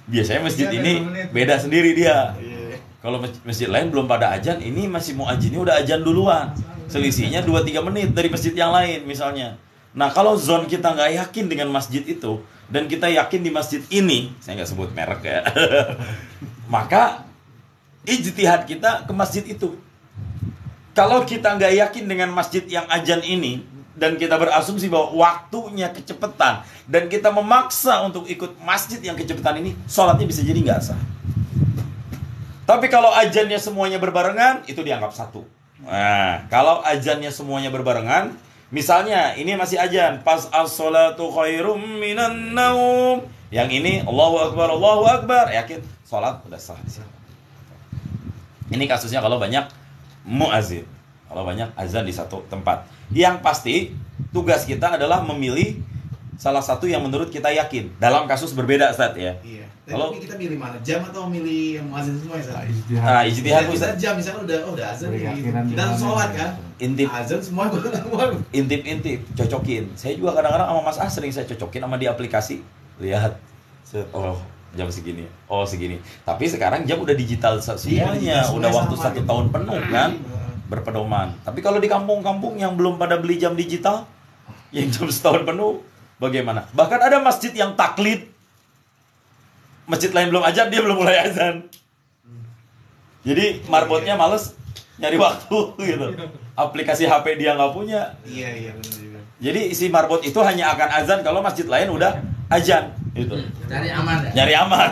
Speaker 1: Biasanya masjid ini beda sendiri dia. Kalau masjid lain belum pada ajan, ini masih mau ajannya udah ajan duluan. Selisihnya 2-3 menit dari masjid yang lain misalnya. Nah kalau zone kita nggak yakin dengan masjid itu dan kita yakin di masjid ini, saya nggak sebut merek ya, maka ijtihad kita ke masjid itu. Kalau kita nggak yakin dengan masjid yang ajan ini dan kita berasumsi bahwa waktunya kecepatan dan kita memaksa untuk ikut masjid yang kecepatan ini, sholatnya bisa jadi nggak sah. Tapi kalau azannya semuanya berbarengan, itu dianggap satu. Nah, kalau azannya semuanya berbarengan, misalnya ini masih azan, pas as-salatu khairum minan naum. Yang ini Allahu Akbar, yakin salat udah sah. Ini kasusnya kalau banyak muazin, kalau banyak azan di satu tempat. Yang pasti tugas kita adalah memilih salah satu yang menurut kita yakin. Dalam kasus berbeda, Ustaz ya.
Speaker 4: Iya.
Speaker 1: Kalau
Speaker 4: kita milih mana? Jam atau milih yang muazin semua ya?
Speaker 1: ijtihad
Speaker 4: Kita jam misalnya udah azan nih. Kita sholat kan.
Speaker 1: Intip
Speaker 4: azan semua
Speaker 1: intip cocokin. Saya juga kadang-kadang sama Mas sering saya cocokin sama di aplikasi. Lihat. Oh, jam segini. Oh, segini. Tapi sekarang jam udah digital semuanya. Udah waktu 1 tahun penuh kan. Berpedoman. Tapi kalau di kampung-kampung yang belum pada beli jam digital, yang jam setahun penuh, bagaimana? Bahkan ada masjid yang taklid. Masjid lain belum azan, dia belum mulai azan. Jadi marbotnya males nyari waktu gitu. Aplikasi HP dia nggak punya.
Speaker 4: Iya benar juga.
Speaker 1: Jadi si marbot itu hanya akan azan kalau masjid lain udah azan. Itu.
Speaker 8: Cari aman ya?
Speaker 1: Nyari aman.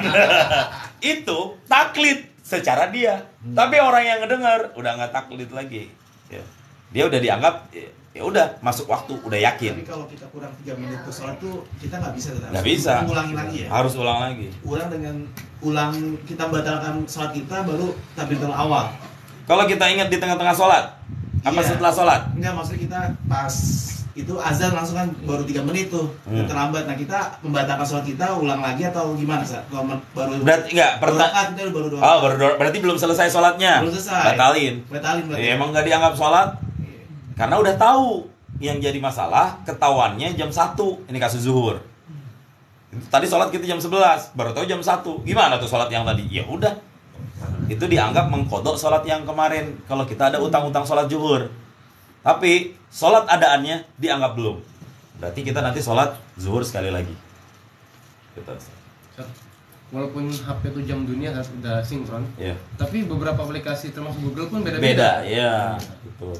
Speaker 1: Itu taklid secara dia. Tapi orang yang ngedengar udah nggak taklid lagi. Ya. Dia udah dianggap ya udah masuk waktu, udah yakin.
Speaker 4: Tapi kalau kita kurang 3 menit ke sholat tuh kita nggak bisa.
Speaker 1: Nggak bisa.
Speaker 4: Ulangi lagi ya.
Speaker 1: Harus ulang lagi.
Speaker 4: Ulang kita batalkan sholat kita baru takbiratul awal.
Speaker 1: Kalau kita ingat di tengah-tengah sholat, apa setelah sholat?
Speaker 4: Enggak, maksudnya kita pas itu azan langsung kan baru 3 menit tuh terlambat. Nah kita membatalkan sholat kita ulang lagi atau gimana Sa? Kalau baru
Speaker 1: berarti enggak
Speaker 4: kita baru doa.
Speaker 1: Oh, berarti belum selesai sholatnya.
Speaker 4: Belum selesai.
Speaker 1: Batalin
Speaker 4: berarti.
Speaker 1: Ya, emang nggak dianggap sholat karena udah tahu. Yang jadi masalah ketahuannya jam 1. Ini kasus zuhur. Tadi sholat kita jam 11, baru tahu jam 1. Gimana tuh sholat yang tadi? Ya udah, itu dianggap mengkodok sholat yang kemarin. Kalau kita ada utang-utang sholat zuhur, tapi sholat adaannya dianggap belum, berarti kita nanti sholat zuhur sekali lagi. Gitu.
Speaker 9: Walaupun HP itu jam dunia sudah sinkron, tapi beberapa aplikasi termasuk Google pun beda-beda.
Speaker 1: Ya, betul.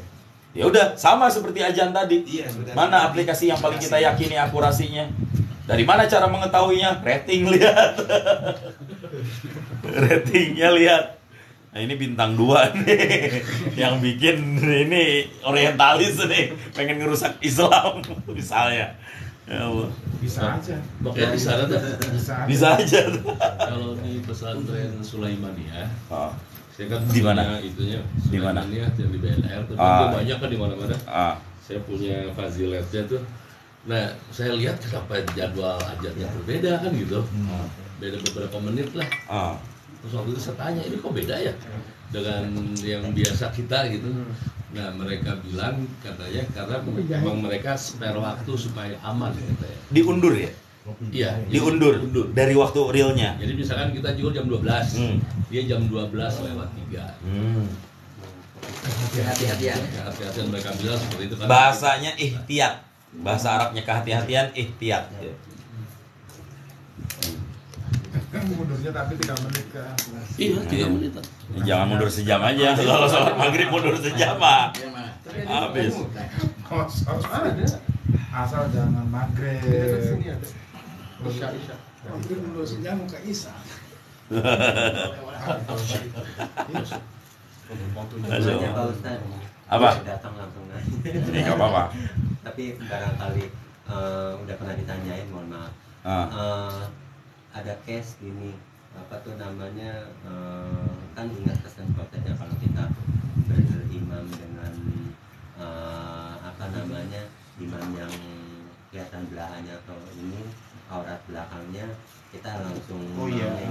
Speaker 1: Ya udah, sama seperti azan tadi. Mana aplikasi yang paling kita yakini akurasinya? Dari mana cara mengetahuinya? Rating, lihat. Ratingnya lihat. Nah, ini bintang 2 nih. Yang bikin ini orientalis nih, pengen ngerusak Islam misalnya. Ya Allah.
Speaker 2: Bisa aja.
Speaker 6: Makanya di sana tuh
Speaker 1: bisa aja.
Speaker 6: Kalau di pesantren Sulaimaniyah, saya kan
Speaker 1: di mana
Speaker 6: itunya?
Speaker 1: Di mana?
Speaker 6: Yang di BNR tuh banyak kan di mana-mana. Saya punya faziletnya tuh. Nah, saya lihat kenapa jadwal ajarnya berbeda kan gitu. Beda beberapa menit lah. Terus waktu itu saya tanya, ini kok beda ya dengan yang biasa kita gitu. Nah, mereka bilang katanya karena memang mereka spare waktu supaya aman katanya.
Speaker 1: Diundur ya?
Speaker 6: Iya,
Speaker 1: diundur dari waktu realnya.
Speaker 6: Jadi misalkan kita jual jam 12, dia jam 12:03.
Speaker 8: Hati-hatian.
Speaker 6: Hati-hatian mereka bilang seperti itu kan.
Speaker 1: Bahasanya ihtiyat. Bahasa Arabnya kehati-hatian, ihtiyat.
Speaker 2: Kan mundurnya tapi 3 menit ke atas.
Speaker 6: Iya, 3 menit.
Speaker 1: Jangan mundur sejam aja. Kalau sholat maghrib mundur sejam mah habis.
Speaker 2: Asal jangan maghrib.
Speaker 7: Isya. Mungkin mundur sejam ke Isya.
Speaker 10: Pak Ustaz,
Speaker 1: apa?
Speaker 10: Datang langsung aja.
Speaker 1: Ini nggak apa-apa.
Speaker 10: Tapi barangkali udah pernah ditanyain, mohon maaf. Ada case gini, apa tuh namanya? Kan ingat pesan Prophetnya kalau kita berimam dengan apa namanya, imam yang kelihatan belakangnya atau ini aurat belakangnya, kita langsung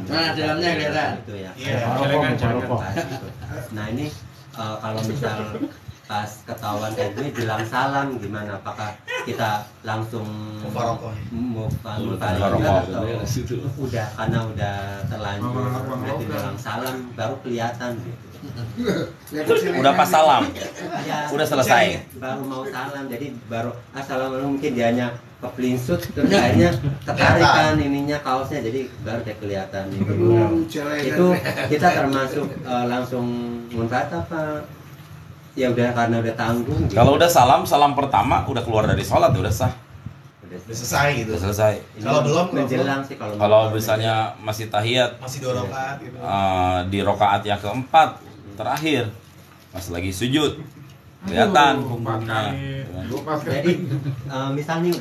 Speaker 8: dalamnya kelihatan
Speaker 10: itu ya. Nah ini kalau misal pas ketahuan kayak gini bilang salam gimana, apakah kita langsung udah karena udah terlanjur berarti bilang salam baru kelihatan gitu.
Speaker 1: Udah pas salam, udah selesai,
Speaker 10: baru mau salam, jadi baru assalamualaikum, mungkin dianya kepelinsut terus kayaknya ketarikan ininya kaosnya, jadi baru kayak kelihatan gitu. Itu kita termasuk langsung munfaat apa ya udah karena udah tanggung gitu.
Speaker 1: Kalau udah salam pertama udah keluar dari sholat udah sah.
Speaker 4: selesai gitu.
Speaker 1: Selesai.
Speaker 4: Kalau belum
Speaker 10: menjelang sih
Speaker 1: kalau misalnya masih tahiyat,
Speaker 4: masih 2 rakaat gitu.
Speaker 1: Di rakaat yang keempat terakhir pas lagi sujud kelihatan punggungnya.
Speaker 10: Jadi misalnya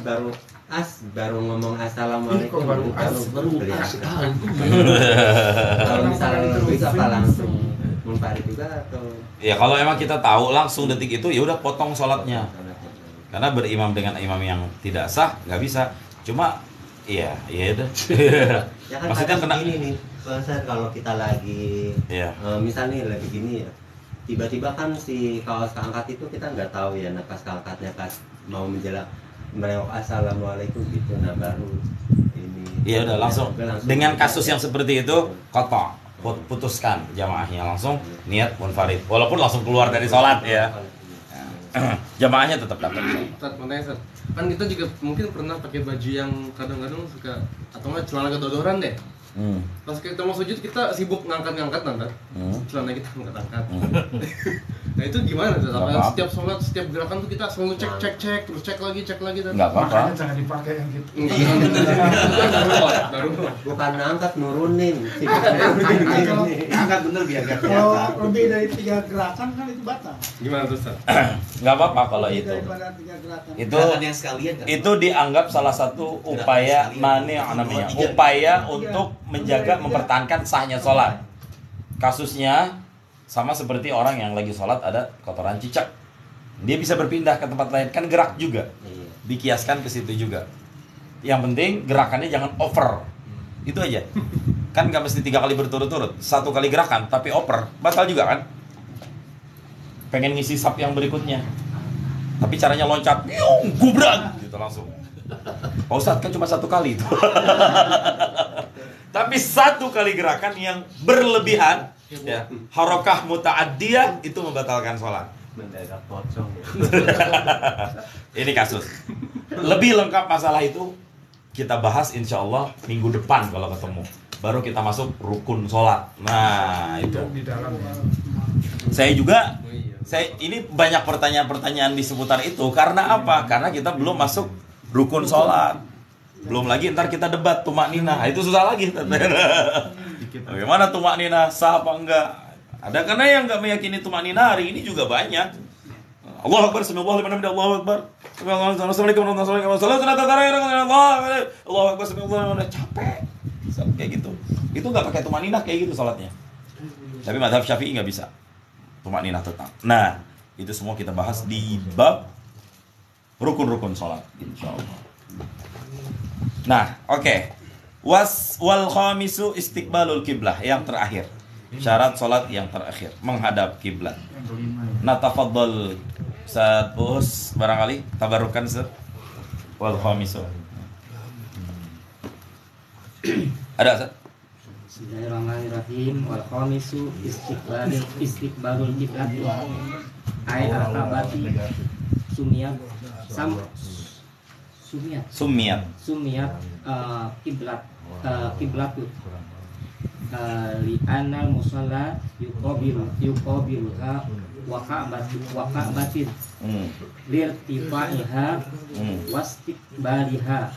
Speaker 10: baru ngomong assalamualaikum baru kelihatan. Kalau misalnya bisa apa langsung munfarid juga atau?
Speaker 1: Ya kalau emang kita tahu langsung detik itu ya udah potong sholatnya. Karena berimam dengan imam yang tidak sah nggak bisa. Cuma iya udah.
Speaker 10: Ya kan
Speaker 1: maksudnya kena
Speaker 10: ini nih, kalau kita lagi misalnya lagi gini ya. Tiba-tiba kan si kaos keangkat itu kita nggak tahu ya, nah pas keangkatnya pas mau menjelang menengok assalamualaikum gitu, nah baru ini.
Speaker 1: Iya udah langsung dengan kasus yang seperti itu kotor, putuskan jamaahnya langsung niat munfarid, walaupun langsung keluar dari sholat ya. Jamaahnya tetap dapat.
Speaker 9: Kan kita juga mungkin pernah pakai baju yang kadang-kadang suka atau nggak celana kedodoran deh. Pas kita mau sujud kita sibuk ngangkat celana kita angkat. Nah itu gimana? Setiap sholat, setiap gerakan tuh kita selalu cek terus cek lagi dan
Speaker 1: nggak apa-apa.
Speaker 7: Makanya jangan dipakai yang gitu.
Speaker 10: Bukan angkat, nurunin.
Speaker 4: Angkat bener biar gak
Speaker 7: Kalau
Speaker 4: kelihatan.
Speaker 7: lebih dari 3 gerakan kan itu batal.
Speaker 9: Gimana tuh Ustaz?
Speaker 1: Nggak apa-apa kalau
Speaker 7: Lebih
Speaker 1: itu.
Speaker 7: daripada 3 gerakan.
Speaker 4: Gerakan yang sekalian kan?
Speaker 1: Itu dianggap salah satu upaya namanya upaya untuk menjaga mempertahankan sahnya sholat. Kasusnya sama seperti orang yang lagi sholat ada kotoran cicak, dia bisa berpindah ke tempat lain, kan gerak juga, dikiaskan ke situ juga. Yang penting gerakannya jangan over, itu aja. Kan nggak mesti 3 kali berturut-turut, 1 kali gerakan tapi over, batal juga kan. Pengen ngisi sub yang berikutnya, tapi caranya loncat, gubrak gitu langsung. Pak Ustadz kan cuma 1 kali itu. Tapi 1 kali gerakan yang berlebihan, ya, harokah muta'addiyah itu membatalkan sholat.
Speaker 10: Mendadak pocong.
Speaker 1: Ini kasus. Lebih lengkap masalah itu kita bahas insya Allah minggu depan kalau ketemu. Baru kita masuk rukun sholat. Nah itu.
Speaker 7: Di dalam ya.
Speaker 1: Saya ini banyak pertanyaan-pertanyaan di seputar itu. Karena apa? Karena kita belum masuk rukun sholat. Belum lagi ntar kita debat tumak nina. Itu susah lagi. Bagaimana tumak nina sah apa enggak? Ada karena yang enggak meyakini tumak nina hari ini juga banyak. Allahu Akbar, Allahu Akbar, Allahu Akbar. Assalamualaikum warahmatullahi wabarakatuh. Allahu Akbar, capek. Kayak gitu. Itu enggak pakai tumak nina kayak gitu salatnya. Tapi mazhab Syafi'i enggak bisa. Tumak nina tetap. Nah, itu semua kita bahas di bab rukun-rukun salat insyaallah. Nah, oke. Wal khamisu istiqbalul kiblah, yang terakhir. Syarat salat yang terakhir, menghadap kiblat. Nah, tafadhal Ustaz Bos, barangkali tabarukan Ustaz. Wal khamisu. Ada Ustaz?
Speaker 11: Bismillahirrahmanirrahim. Wal khamisu istiqbalul kiblat. Ai al-kabati sumiyat kiblat kiblatu li anal musalla yuqabiluha waqa'batin lirtifaiha wastiqbaliha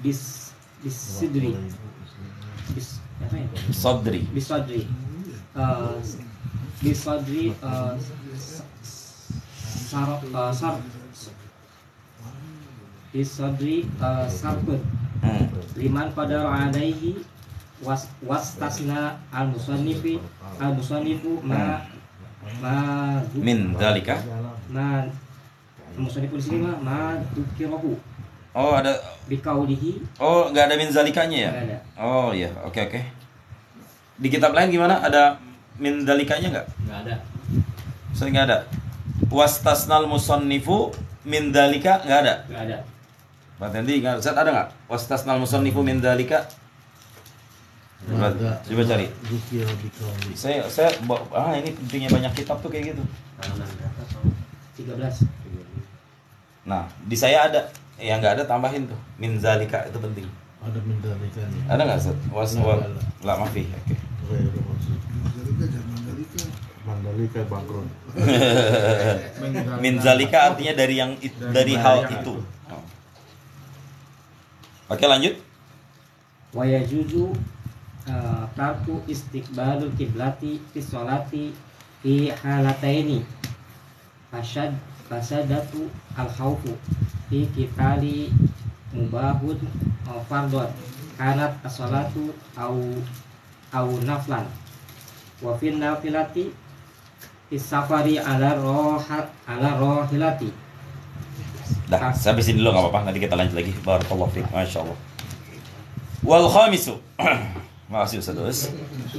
Speaker 11: bisidri sarpun liman qadar alaihi wastasna al-musannifu ma
Speaker 1: min dalika
Speaker 11: al-musannifu di sini ma dukirahu.
Speaker 1: Oh, ada
Speaker 11: biqaulihi.
Speaker 1: Oh, enggak ada min zalikanya ya?
Speaker 11: Enggak ada.
Speaker 1: Oh iya, oke. Di kitab lain gimana? Ada min dalikanya enggak?
Speaker 3: Enggak ada.
Speaker 1: Sering enggak ada. Wastasnal musannifu min dalika enggak ada?
Speaker 11: Enggak ada.
Speaker 1: Pak Tendi, Ustaz ada nggak? Wastasnal musannifu min dalika? Coba cari. Saya ini pentingnya banyak kitab tuh kayak gitu.
Speaker 11: 13.
Speaker 1: Nah, di saya ada. Yang nggak ada tambahin tuh. Min zalika itu penting.
Speaker 2: Ada min zalika.
Speaker 1: Ada nggak Ustaz? La mafi. Oke.
Speaker 2: Mandalika bangkrut.
Speaker 1: Min zalika artinya dari hal itu. Oke, lanjut.
Speaker 11: Wa yajuzu tarku istiqbalul kiblati fi sholati fi halataini fasadatu al-khawfu fi qitali mubahun fardhon kanat as-sholatu au naflan wa fi nafilati fi safari ala rohilati.
Speaker 1: Dah, sampai sini dulu nggak apa-apa, nanti kita lanjut lagi. Barakallahu fiik, masyaallah. Wal khamisu. Makasih Ustaz.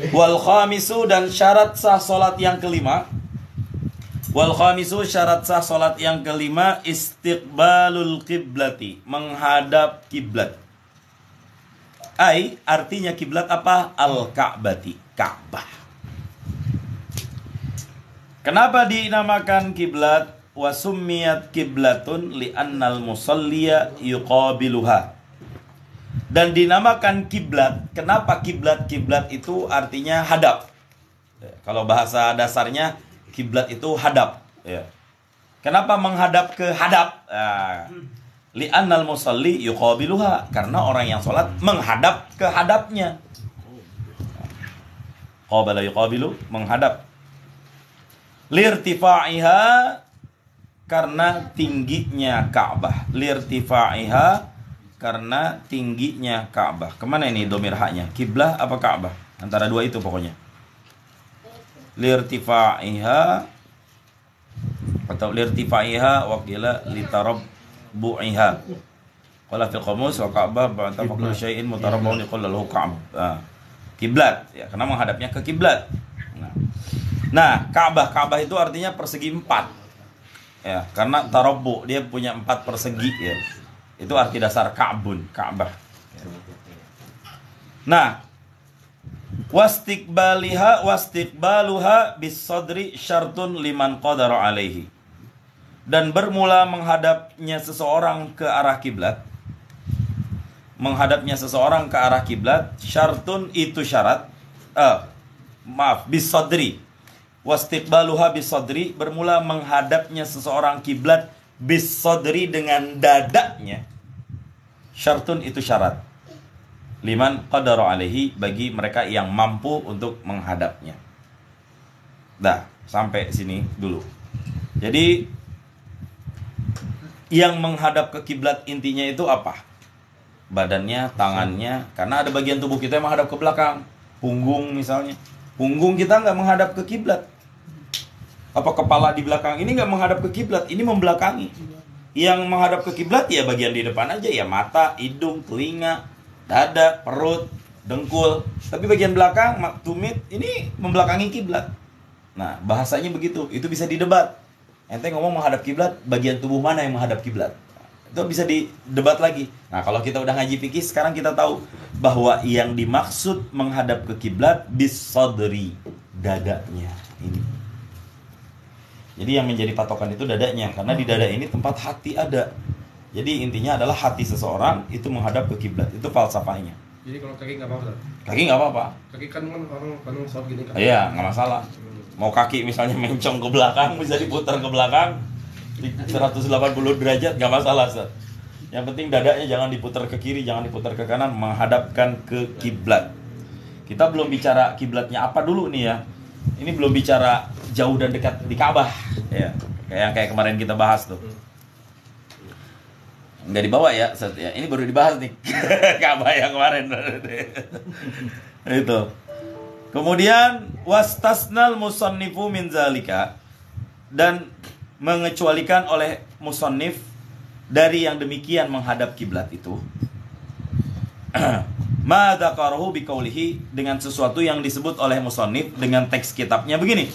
Speaker 1: Wal khamisu, dan syarat sah salat yang kelima. Wal khamisu, syarat sah salat yang kelima, istiqbalul qiblati, menghadap kiblat. Artinya kiblat apa? Al-Ka'bati, Ka'bah. Kenapa dinamakan kiblat? Wasummiyat kiblatun li'annal musalliya yuqabiluha. Dan dinamakan kiblat. Kenapa kiblat? Kiblat itu artinya hadap. Kalau bahasa dasarnya kiblat itu hadap. Kenapa menghadap ke hadap? Li'annal musalli yuqabiluha, karena orang yang sholat menghadap ke hadapnya. Qabala yuqabilu, menghadap. Lirtifa'iha, karena tingginya Ka'bah. Lirtifa'iha, karena tingginya Ka'bah. Kemana ini domir haknya? Kiblah apa Ka'bah? Antara dua itu pokoknya. Lirtifa'iha atau lirtifa'iha wakila litarabbu'iha. Qala fil qamus wa Ka'bah ba'da kullu syai'in mutarabbun qala lahu Ka'bah. Kiblat, ya, karena menghadapnya ke kiblat. Nah, Ka'bah itu artinya persegi 4. Ya, karena tarabbu dia punya 4 persegi, ya. Itu arti dasar Ka'bun, Ka'bah. Nah, wastiqbaluha bis-sadri syartun liman qadara alaihi. Dan bermula menghadapnya seseorang ke arah kiblat. Menghadapnya seseorang ke arah kiblat, syartun itu syarat. Bis-sadri. Wastiqbaluha bis-sadri, bermula menghadapnya seseorang kiblat bis-sadri, dengan dadanya. Syartun itu syarat. Liman qadara alaihi, bagi mereka yang mampu untuk menghadapnya. Dah, sampai sini dulu. Jadi yang menghadap ke kiblat intinya itu apa? Badannya, tangannya, karena ada bagian tubuh kita yang menghadap ke belakang. Punggung misalnya. Punggung kita nggak menghadap ke kiblat. Apa kepala di belakang ini nggak menghadap ke kiblat, ini membelakangi. Yang menghadap ke kiblat ya bagian di depan aja, ya mata, hidung, telinga, dada, perut, dengkul. Tapi bagian belakang, tumit, ini membelakangi kiblat. Nah, bahasanya begitu. Itu bisa didebat. Ente ngomong menghadap kiblat, bagian tubuh mana yang menghadap kiblat? Itu bisa didebat lagi. Nah, kalau kita udah ngaji fikih, sekarang kita tahu bahwa yang dimaksud menghadap ke kiblat bis-sadri, dadanya ini. Jadi yang menjadi patokan itu dadanya, karena di dada ini tempat hati ada. Jadi intinya adalah hati seseorang itu menghadap ke kiblat. Itu falsafahnya.
Speaker 9: Jadi kalau kaki nggak apa-apa?
Speaker 1: Kaki nggak apa-apa.
Speaker 9: Kaki kan orang sholat gini kan?
Speaker 1: Iya, nggak masalah. Mau kaki misalnya mencong ke belakang, bisa diputar ke belakang 180 derajat, nggak masalah, Ustaz. Yang penting dadanya jangan diputar ke kiri, jangan diputar ke kanan, menghadapkan ke kiblat. Kita belum bicara kiblatnya apa dulu nih ya. Ini belum bicara jauh dan dekat di Ka'bah, ya. Kayak kemarin kita bahas tuh. Nggak dibawa ya, Ustaz, ya. Ini baru dibahas nih. Ka'bah yang kemarin. Itu. Kemudian wastasnal musannifu min zalika, dan mengecualikan oleh musannif dari yang demikian menghadap kiblat itu. Ma dzakarahu biqaulihi, dengan sesuatu yang disebut oleh musannif dengan teks kitabnya begini.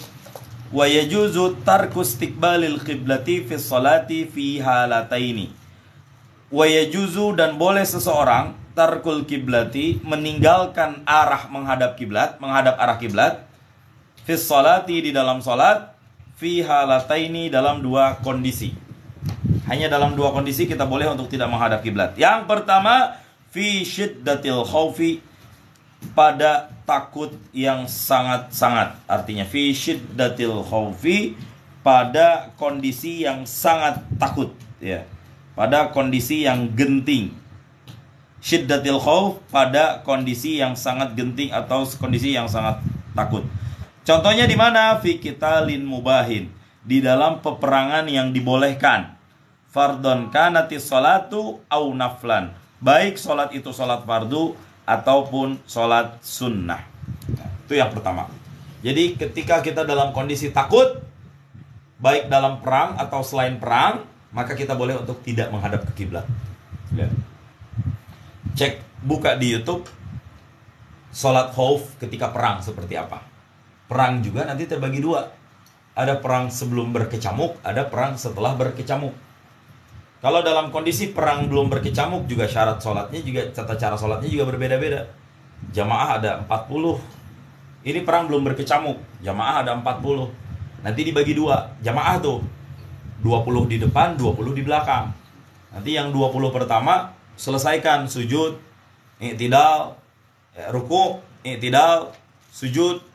Speaker 1: Wa yajuzu tarku istiqbalil qiblati fi sholati fi halataini. Wa yajuzu, dan boleh seseorang tarkul kiblati, meninggalkan arah menghadap kiblat, menghadap arah kiblat, fi sholati, di dalam salat, fi halataini, dalam 2 kondisi. Hanya dalam 2 kondisi kita boleh untuk tidak menghadap kiblat. Yang pertama, fi syiddatil khaufi, pada takut yang sangat-sangat. Artinya fi syiddatil khaufi, pada kondisi yang sangat takut, ya. Pada kondisi yang genting. syiddatil khauf, pada kondisi yang sangat genting atau kondisi yang sangat takut. Contohnya di mana? Fi qitalin mubahin, di dalam peperangan yang dibolehkan. Fardhon kanatis sholatu au naflan, baik sholat itu sholat fardu ataupun sholat sunnah. Nah, itu yang pertama. Jadi ketika kita dalam kondisi takut, baik dalam perang atau selain perang, maka kita boleh untuk tidak menghadap ke kiblat. Lihat. Cek, buka di YouTube sholat khauf ketika perang seperti apa. Perang juga nanti terbagi dua. Ada perang sebelum berkecamuk, ada perang setelah berkecamuk. Kalau dalam kondisi perang belum berkecamuk juga syarat sholatnya juga, tata cara sholatnya juga berbeda-beda. Jamaah ada 40. Ini perang belum berkecamuk, jamaah ada 40. Nanti dibagi dua, jamaah tuh 20 di depan, 20 di belakang. Nanti yang 20 pertama selesaikan sujud, i'tidal, ruku, i'tidal, sujud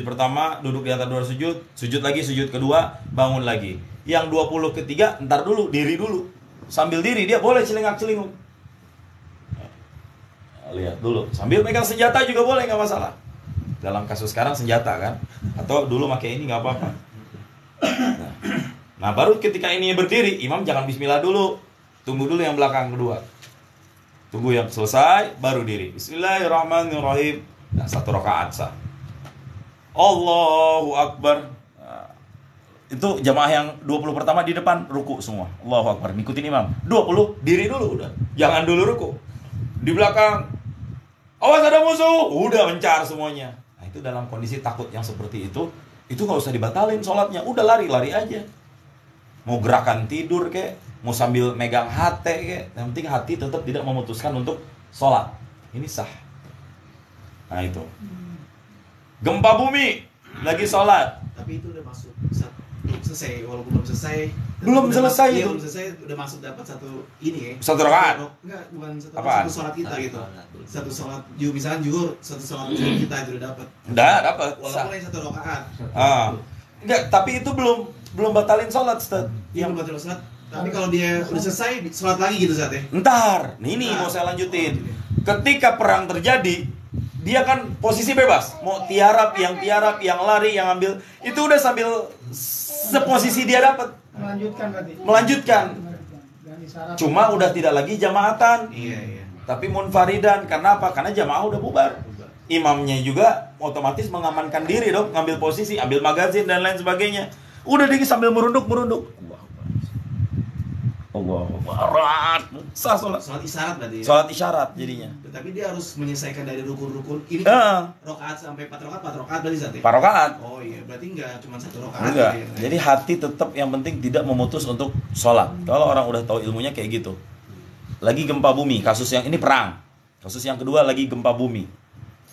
Speaker 1: pertama, duduk di atas dua sujud, sujud lagi, sujud kedua, bangun lagi. Yang 20 ketiga, ntar dulu, diri dulu. Sambil diri dia boleh celingak-celinguk. Lihat dulu, sambil megang senjata juga boleh, nggak masalah. Dalam kasus sekarang senjata kan, atau dulu pakai ini nggak apa-apa. Nah, baru ketika ini berdiri, imam jangan bismillah dulu, tunggu dulu yang belakang kedua. Tunggu yang selesai, baru diri. Bismillahirrahmanirrahim. Nah, 1 rakaat sah. Allahu Akbar. Nah, itu jamaah yang 20 pertama di depan ruku semua. Allahu Akbar, ngikutin imam. 20 diri dulu udah. Jangan dulu ruku. Di belakang, awas ada musuh. Udah mencar semuanya. Nah, itu dalam kondisi takut yang seperti itu nggak usah dibatalin sholatnya. Udah lari-lari aja. Mau gerakan tidur kek, mau sambil megang hati kek, yang penting hati tetap tidak memutuskan untuk sholat. Ini sah. Nah itu. Gempa bumi, lagi sholat.
Speaker 4: Tapi itu udah masuk, belum selesai, walaupun belum selesai.
Speaker 1: Belum selesai
Speaker 4: iya,
Speaker 1: itu.
Speaker 4: belum selesai, udah masuk dapat satu ini ya.
Speaker 1: 1 rakaat.
Speaker 4: Enggak, bukan satu,
Speaker 1: Apaan?
Speaker 4: satu sholat kita gitu. Satu sholat, misalnya juhur, satu sholat juhur kita itu udah dapat.
Speaker 1: Udah dapat.
Speaker 4: Walaupun yang 1 rakaat.
Speaker 1: Enggak, tapi itu belum batalin sholat, Ustaz.
Speaker 4: Iya, belum batalin sholat. Tapi kalau dia udah selesai, sholat lagi gitu Ustaz ya.
Speaker 1: Ntar, ini mau saya lanjutin. Ketika perang terjadi, dia kan posisi bebas, mau tiarap, yang lari, yang ambil, itu udah sambil seposisi dia dapat.
Speaker 7: Melanjutkan berarti.
Speaker 1: Melanjutkan. Cuma udah tidak lagi jamaatan.
Speaker 4: Iya.
Speaker 1: Tapi munfaridan. Karena apa? Karena jamaah udah bubar. Imamnya juga otomatis mengamankan diri dong, ngambil posisi, ambil magazin dan lain sebagainya. Udah dia sambil merunduk. Allah, sah sholat.
Speaker 4: Sholat isyarat berarti ya?
Speaker 1: Sholat isyarat jadinya.
Speaker 4: Tapi dia harus menyelesaikan dari rukun-rukun. Ini kan rakaat sampai 4 rakaat berarti Zat ya?
Speaker 1: 4 rakaat.
Speaker 4: Oh iya, berarti enggak cuma 1 rakaat.
Speaker 1: Enggak.
Speaker 4: Ya.
Speaker 1: Jadi hati tetap yang penting tidak memutus untuk sholat. Kalau orang udah tahu ilmunya kayak gitu. Lagi gempa bumi, kasus yang ini perang. Kasus yang kedua lagi gempa bumi.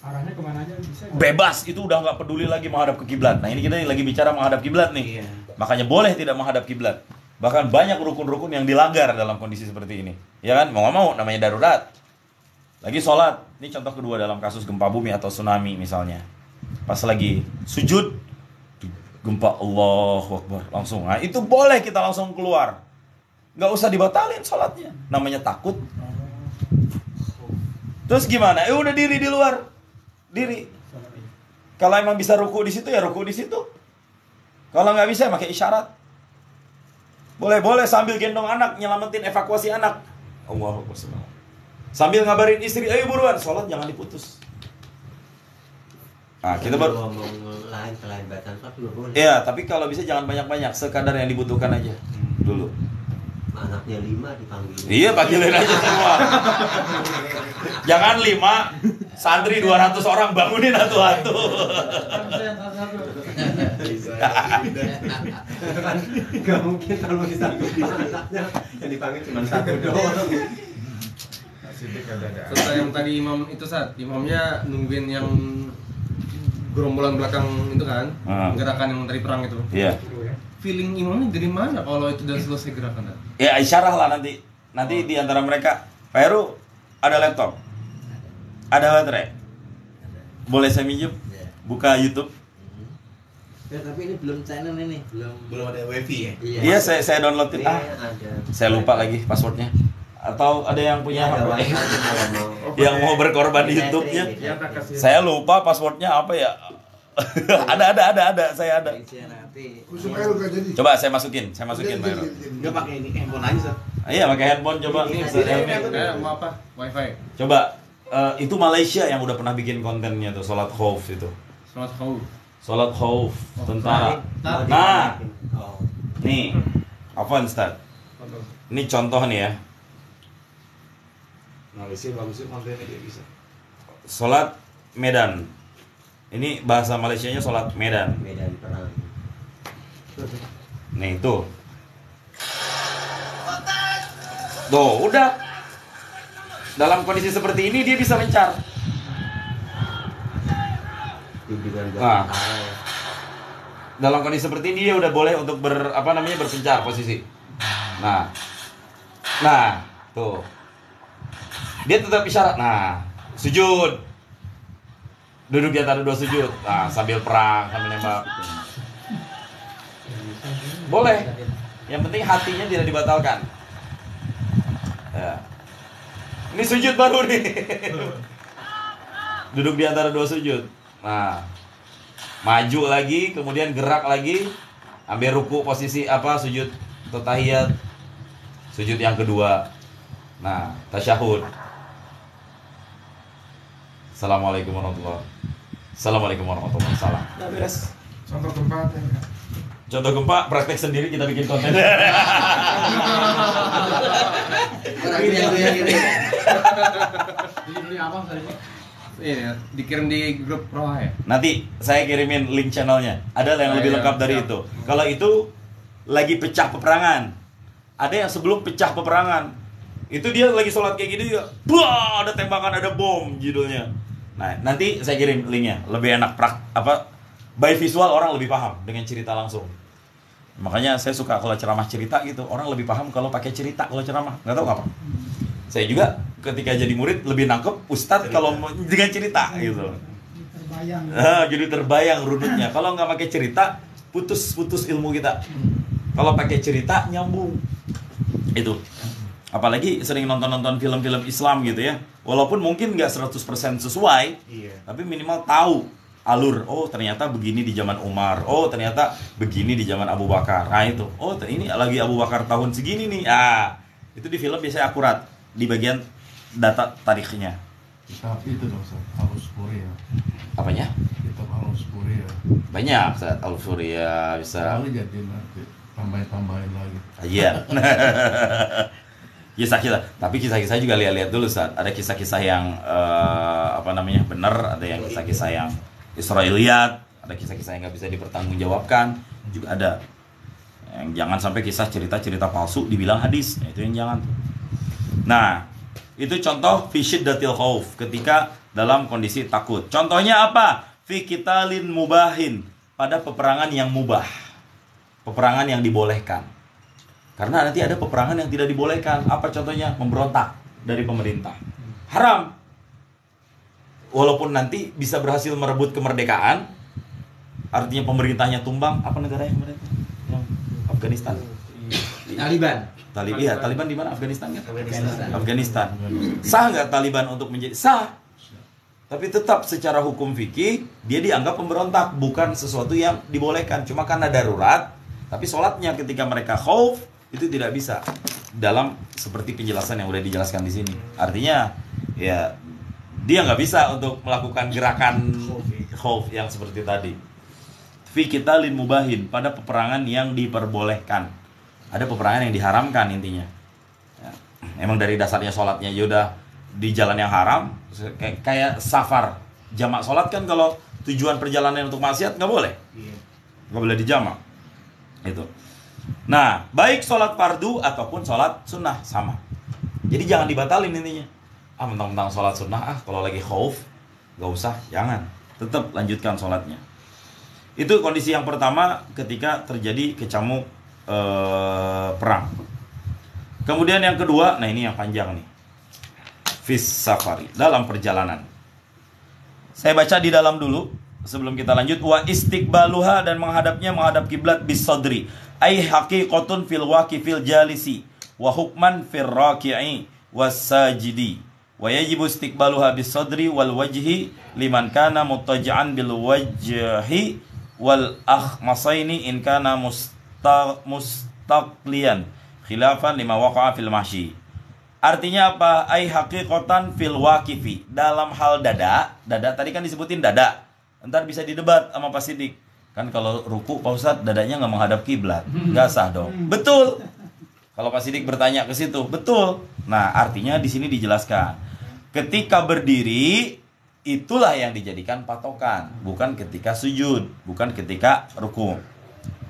Speaker 7: Arahnya kemana aja bisa.
Speaker 1: Bebas, itu udah nggak peduli lagi menghadap ke kiblat. Nah ini kita lagi bicara menghadap kiblat nih.
Speaker 4: Iya.
Speaker 1: Makanya boleh tidak menghadap kiblat. Bahkan banyak rukun-rukun yang dilanggar dalam kondisi seperti ini. Ya kan? Mau nggak mau, namanya darurat. Lagi sholat. Ini contoh kedua dalam kasus gempa bumi atau tsunami misalnya. Pas lagi sujud, gempa, Allahu Akbar, langsung. Nah itu boleh kita langsung keluar. Nggak usah dibatalin sholatnya. Namanya takut. Terus gimana? Udah diri di luar. Diri. Kalau emang bisa ruku di situ ya ruku di situ. Kalau nggak bisa pakai isyarat. Boleh sambil gendong anak, nyelamatin evakuasi anak. Allahu Akbar. Sambil ngabarin istri, ayo buruan, sholat jangan diputus. Nah, kita baru
Speaker 10: ngomong lain bacaan sholat juga boleh.
Speaker 1: Iya, tapi kalau bisa jangan banyak-banyak, sekadar yang dibutuhkan aja dulu.
Speaker 10: Anaknya 5 dipanggil.
Speaker 1: Iya, panggilin aja semua. Jangan 5, santri 200 orang bangunin satu-satu.
Speaker 8: Gak mungkin kalau bisa anaknya yang dipanggil cuma 1 doang.
Speaker 9: Setelah yang tadi imam itu saat imamnya nungguin yang gerombolan belakang itu kan, gerakan yang dari perang itu.
Speaker 1: Iya.
Speaker 9: Feeling imamnya dari mana kalau itu udah selesai gerakan?
Speaker 1: Ya isyarah lah nanti. Nanti di antara mereka, Pak Heru ada laptop, ada baterai. Boleh saya minjem? Buka YouTube.
Speaker 8: Ya, tapi ini belum channel ini, belum
Speaker 4: ada wifi ya?
Speaker 1: Iya, saya downloadin. Saya lupa lagi passwordnya. Atau ada yang punya HP yang mau berkorban di YouTube-nya? Saya lupa passwordnya apa ya. ada, saya ada. Coba saya masukin Pak Ero.
Speaker 4: Enggak pakai ini handphone aja, Sat.
Speaker 1: Iya, pakai handphone coba.
Speaker 9: Mau apa? Wifi.
Speaker 1: Coba itu Malaysia yang udah pernah bikin kontennya tuh, sholat khauf itu. Sholat khauf tentara. Nah, nih, apaan Ustaz? Ini contoh nih ya.
Speaker 4: Malaysia bagusnya kontennya kayak bisa.
Speaker 1: Sholat Medan. Ini bahasa Malaysianya sholat Medan.
Speaker 10: Medan perang.
Speaker 1: Nih tuh. Tuh, udah. Dalam kondisi seperti ini dia bisa mencar. Nah, dalam kondisi seperti ini dia udah boleh untuk berpencar posisi. Nah, tuh. Dia tetap isyarat. Nah, sujud. Duduk di antara dua sujud. Nah, sambil perang, sambil nembak. Boleh. Yang penting hatinya tidak dibatalkan. Ya. Ini sujud baru nih. Duduk di antara dua sujud. Nah, maju lagi, kemudian gerak lagi, ambil ruku posisi sujud atau tahiyat. Sujud yang kedua. Nah, tasyahud. Assalamualaikum warahmatullahi wabarakatuh. Assalamualaikum warahmatullahi wabarakatuh.
Speaker 4: Udah beres. Contoh gempa enggak?
Speaker 1: Contoh gempa praktek sendiri kita bikin konten.
Speaker 3: Beli abang tadi.
Speaker 9: Iya, dikirim di grup Roha ya.
Speaker 1: Nanti saya kirimin link channelnya. Ada yang lebih lengkap dari itu. Kalau itu lagi pecah peperangan. Ada yang sebelum pecah peperangan. Itu dia lagi sholat kayak gini juga. Wah, ada tembakan, ada bom judulnya. Nah, nanti saya kirim linknya. Lebih enak by visual orang lebih paham dengan cerita langsung. Makanya saya suka kalau ceramah cerita gitu. Orang lebih paham kalau pakai cerita kalau ceramah. Nggak tahu apa. Saya juga ketika jadi murid lebih nangkep ustadz kalau dengan cerita gitu.
Speaker 7: Terbayang.
Speaker 1: Jadi terbayang runutnya. Kalau nggak pakai cerita, putus ilmu kita. Kalau pakai cerita nyambung. Itu. Apalagi sering nonton film-film Islam gitu ya. Walaupun mungkin nggak 100% sesuai, tapi minimal tahu alur. Oh, ternyata begini di zaman Umar. Oh, ternyata begini di zaman Abu Bakar. Nah, itu. Oh, ini lagi Abu Bakar tahun segini nih. Itu di film biasanya akurat di bagian data tarikhnya.
Speaker 2: Kitab itu dong, Al-Usfuri ya.
Speaker 1: Apanya?
Speaker 2: Kitab Al-Usfuri ya.
Speaker 1: Banyak, Al-Usfuri ya bisa.
Speaker 2: Lalu jadi nanti tambahin lagi.
Speaker 1: Iya. Kisah-kisah, tapi kisah-kisah juga lihat-lihat dulu saat ada kisah-kisah yang benar, ada yang kisah-kisah yang Israiliyat, ada kisah-kisah yang nggak bisa dipertanggungjawabkan, juga ada. Yang jangan sampai kisah cerita-cerita palsu dibilang hadis, itu yang jangan. Nah, itu contoh fi syiddatil khauf, ketika dalam kondisi takut. Contohnya apa? Fi qitalin mubahin, pada peperangan yang mubah. Peperangan yang dibolehkan. Karena nanti ada peperangan yang tidak dibolehkan. Apa contohnya? Memberontak dari pemerintah. Haram. Walaupun nanti bisa berhasil merebut kemerdekaan, artinya pemerintahnya tumbang. Apa negara yang kemarin? Yang Afghanistan. Taliban di mana? Afghanistan kan? Afghanistan. Sah nggak Taliban untuk menjadi? Sah. Tapi tetap secara hukum fikih dia dianggap pemberontak, bukan sesuatu yang dibolehkan. Cuma karena darurat. Tapi sholatnya ketika mereka khauf itu tidak bisa dalam seperti penjelasan yang udah dijelaskan di sini. Artinya ya dia nggak bisa untuk melakukan gerakan khauf yang seperti tadi. Fi qitalin mubahin, pada peperangan yang diperbolehkan. Ada peperangan yang diharamkan intinya. Ya, emang dari dasarnya sholatnya udah di jalan yang haram, kayak safar jamak sholat kan, kalau tujuan perjalanan untuk maksiat nggak boleh, nggak boleh dijamak. Itu. Nah, baik sholat fardu ataupun sholat sunnah sama. Jadi jangan dibatalin intinya. Mentang-mentang sholat sunnah, kalau lagi khauf nggak usah, jangan. Tetap lanjutkan sholatnya. Itu kondisi yang pertama ketika terjadi kecamuk perang. Kemudian yang kedua, nah ini yang panjang nih. Fis safari, dalam perjalanan. Saya baca di dalam dulu sebelum kita lanjut. Wa istiqbaluha, dan menghadap kiblat bis sadri, ai haqiqatun fil waqifil jalisi wa hukman fir raki'i was-sajidi wa yajibu istiqbaluha bis-sadri wal wajhi liman kana muttaji'an bil wajhi wal akhmasaini in kana mustaqliyan khilafan lima waqa'a fil mahsyi. Artinya apa? Ai haqiqatan fil waqifi. Dalam hal dada tadi kan disebutin dada. Ntar bisa didebat sama Pak Sidik. Kan kalau ruku Pak Ustadz dadanya nggak menghadap kiblat, nggak sah dong. Betul. Kalau Pak Sidik bertanya ke situ, betul. Nah, artinya di sini dijelaskan. Ketika berdiri itulah yang dijadikan patokan, bukan ketika sujud, bukan ketika ruku.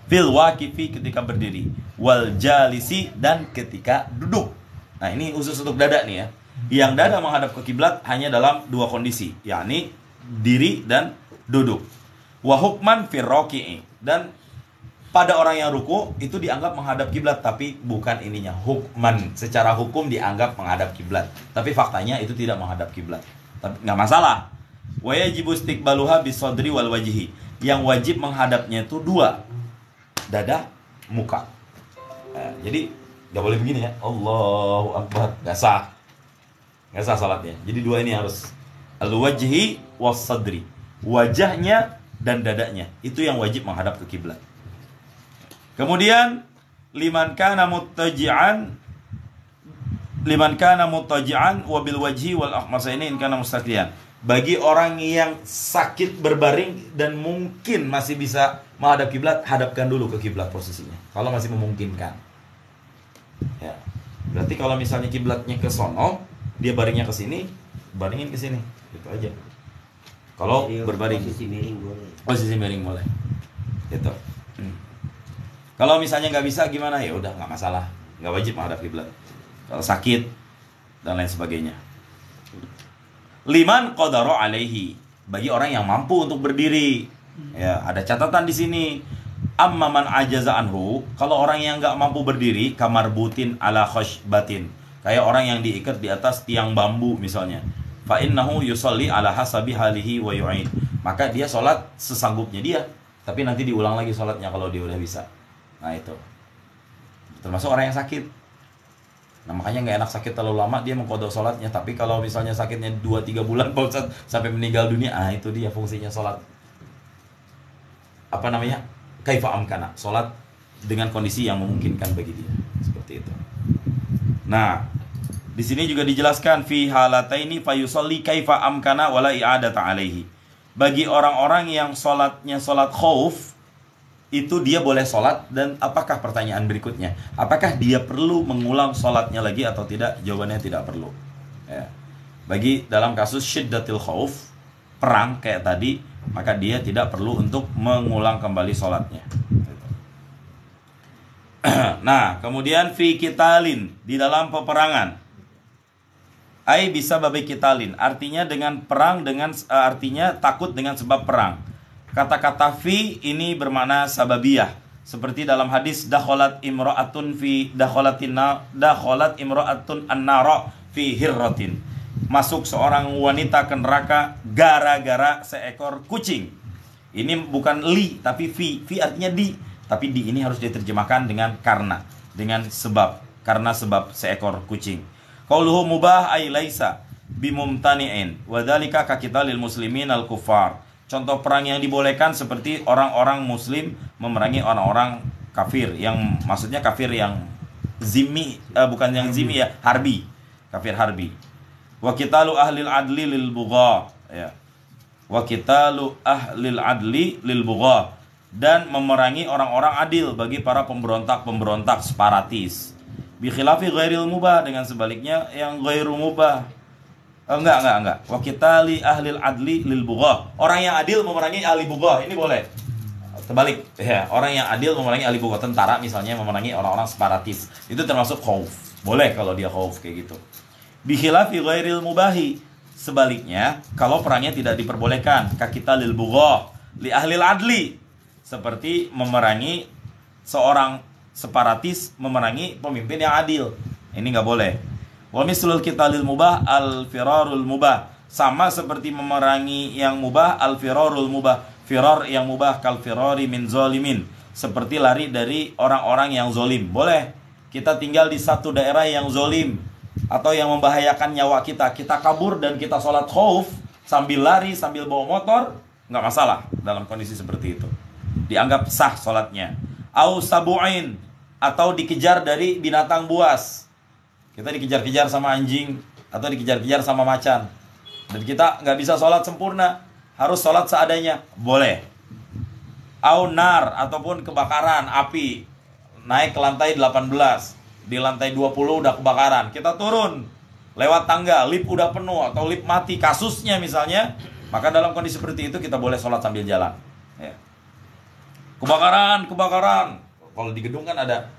Speaker 1: Fil waqifi ketika berdiri, wal jalisi dan ketika duduk. Nah, ini khusus untuk dada nih ya. Yang dada menghadap ke kiblat hanya dalam dua kondisi, yakni diri dan duduk. Wa hukman fir raki'i, dan pada orang yang ruku itu dianggap menghadap kiblat, tapi bukan ininya. Hukman secara hukum dianggap menghadap kiblat, tapi faktanya itu tidak menghadap kiblat. Tapi nggak masalah. Wa yajibu istiqbaluha bisadri wal wajhi. Yang wajib menghadapnya itu dua, dada, muka. Nah, jadi nggak boleh begini ya, Allahu Akbar, nggak sah salatnya. Jadi dua ini harus al-wajhi was-sadri, wajahnya dan dadanya, itu yang wajib menghadap ke kiblat. Kemudian liman kana muttaji'an wa bil wajhi wal akhmasaini in kana mustaqliyan. Bagi orang yang sakit berbaring dan mungkin masih bisa menghadap kiblat, hadapkan dulu ke kiblat posisinya kalau masih memungkinkan. Ya. Berarti kalau misalnya kiblatnya ke sono, dia baringnya ke sini, baringin ke sini. Gitu aja. Kalau berbaring posisi miring boleh. Posisi miring boleh. Gitu. Kalau misalnya nggak bisa gimana, ya udah nggak masalah, nggak wajib menghadap kiblat. Kalau sakit dan lain sebagainya. Liman qadara alaihi, bagi orang yang mampu untuk berdiri. Ya, ada catatan di sini. Amma man ajaza anhu, kalau orang yang nggak mampu berdiri, kamar butin ala khashbatin, kayak orang yang diikat di atas tiang bambu misalnya. Fa innahu yusalli ala hasabi halihi wa yu'id. Maka dia sholat sesanggupnya dia, tapi nanti diulang lagi sholatnya kalau dia udah bisa. Nah itu termasuk orang yang sakit. Nah makanya nggak enak sakit terlalu lama dia mengqadha sholatnya. Tapi kalau misalnya sakitnya 2-3 bulan Pak Ustadz, sampai meninggal dunia, itu dia fungsinya sholat. Apa namanya? Kaifa amkana, sholat dengan kondisi yang memungkinkan bagi dia, seperti itu. Nah, di sini juga dijelaskan fi halataini fayusalli kaifa amkana wala i'adata alaihi. Bagi orang-orang yang sholatnya sholat khauf, itu dia boleh sholat, dan apakah pertanyaan berikutnya? Apakah dia perlu mengulang sholatnya lagi atau tidak? Jawabannya tidak perlu. Ya. Bagi dalam kasus syiddatil khauf, perang kayak tadi, maka dia tidak perlu untuk mengulang kembali sholatnya. Nah, kemudian fi kitalin, di dalam peperangan. Ai bisa babi kitalin, artinya dengan perang, dengan artinya takut dengan sebab perang. Kata-kata fi ini bermakna sababiyah, seperti dalam hadis dakhalat imra'atun an-nara fi hirratin. Masuk seorang wanita ke neraka gara-gara seekor kucing. Ini bukan li tapi fi. Fi artinya di, tapi di ini harus diterjemahkan dengan karena, dengan sebab, karena sebab seekor kucing. Qauluhu mubah ay laisa bimumtani'in wa dzalika ka qitalil muslimin al-kuffar. Contoh perang yang dibolehkan seperti orang-orang muslim memerangi orang-orang kafir, yang maksudnya kafir yang zimmi, bukan yang zimmi ya, harbi, kafir harbi. Wa qitalu ahlil adli lil bugha, ya. Wa qitalu ahlil adli lil bugha, dan memerangi orang-orang adil bagi para pemberontak-pemberontak separatis. Bi khilafi ghairil mubah, dengan sebaliknya yang ghairu mubah. Enggak. Wa qitali ahlil adli lil bugha. Orang yang adil memerangi ahli bugha, ini boleh. Terbalik, ya. Orang yang adil memerangi ahli bugha, tentara misalnya memerangi orang-orang separatis. Itu termasuk khauf. Boleh kalau dia khauf kayak gitu. Bi khilafi ghairil mubahi, sebaliknya kalau perangnya tidak diperbolehkan, ka qitalil bugha li ahlil adli, seperti memerangi seorang separatis memerangi pemimpin yang adil. Ini nggak boleh. Wa mislul qitalil mubah al firarul mubah, sama seperti memerangi yang mubah al firarul mubah. Firar yang mubah kal firari min zalimin, seperti lari dari orang-orang yang zalim. Boleh. kita tinggal di satu daerah yang zolim atau yang membahayakan nyawa kita, kita kabur dan kita sholat khauf sambil lari, sambil bawa motor, nggak masalah dalam kondisi seperti itu. Dianggap sah sholatnya. Au sabu'in, atau dikejar dari binatang buas. Kita dikejar-kejar sama anjing atau dikejar-kejar sama macan. Dan kita nggak bisa sholat sempurna, harus sholat seadanya, boleh. Au nar, ataupun kebakaran, api, naik ke lantai 18, di lantai 20 udah kebakaran, kita turun, lewat tangga, lift udah penuh, atau lift mati, kasusnya misalnya, maka dalam kondisi seperti itu kita boleh sholat sambil jalan. Ya. Kebakaran, kalau di gedung kan ada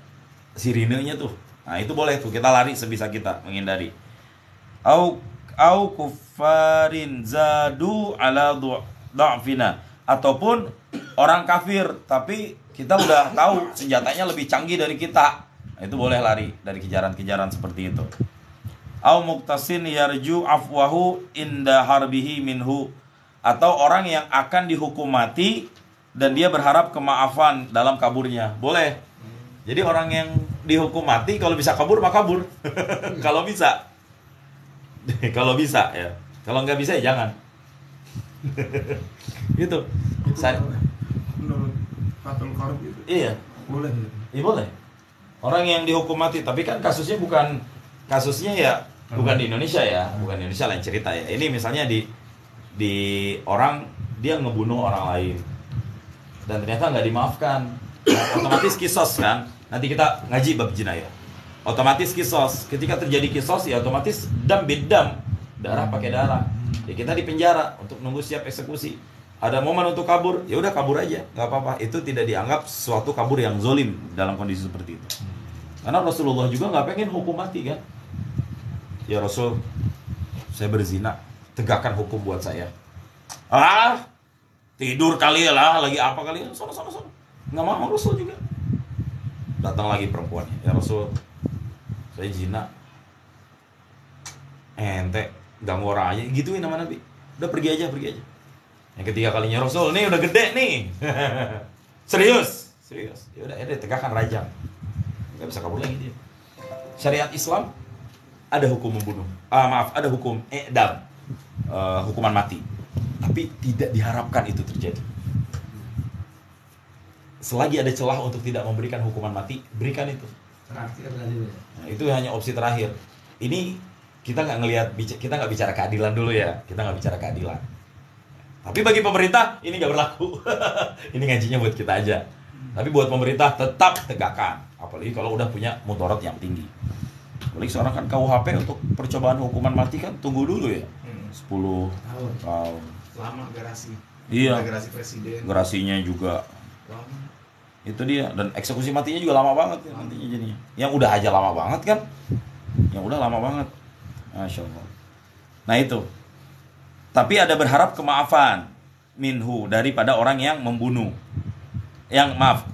Speaker 1: sirinenya tuh, nah itu boleh tuh, kita lari sebisa kita, menghindari. Au kufarin zadu ala du'afina, ataupun orang kafir tapi kita udah tahu senjatanya lebih canggih dari kita, nah, itu boleh lari dari kejaran-kejaran seperti itu. Au muktasin yarju afwahu inda harbihi minhu, atau orang yang akan dihukum mati dan dia berharap kemaafan dalam kaburnya, boleh. Jadi orang yang dihukum mati kalau bisa kabur maka kabur. Kalau bisa. Kalau bisa ya. Kalau nggak bisa ya jangan. Gitu.
Speaker 4: Menurut Fathul Qorib itu.
Speaker 1: Iya.
Speaker 4: Boleh.
Speaker 1: Iya boleh. Orang yang dihukum mati, tapi kan kasusnya ya bukan di Indonesia ya, bukan di Indonesia, lain cerita ya. Ini misalnya di orang dia ngebunuh orang lain dan ternyata nggak dimaafkan, nah, otomatis kisos kan. Nanti kita ngaji bab jinayah. Otomatis kisos. Ketika terjadi kisos ya otomatis dam bidam, darah pakai darah. Ya kita dipenjara untuk nunggu siap eksekusi. Ada momen untuk kabur, ya udah kabur aja, nggak apa-apa. Itu tidak dianggap suatu kabur yang zolim dalam kondisi seperti itu. Karena Rasulullah juga nggak pengen hukum mati kan. Ya Rasul, saya berzina, tegakkan hukum buat saya. Tidur kali lah, lagi apa kali? Sono. Nggak mau Rasul juga. Datang lagi perempuannya, ya Rasul, saya zina. Ente ganggu orang aja, gituin nama Nabi. Udah pergi aja. Yang ketiga kalinya, Rasul, nih udah gede nih. Serius. Ya udah, tegakkan rajam. Nggak bisa kabur lagi dia. Syariat Islam ada hukum membunuh. Ada hukum i'dam, hukuman mati. Tapi tidak diharapkan itu terjadi. Selagi ada celah untuk tidak memberikan hukuman mati, berikan itu.
Speaker 8: Terakhir tadi.
Speaker 1: Nah, itu hanya opsi terakhir. Ini kita nggak bicara keadilan dulu ya. Kita nggak bicara keadilan. Tapi bagi pemerintah ini nggak berlaku. Ini ngajinya buat kita aja. Tapi buat pemerintah tetap tegakkan. Apalagi kalau udah punya mudarat yang tinggi. Apalagi seorang kan KUHP untuk percobaan hukuman mati kan tunggu dulu ya. 10 tahun.
Speaker 4: Lama garasi.
Speaker 1: Iya.
Speaker 4: Garasi presiden.
Speaker 1: Garasinya juga.
Speaker 4: Lama.
Speaker 1: Itu dia, dan eksekusi matinya juga lama banget ya, nantinya jadinya. Yang udah aja lama banget kan. Yang udah lama banget. Masya Allah. Nah itu. Tapi ada berharap kemaafan minhu, daripada orang yang membunuh.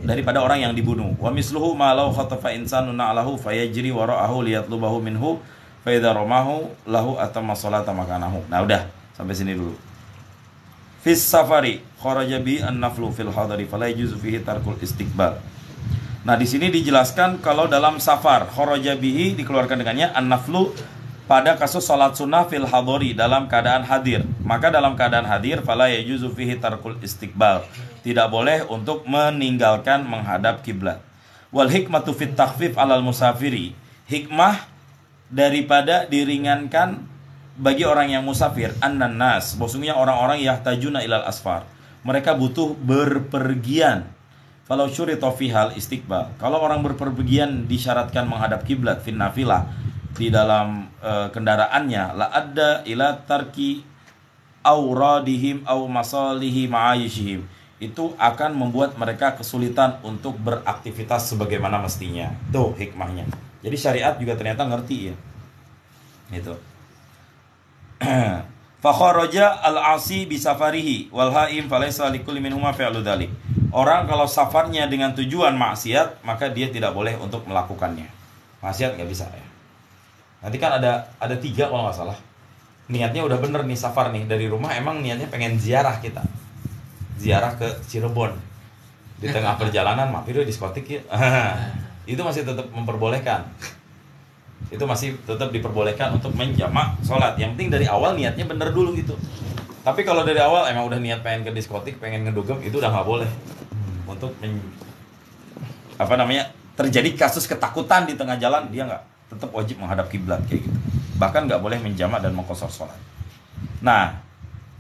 Speaker 1: Daripada orang yang dibunuh. Wa misluhu ma law khatafa insanun na'lahu fayajri wara'ahu liyatlubahu minhu fa idza ramahu lahu atamma sholata makanahu. Nah udah, sampai sini dulu. Fis safari kharaja bi an-naflu fil hadari fala yajuzu fihi tarkul istiqbal. Nah, di sini dijelaskan kalau dalam safar kharaja bihi dikeluarkan dengannya an-naflu pada kasus salat sunnah fil hadari, dalam keadaan hadir. Maka dalam keadaan hadir fala yajuzu fihi tarkul istiqbal. Tidak boleh untuk meninggalkan menghadap kiblat. Wal hikmatu fit takhfif alal musafiri. Hikmah daripada diringankan bagi orang yang musafir, annan nas, bahwasanya orang-orang yahtajuna ilal asfar, mereka butuh berpergian. Falau syurita fihal istiqbal, kalau orang berpergian disyaratkan menghadap kiblat fin nafilah di dalam kendaraannya, la adda ila tarki auradihim au masalihi ma'ayishihim, itu akan membuat mereka kesulitan untuk beraktivitas sebagaimana mestinya. Tuh hikmahnya. Jadi syariat juga ternyata ngerti ya. Itu. Fa kharaja al-asi bi safarihi wal haim falaysa likulli minhuma fi'lu dzalik. Orang kalau safarnya dengan tujuan maksiat, maka dia tidak boleh untuk melakukannya. Maksiat nggak bisa ya. Nanti kan ada 3 kalau nggak salah. Niatnya udah bener nih safar nih dari rumah, emang niatnya pengen ziarah kita. Ziarah ke Cirebon. Di tengah perjalanan mampir di diskotik ya. itu masih tetap memperbolehkan. Itu masih tetap diperbolehkan untuk menjamak sholat. Yang penting dari awal niatnya bener dulu gitu. Tapi kalau dari awal emang udah niat pengen ke diskotik, pengen ngedugem, itu udah nggak boleh. Untuk terjadi kasus ketakutan di tengah jalan, dia nggak tetap wajib menghadap kiblat kayak gitu. Bahkan nggak boleh menjamak dan mengqashar sholat. Nah,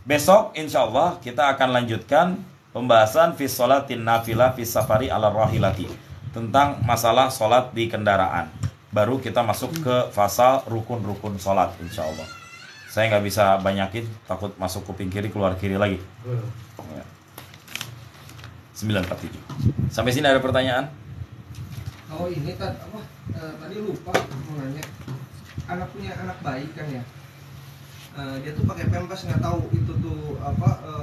Speaker 1: besok insya Allah kita akan lanjutkan pembahasan fi sholatin nafilah fi safari ala rahilati, tentang masalah sholat di kendaraan. Baru kita masuk ke fasa rukun-rukun sholat insya Allah. Saya nggak bisa banyakin, takut masuk kuping kiri keluar kiri lagi. 947. Sampai sini ada pertanyaan?
Speaker 5: Oh ini tadi lupa mau nanya. Anak punya anak bayi kan ya. Dia tuh pakai pempes, nggak tahu itu tuh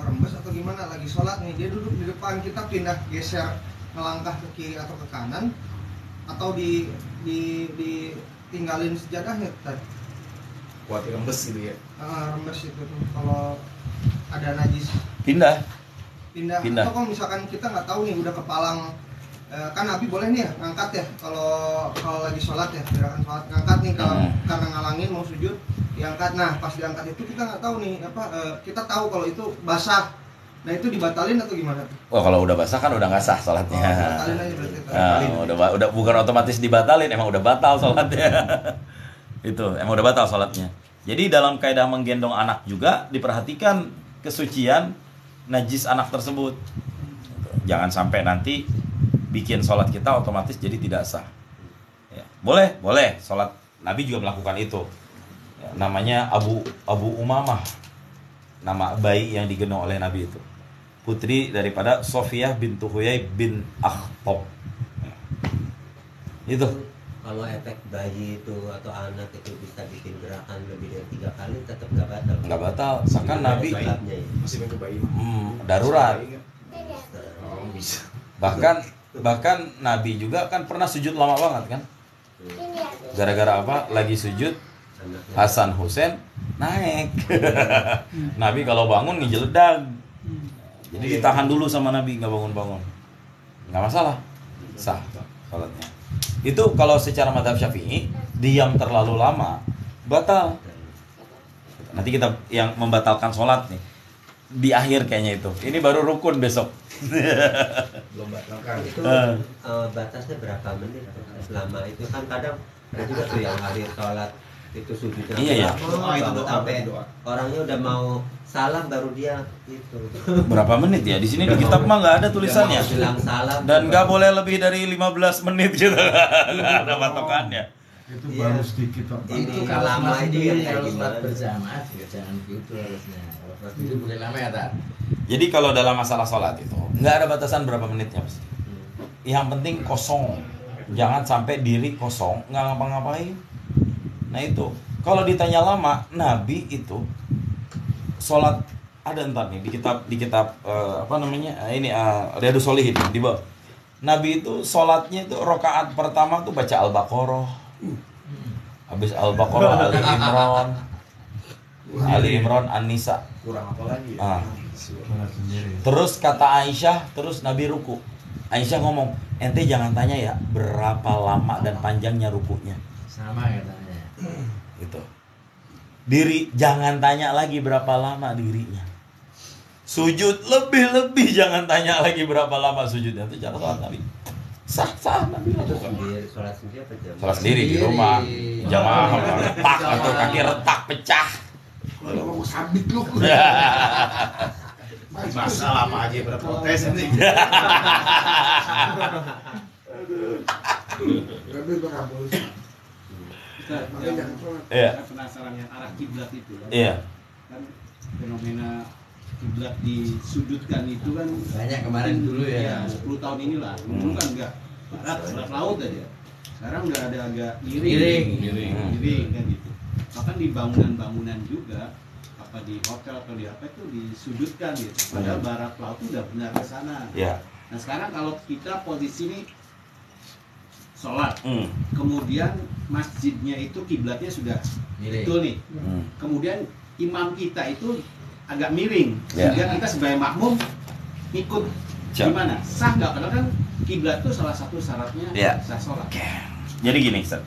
Speaker 5: rembes atau gimana, lagi sholat nih, dia duduk di depan, kita pindah geser melangkah ke kiri atau ke kanan, atau ditinggalin sejadahnya tadi.
Speaker 4: Buat rembes gitu ya.
Speaker 5: Rembes itu tuh kalau ada najis.
Speaker 1: Pindah.
Speaker 5: Atau kalau misalkan kita nggak tahu nih udah kepalang, kan Nabi boleh nih ya ngangkat ya kalau lagi sholat ya, gerakan sholat ngangkat nih kalau karena ngalangin mau sujud diangkat. Nah pas diangkat itu kita nggak tahu nih kita tahu kalau itu basah. Nah itu dibatalin atau gimana tuh?
Speaker 1: Oh kalau udah basah kan udah nggak sah sholatnya.
Speaker 5: Batalin aja berarti.
Speaker 1: Udah bukan otomatis dibatalin, emang udah batal sholatnya. Itu emang udah batal sholatnya. Jadi dalam kaidah menggendong anak juga diperhatikan kesucian najis anak tersebut. Jangan sampai nanti bikin sholat kita otomatis jadi tidak sah. Ya. Boleh. Sholat Nabi juga melakukan itu. Ya, namanya Abu Umamah. Nama bayi yang digendong oleh Nabi itu. Putri daripada Sofiyah bintu Huyai bin Akhtab. Ya. Itu.
Speaker 10: Kalau efek bayi itu atau anak itu bisa bikin gerakan lebih dari 3 kali, tetap nggak batal.
Speaker 1: Nggak batal. Bahkan Nabi
Speaker 4: masih ke bayi.
Speaker 1: Darurat.
Speaker 4: Oh, bisa.
Speaker 1: Bahkan Nabi juga kan pernah sujud lama banget kan? Gara-gara apa? Lagi sujud Hasan Husain naik. Nabi kalau bangun ngejeledag. Jadi ditahan dulu sama Nabi, nggak bangun-bangun. Nggak masalah. Sah salatnya. Itu kalau secara mazhab Syafi'i, diam terlalu lama batal. Nanti kita yang membatalkan sholat nih di akhir kayaknya itu. Ini baru rukun besok.
Speaker 4: Belum batalkan.
Speaker 10: Itu batasnya berapa menit? Selama itu kan kadang ada juga tuh yang akhir sholat itu sujudnya.
Speaker 1: Iya.
Speaker 10: Sampai orangnya udah mau salam baru dia itu.
Speaker 1: Berapa menit ya? Di sini di kitab mah nggak ada tulisannya. Dan nggak boleh lebih dari 15 menit gitu. Nggak ada patokannya.
Speaker 2: Itu baru sedikit Pak.
Speaker 8: Itu kalau lama itu ya kalau sholat berjamaah jangan gitu harusnya. Kalau sholat itu boleh lama ya tak?
Speaker 1: Jadi kalau dalam masalah sholat itu nggak ada batasan berapa menitnya Mas. Yang penting kosong. Jangan sampai diri kosong nggak ngapa-ngapain. Nah itu kalau ditanya lama, Nabi itu sholat ada entar nih di kitab Riyadhus Shalihin di bawah. Nabi itu sholatnya itu rakaat pertama tuh baca Al-Baqarah, habis Al-Baqarah Ali Imran An-Nisa,
Speaker 4: kurang apa lagi?
Speaker 1: Terus kata Aisyah, terus Nabi ruku. Aisyah ngomong, ente jangan tanya ya berapa lama dan panjangnya rukunya.
Speaker 8: Sama katanya.
Speaker 1: Itu. Diri jangan tanya lagi berapa lama dirinya. Sujud lebih jangan tanya lagi berapa lama sujudnya. Itu cara sholat Nabi. Sah Nabi lakukan.
Speaker 10: Sholat sendiri apa jamaah?
Speaker 1: Sholat sendiri di rumah. Jamaah retak atau kaki retak pecah.
Speaker 2: Kalau mau sabit lu.
Speaker 4: Masa lama aja berprotes ini.
Speaker 2: Tapi berabul.
Speaker 1: Iya.
Speaker 12: Saya penasaran yang arah kiblat itu kan.
Speaker 1: Iya.
Speaker 12: Kan fenomena kiblat disudutkan itu kan
Speaker 8: banyak kemarin dulu ya.
Speaker 12: 10 tahun inilah. Dulu kan enggak barat laut aja. Sekarang udah ada agak miring kan gitu. Bahkan di bangunan-bangunan juga apa di hotel atau di apa itu disudutkan gitu. Padahal barat laut itu udah benar ke sana.
Speaker 1: Iya.
Speaker 12: Nah, sekarang kalau kita posisi ini sholat, kemudian masjidnya itu kiblatnya sudah betul nih, kemudian imam kita itu agak miring, sehingga kita sebagai makmum ikut gimana? Sah nggak? Karena kan kiblat itu salah satu syaratnya sah sholat.
Speaker 1: Jadi gini, Ustaz.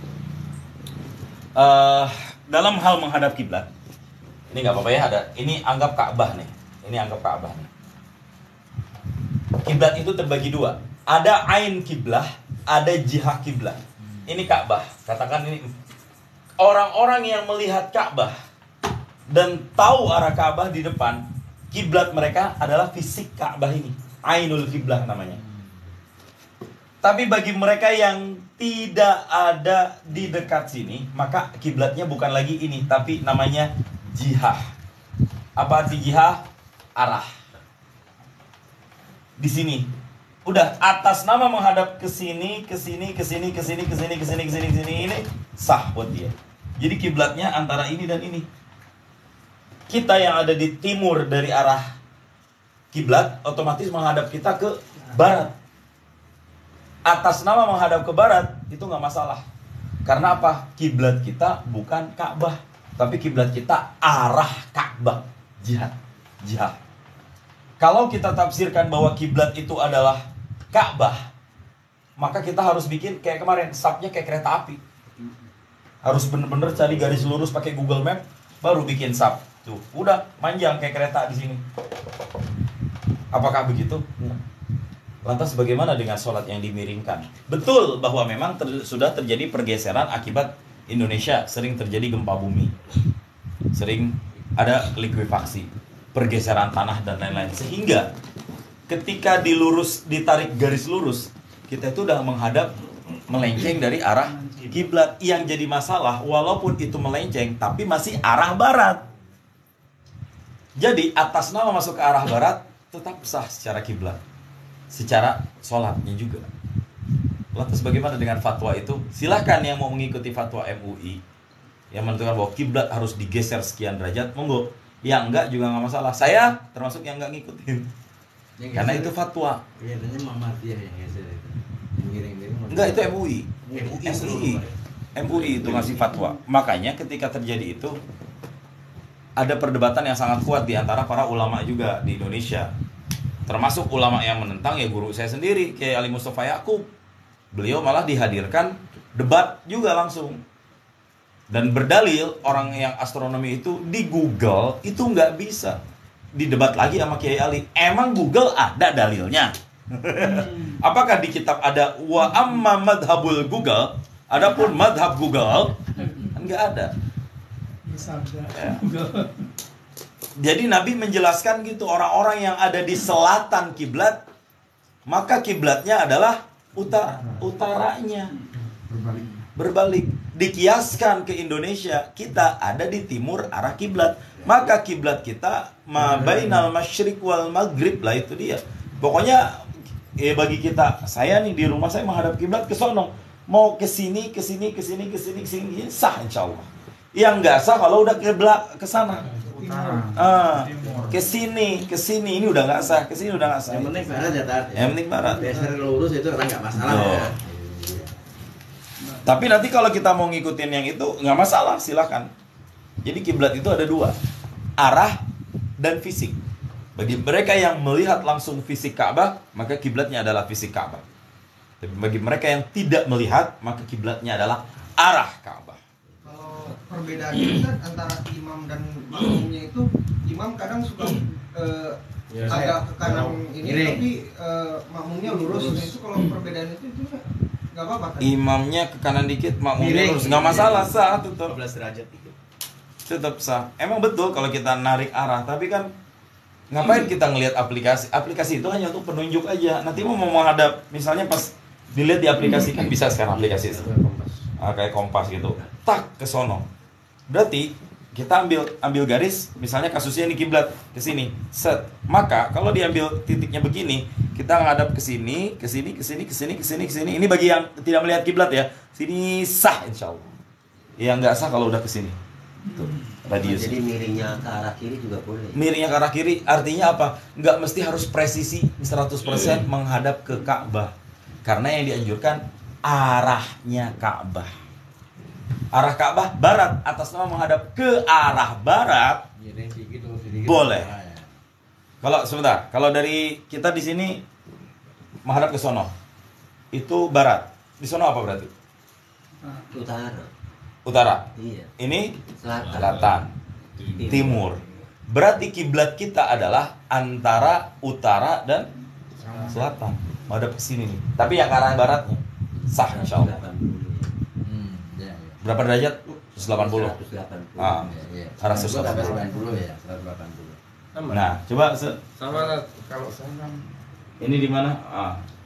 Speaker 1: Dalam hal menghadap kiblat, ini nggak apa-apa ya, ada. Ini anggap Ka'bah nih. Ini anggap Ka'bah nih. Kiblat itu terbagi dua. Ada ain kiblah, ada jihah kiblah. Ini Ka'bah. Katakan ini orang-orang yang melihat Ka'bah dan tahu arah Ka'bah di depan, kiblat mereka adalah fisik Ka'bah ini. Ainul kiblah namanya. Tapi bagi mereka yang tidak ada di dekat sini, maka kiblatnya bukan lagi ini, tapi namanya jihah. Apa arti jihah? Arah. Di sini. Udah atas nama menghadap ke sini, ke sini, ke sini, ke sini, ke sini, ke sini, ke sini, ke sini, ini sah buat dia. Jadi kiblatnya antara ini dan ini. Kita yang ada di timur dari arah kiblat otomatis menghadap kita ke barat. Atas nama menghadap ke barat itu nggak masalah. Karena apa? Kiblat kita bukan Ka'bah, tapi kiblat kita arah Ka'bah, jihad. Kalau kita tafsirkan bahwa kiblat itu adalah Ka'bah, maka kita harus bikin kayak kemarin, sapnya kayak kereta api. Harus bener-bener cari garis lurus pakai Google Map, baru bikin sap. Tuh, udah panjang kayak kereta di sini. Apakah begitu? Lantas bagaimana dengan sholat yang dimiringkan? Betul bahwa memang sudah terjadi pergeseran akibat Indonesia sering terjadi gempa bumi, sering ada likuifaksi, pergeseran tanah dan lain-lain, sehingga ketika ditarik garis lurus, kita itu udah menghadap melenceng dari arah kiblat. Yang jadi masalah, walaupun itu melenceng, tapi masih arah barat. Jadi atas nama masuk ke arah barat tetap sah secara kiblat, secara sholatnya juga. Lantas bagaimana dengan fatwa itu? Silahkan yang mau mengikuti fatwa MUI yang menentukan bahwa kiblat harus digeser sekian derajat, monggo. Yang enggak juga nggak masalah. Saya termasuk yang nggak ngikutin. Karena itu fatwa.
Speaker 8: Kelihatannya Muhammadiyah yang geser itu. Miring-miring.
Speaker 1: Enggak, itu MUI. MUI itu ngasih fatwa. Makanya ketika terjadi itu ada perdebatan yang sangat kuat di antara para ulama juga di Indonesia. Termasuk ulama yang menentang ya guru saya sendiri, kayak Ali Mustafa Yaqub. Beliau malah dihadirkan debat juga langsung. Dan berdalil orang yang astronomi itu di Google itu nggak bisa didebat lagi sama Kiai Ali. Emang Google ada dalilnya? Apakah di kitab ada wa amma madhabul Google? Adapun madhab Google kan nggak ada. Ya. Jadi Nabi menjelaskan gitu, orang-orang yang ada di selatan kiblat, maka kiblatnya adalah utaranya. Berbalik. Dikiaskan ke Indonesia, kita ada di timur arah kiblat, maka kiblat kita ma bainal masyriq wal maghrib lah, itu dia. Pokoknya bagi kita, saya nih di rumah saya menghadap kiblat ke sono, mau ke sini, ke sini, ke sini, ke sini, ke sini, sah insyaallah. Yang nggak sah kalau udah ke sana. Ke sini ini udah nggak sah, ke sini udah nggak sah.
Speaker 8: Yang penting barat ya, Tat.
Speaker 1: Yang penting barat.
Speaker 8: Geser lurus itu orang nggak masalah ya.
Speaker 1: Tapi nanti kalau kita mau ngikutin yang itu nggak masalah, silahkan. Jadi kiblat itu ada dua, arah dan fisik. Bagi mereka yang melihat langsung fisik Ka'bah, maka kiblatnya adalah fisik Ka'bah. Tapi bagi mereka yang tidak melihat, maka kiblatnya adalah arah Ka'bah.
Speaker 5: Kalau perbedaannya kan antara imam dan makmumnya itu, imam kadang suka agak ke kanan ini, tapi makmumnya lurus. Itu kalau perbedaan itu nggak apa-apa kan?
Speaker 1: Imamnya ke kanan dikit, makmumnya lurus, nggak masalah, sah tetap.
Speaker 8: 15 derajat dikit.
Speaker 1: Tetap sah. Emang betul kalau kita narik arah, tapi kan ngapain kita ngelihat aplikasi? Aplikasi itu hanya untuk penunjuk aja. Nanti mau menghadap, misalnya pas dilihat di aplikasi, kan bisa sekarang aplikasi itu. Kayak kompas gitu. Tak ke sono. Berarti kita ambil garis, misalnya kasusnya ini kiblat ke sini. Set. Maka kalau diambil titiknya begini, kita ngadap ke sini, ke sini, ke sini, ke sini, ke sini, ke sini. Ini bagi yang tidak melihat kiblat ya. Sini sah insyaallah. Yang nggak sah kalau udah ke sini. Radius.
Speaker 10: Jadi miringnya ke arah kiri juga boleh.
Speaker 1: Miringnya ke arah kiri artinya apa? Nggak mesti harus presisi 100% menghadap ke Ka'bah. Karena yang dianjurkan arahnya Ka'bah. Arah Ka'bah barat, atas nama menghadap ke arah barat. Boleh. Kalau sebentar, kalau dari kita di sini menghadap ke sono. itu barat. Di sana apa berarti? Utara.
Speaker 10: Iya.
Speaker 1: Ini selatan. Timur. Berarti kiblat kita adalah antara utara dan selatan. Madhab ke sini nih. Tapi yang ke arah baratnya sah insyaallah. Berapa derajat? 180. Arah 180
Speaker 8: ya, 180.
Speaker 1: Nah, coba
Speaker 9: sama
Speaker 4: Kalau saya kan
Speaker 1: ini di mana?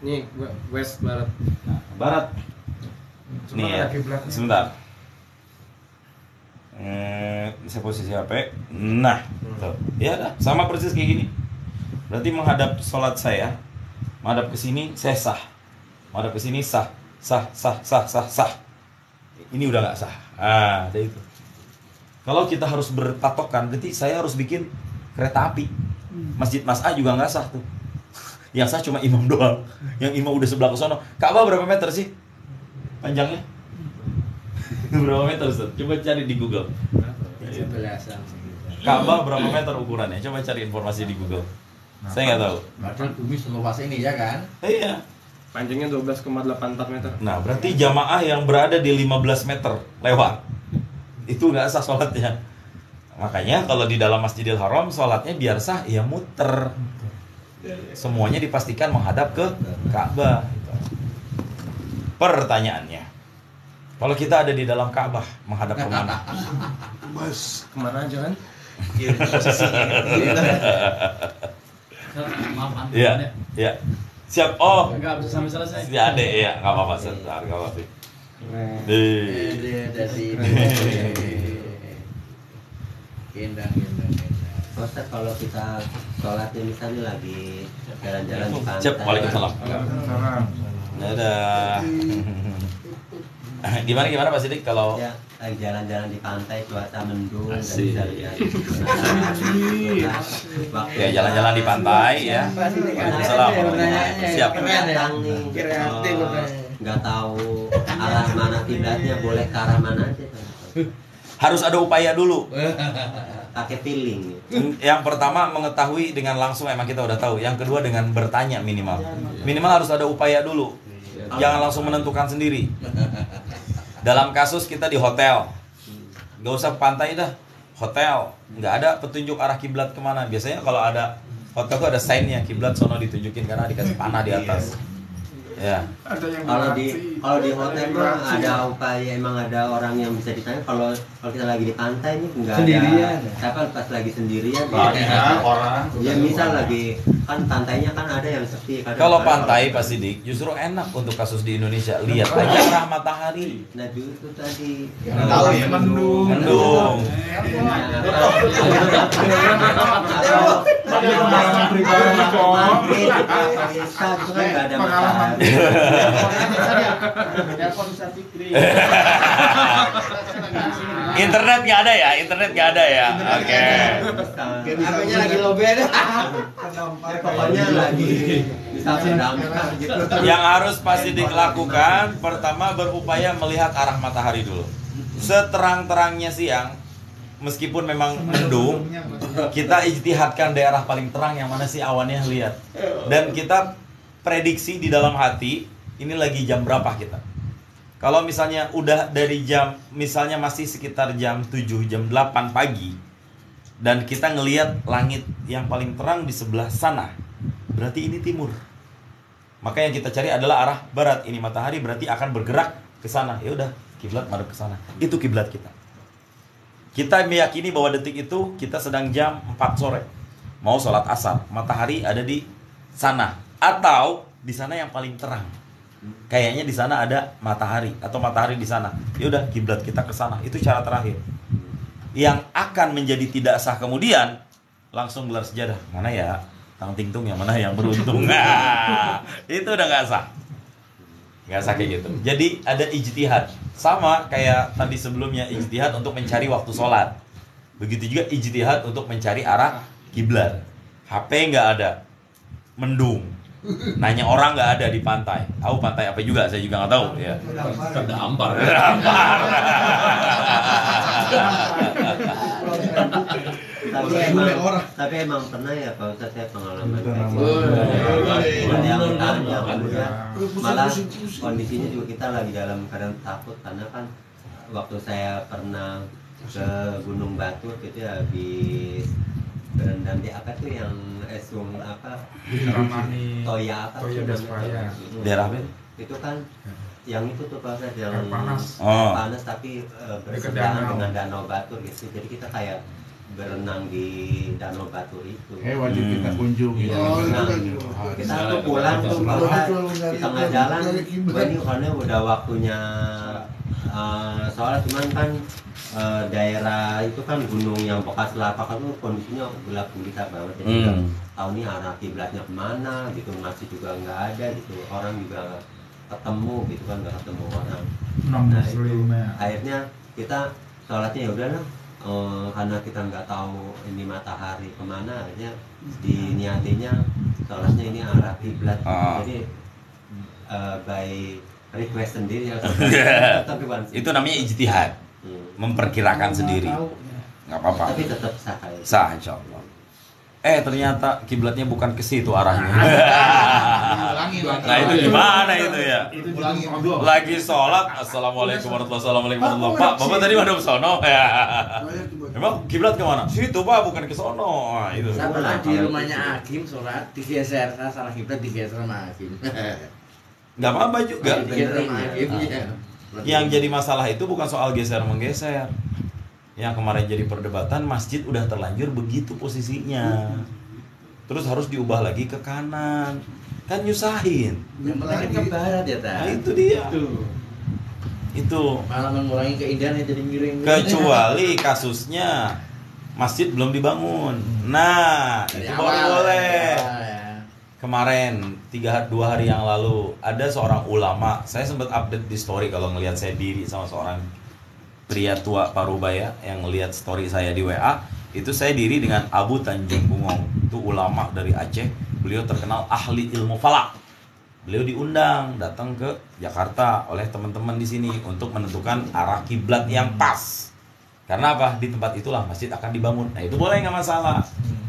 Speaker 9: Ini west barat.
Speaker 1: Nah, barat.
Speaker 4: cuma
Speaker 1: Nih ya.
Speaker 4: ada kiblatnya.
Speaker 1: Sebentar. Saya posisi HP. Nah, tuh. Ya dah, sama persis kayak gini. Berarti menghadap sholat saya, menghadap ke sini saya sah. Menghadap ke sini sah. Ini udah nggak sah. Ada itu. Kalau kita harus berpatokan, berarti saya harus bikin kereta api. Masjid Mas A juga nggak sah tuh. Yang sah cuma imam doang. Yang imam udah sebelah ke sono. Ka'bah berapa meter sih? Panjangnya? Berapa meter Ustaz? Coba cari di Google. Ka'bah berapa meter ukurannya? Coba cari informasi di Google. Saya nggak tahu.
Speaker 8: Padahal bumi seluas ini ya kan?
Speaker 1: Iya.
Speaker 9: Panjangnya 12,84 meter.
Speaker 1: Nah, berarti jamaah yang berada di 15 meter lewat. Itu nggak sah sholatnya. Makanya kalau di dalam Masjidil Haram sholatnya biar sah, ya muter. Semuanya dipastikan menghadap ke Ka'bah. Pertanyaannya, kalau kita ada di dalam Ka'bah, menghadap ke mana?
Speaker 4: Bos,
Speaker 9: kemana aja kan?
Speaker 3: Maaf,
Speaker 1: Iya, iya. Siap. Oh,
Speaker 3: enggak bisa sampai selesai.
Speaker 1: Si Ade, ya, nggak apa-apa. Sebentar, nggak apa-apa.
Speaker 10: Gendang. Ustaz, kalau kita sholatnya misalnya lagi jalan-jalan di pantai.
Speaker 1: Siap, waalaikumsalam. Dadah. Gimana Pak Sidik kalau
Speaker 10: ya, lagi jalan-jalan di pantai, cuaca mendung, dan
Speaker 1: Asik.
Speaker 10: bisa lihat.
Speaker 1: Ya, jalan-jalan di pantai ya. Waalaikumsalam. Siap.
Speaker 10: Datang nih, nggak tahu arah mana kiblatnya, boleh ke arah mana aja.
Speaker 1: Harus ada upaya dulu.
Speaker 10: Pakai feeling.
Speaker 1: Yang pertama mengetahui dengan langsung emang kita udah tahu. Yang kedua dengan bertanya minimal. Minimal harus ada upaya dulu. Jangan langsung menentukan sendiri. Dalam kasus kita di hotel, nggak usah pantai dah, hotel nggak ada petunjuk arah kiblat kemana. Biasanya kalau ada hotel tuh ada sign-nya kiblat sono ditunjukin karena dikasih panah di atas. Ya.
Speaker 10: Kalau di hotel mah ada upaya, emang ada orang yang bisa ditanya. Kalau kita lagi di pantai nih nggak
Speaker 8: sendirian.
Speaker 10: Siapa pas lagi sendirian?
Speaker 2: Banyak orang.
Speaker 10: Ya misal lagi kan pantainya kan ada yang sepi.
Speaker 1: Kalau pantai Pak Sidik justru enak untuk kasus di Indonesia. Lihat aja arah matahari.
Speaker 10: Nah justru tadi
Speaker 2: Tahu ya mendung.
Speaker 1: Mendung. Internet nggak ada ya? Oke.
Speaker 5: HP-nya lagi lobet.
Speaker 10: Pokoknya lagi bisa berdampak gitu.
Speaker 1: Yang harus Pak Sidik lakukan pertama berupaya melihat arah matahari dulu. Seterang-terangnya siang, meskipun memang mendung, kita ijtihadkan daerah paling terang yang mana sih awannya lihat. Dan kita prediksi di dalam hati, ini lagi jam berapa kita. Kalau misalnya udah dari jam, misalnya masih sekitar jam 7, jam 8 pagi, dan kita ngelihat langit yang paling terang di sebelah sana, berarti ini timur. Maka yang kita cari adalah arah barat. Ini matahari berarti akan bergerak ke sana. Ya udah, kiblat madhab ke sana. Itu kiblat kita. Kita meyakini bahwa detik itu kita sedang jam 4 sore. Mau sholat asar, matahari ada di sana atau di sana yang paling terang. Kayaknya di sana ada matahari atau matahari di sana. Ya udah, kiblat kita ke sana. Itu cara terakhir. Yang akan menjadi tidak sah kemudian langsung gelar sejadah. Mana ya? Tang Tingtung yang mana yang beruntung. Nah, itu udah nggak sah. Nggak sah kayak gitu. Jadi ada ijtihad. Sama kayak tadi sebelumnya, ijtihad untuk mencari waktu sholat. Begitu juga ijtihad untuk mencari arah kiblat. HP nggak ada, mendung. Nanya orang nggak ada di pantai. Tahu pantai apa juga? Saya juga nggak tahu. Ya.
Speaker 10: Tapi emang pernah ya Pak Ustadz saya pengalaman kayak gitu. Yang malah kondisinya juga kita lagi dalam keadaan takut karena kan waktu saya pernah ke Gunung Batur gitu ya, habis berendam di apa tuh yang Toya apa
Speaker 1: daerah apa
Speaker 10: itu kan yang itu tuh Pak Ustadz yang panas tapi bersebelahan dengan Danau Batur gitu, jadi kita kayak berenang di Danau Batur itu.
Speaker 2: Wajib kita kunjungi.
Speaker 10: Kita tuh pulang tuh Pak Ustadz di tengah jalan, ini karena udah waktunya soalnya cuman kan daerah itu kan gunung yang bekas lava kan kondisinya gelap gulita banget, jadi nggak tahu nih arah kiblatnya kemana gitu, masih juga nggak ada gitu, orang juga ketemu gitu kan, nggak ketemu orang. Nah itu akhirnya kita sholatnya ya udahlah, karena kita nggak tahu ini matahari kemana, akhirnya diniatinya sholatnya ini arah kiblat, jadi by request sendiri ya.
Speaker 1: Itu namanya ijtihad, memperkirakan sendiri, nggak apa-apa.
Speaker 10: Tapi tetap sah.
Speaker 1: Sah insya Allah. Ternyata kiblatnya bukan ke situ arahnya. Nah itu gimana itu ya? Lagi sholat, assalamualaikum warahmatullahi wabarakatuh. Pak, bapak tadi madhab sono ya. Emang kiblat kemana? Situ Pak, bukan ke sono. Nah, itu.
Speaker 8: Saya pernah di rumahnya Hakim sholat digeser, saya salah kiblat digeser sama Hakim.
Speaker 1: Nggak apa-apa juga. Yang jadi masalah itu bukan soal geser menggeser. Yang kemarin jadi perdebatan, masjid udah terlanjur begitu posisinya, terus harus diubah lagi ke kanan, kan nyusahin.
Speaker 8: Yang penting ke barat ya
Speaker 1: Nah, itu dia. Itu
Speaker 8: malah mengurangi keindahan yang jadi miring.
Speaker 1: Kecuali kasusnya masjid belum dibangun. Nah, itu baru boleh. Kemarin 2 hari yang lalu ada seorang ulama, saya sempat update di story kalau ngelihat saya diri sama seorang pria tua Parubaya yang ngelihat story saya di WA, itu saya diri dengan Abu Tanjung Bungong, itu ulama dari Aceh. Beliau terkenal ahli ilmu falak. Beliau diundang datang ke Jakarta oleh teman-teman di sini untuk menentukan arah kiblat yang pas. Karena apa? Di tempat itulah masjid akan dibangun. Nah itu boleh, nggak masalah.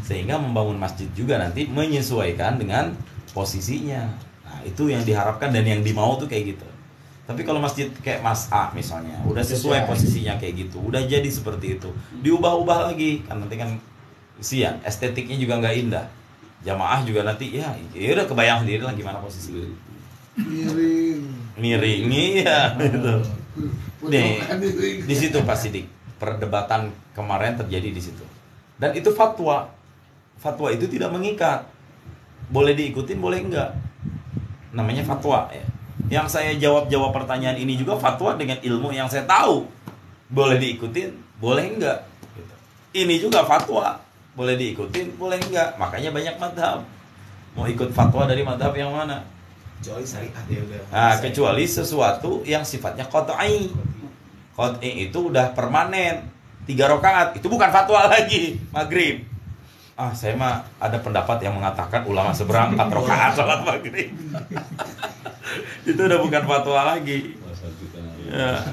Speaker 1: Sehingga membangun masjid juga nanti menyesuaikan dengan posisinya. Nah itu yang diharapkan dan yang dimau tuh kayak gitu. Tapi kalau masjid kayak Mas A misalnya, udah sesuai posisinya kayak gitu, udah jadi seperti itu, diubah-ubah lagi, kan nanti kan sian, estetiknya juga nggak indah. Jamaah juga nanti ya udah kebayang sendiri lah gimana posisi. Miring, iya gitu. Nih, di situ Pak Sidik, perdebatan kemarin terjadi di situ. Dan itu fatwa. Fatwa itu tidak mengikat. Boleh diikutin, boleh enggak. Namanya fatwa ya. Yang saya jawab pertanyaan ini juga fatwa dengan ilmu yang saya tahu. Boleh diikutin, boleh enggak. Ini juga fatwa, boleh diikutin, boleh enggak. Makanya banyak madhab. Mau ikut fatwa dari madhab yang mana?
Speaker 4: Kecuali syariat ya udah.
Speaker 1: Nah, kecuali sesuatu yang sifatnya qat'i. Qat'i itu udah permanen. 3 rakaat, itu bukan fatwa lagi, maghrib. Saya mah ada pendapat yang mengatakan ulama seberang 4 rakaat sholat maghrib. Itu udah bukan fatwa lagi. Ya.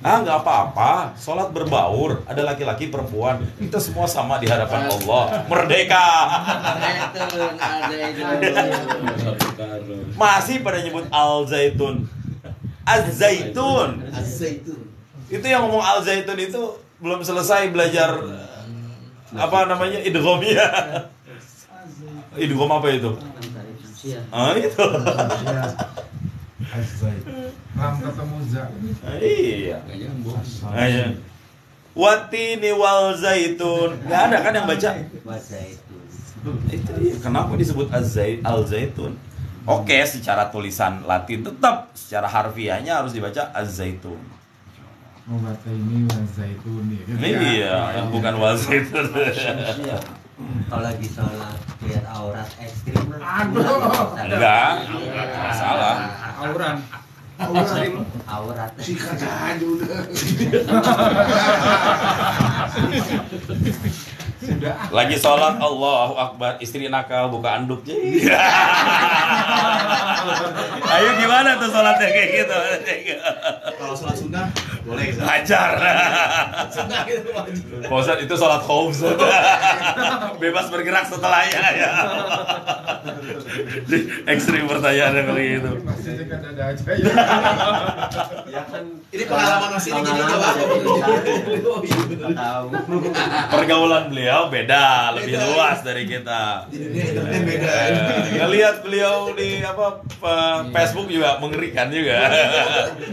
Speaker 1: Nggak apa-apa, sholat berbaur, ada laki-laki perempuan, kita semua sama di hadapan Allah, merdeka. Masih pada nyebut al-zaitun, az-zaitun. Itu yang ngomong al-zaitun itu belum selesai belajar apa namanya idghamnya. Idgham apa itu? Itu.
Speaker 13: Ram ketemu za.
Speaker 1: Iya. Watini wal zaitun. Enggak ada kan yang baca? Itu dia. Kenapa disebut al-zaitun? Oke, secara tulisan Latin tetap, secara harfiahnya harus dibaca az-zaitun.
Speaker 13: Ini wal zaitun ya.
Speaker 1: Iya, yang bukan wal zaitun.
Speaker 10: Kalau lagi sholat lihat aurat ekstrim mah.
Speaker 1: Enggak, salah.
Speaker 10: Aurat.
Speaker 4: Sikat aja udah.
Speaker 1: Lagi sholat, Allahu Akbar, istri nakal buka anduk. Ayo gimana tuh sholatnya kayak gitu?
Speaker 4: Kalau sholat sunnah boleh.
Speaker 1: Hajar.
Speaker 4: Sunnah itu wajib.
Speaker 1: Pak Ustadz, itu sholat khauf. Bebas bergerak setelahnya ya. Ekstrim pertanyaannya kali itu.
Speaker 13: Maksudnya kan ada aja ya.
Speaker 4: Ya kan ini pengalaman Mas ini jadi jawab.
Speaker 1: Pergaulan beliau beda, lebih luas dari kita.
Speaker 4: Di dunia internet beda.
Speaker 1: Ngelihat beliau di Facebook juga mengerikan juga.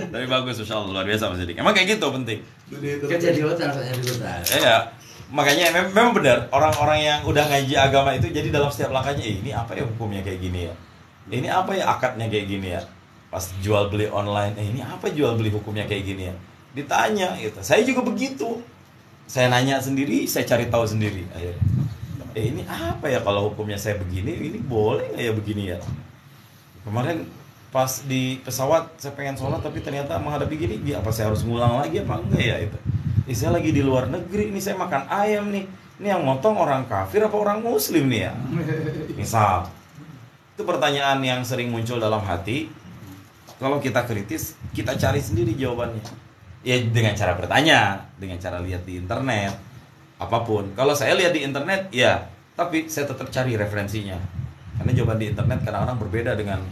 Speaker 1: Tapi bagus, Masya Allah, luar biasa Mas Sidik. Emang kayak gitu penting.
Speaker 8: Kan jadi hotel soalnya di hutan.
Speaker 1: Iya, makanya memang benar orang-orang yang udah ngaji agama itu jadi dalam setiap langkahnya, ini apa ya hukumnya kayak gini ya? Ini apa ya akadnya kayak gini ya? Pas jual beli online, ini apa jual beli hukumnya kayak gini ya? Ditanya gitu. Saya juga begitu. Saya nanya sendiri, saya cari tahu sendiri. Akhirnya, ini apa ya kalau hukumnya saya begini, ini boleh nggak ya begini ya? Kemarin pas di pesawat saya pengen sholat tapi ternyata menghadapi gini, apa saya harus ngulang lagi apa enggak ya itu? Saya lagi di luar negeri, ini saya makan ayam nih. Ini yang motong orang kafir apa orang muslim nih ya? Misal, itu pertanyaan yang sering muncul dalam hati. Kalau kita kritis, kita cari sendiri jawabannya. Ya dengan cara bertanya, dengan cara lihat di internet, apapun. Kalau saya lihat di internet, ya, tapi saya tetap cari referensinya. Karena jawaban di internet kadang-kadang berbeda dengan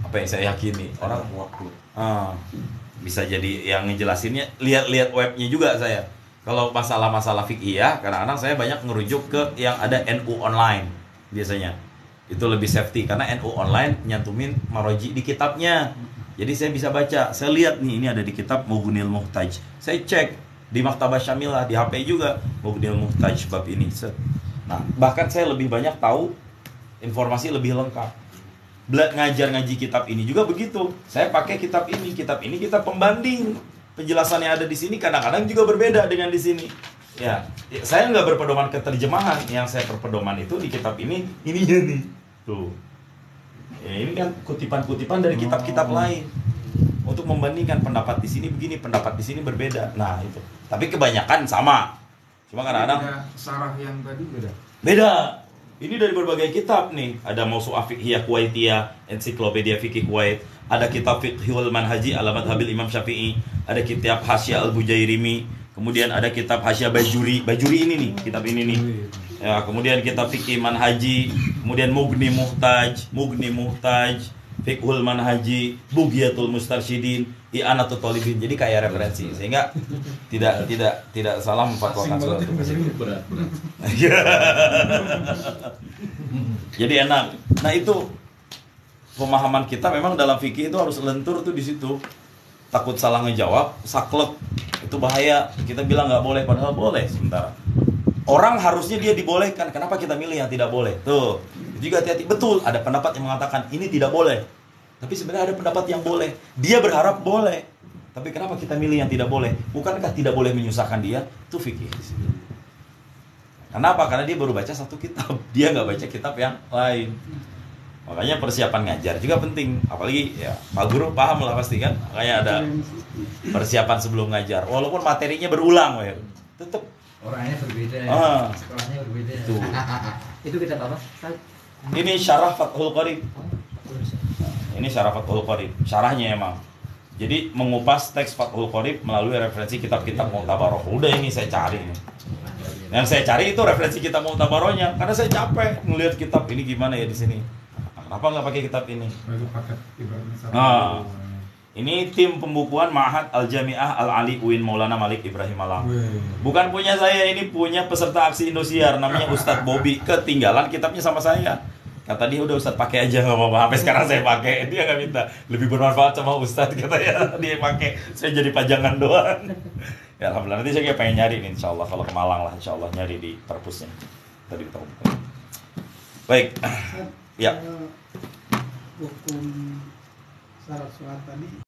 Speaker 1: apa yang saya yakini. Orang bisa jadi yang ngejelasinnya, lihat-lihat webnya juga saya. Kalau masalah-masalah fikih, kadang-kadang saya banyak ngerujuk ke yang ada NU online biasanya. Itu lebih safety karena NU online nyantumin maroji di kitabnya. Jadi saya bisa baca, saya lihat nih ini ada di kitab Mughnil Muhtaj. Saya cek di Maktabah Syamilah, di HP juga Mughnil Muhtaj bab ini. Nah, bahkan saya lebih banyak tahu informasi lebih lengkap. Ngajar ngaji kitab ini juga begitu. Saya pakai kitab ini kitab pembanding. Penjelasannya ada di sini kadang-kadang juga berbeda dengan di sini. Ya, saya nggak berpedoman ke terjemahan. Yang saya berpedoman itu di kitab ini nih. Tuh. Ya, ini kan kutipan-kutipan dari kitab-kitab lain. Untuk membandingkan pendapat di sini begini, pendapat di sini berbeda. Nah, itu. Tapi kebanyakan sama. Cuma kadang-kadang
Speaker 13: sarah yang tadi beda.
Speaker 1: Beda. Ini dari berbagai kitab nih. Ada Mausu'ah Fiqhiyah Kuwaitiyah, Ensiklopedia Fikih Kuwait, ada kitab Fiqhul Manhaji ala Madhabil Imam Syafi'i, ada kitab Hasyah Al-Bujairimi, kemudian ada kitab Hasyah Bajuri ini nih, kitab ini nih. Ya, kemudian kitab Fikih Manhaji, kemudian Mughni Muhtaj, Fiqhul Manhaji, Bughyatul Mustarsyidin, I'anatul Thalibin. Jadi kayak referensi sehingga tidak salah memfatwakan sesuatu.
Speaker 6: Berat.
Speaker 1: Jadi enak. Nah, itu pemahaman kita memang dalam fikih itu harus lentur tuh di situ. Takut salah ngejawab, saklek. Itu bahaya. Kita bilang nggak boleh padahal boleh sementara. Orang harusnya dia dibolehkan. Kenapa kita milih yang tidak boleh? Tuh. Juga hati-hati. Betul, ada pendapat yang mengatakan ini tidak boleh. Tapi sebenarnya ada pendapat yang boleh. Dia berharap boleh. Tapi kenapa kita milih yang tidak boleh? Bukankah tidak boleh menyusahkan dia? Itu fikih. Kenapa? Karena dia baru baca satu kitab. Dia nggak baca kitab yang lain. Makanya persiapan ngajar juga penting. Apalagi ya Pak Guru paham lah pasti kan. Makanya ada persiapan sebelum ngajar. Walaupun materinya berulang, ya. Tetap
Speaker 8: orangnya berbeda, sekolahnya berbeda.
Speaker 1: Tuh.
Speaker 11: Itu kitab apa?
Speaker 1: Ini Syarah Fathul Qarib. Ini Syarah Fathul Qarib. Syarahnya emang. Jadi mengupas teks Fathul Qarib melalui referensi kitab-kitab Mu'tabaroh. Udah ini saya cari nih. Yang saya cari itu referensi kitab Mu'tabarohnya karena saya capek ngelihat kitab ini gimana ya di sini. Kenapa nggak pakai kitab ini? Nah, ini tim pembukuan Ma'had Al-Jami'ah Al-Ali UIN Maulana Malik Ibrahim Malang. Bukan punya saya, ini punya peserta aksi Indosiar namanya Ustadz Bobby. Ketinggalan kitabnya sama saya. Kata dia udah Ustadz pakai aja nggak apa-apa. Sampai sekarang saya pakai. Dia nggak minta. Lebih bermanfaat sama Ustadz katanya. Dia pakai. Saya jadi pajangan doang. Ya alhamdulillah nanti saya kayak pengen nyari nih Insya Allah kalau ke Malang lah Insya Allah nyari di perpusnya. Tadi kita buka. Baik. Ya.
Speaker 7: Hukum syarat sholat tadi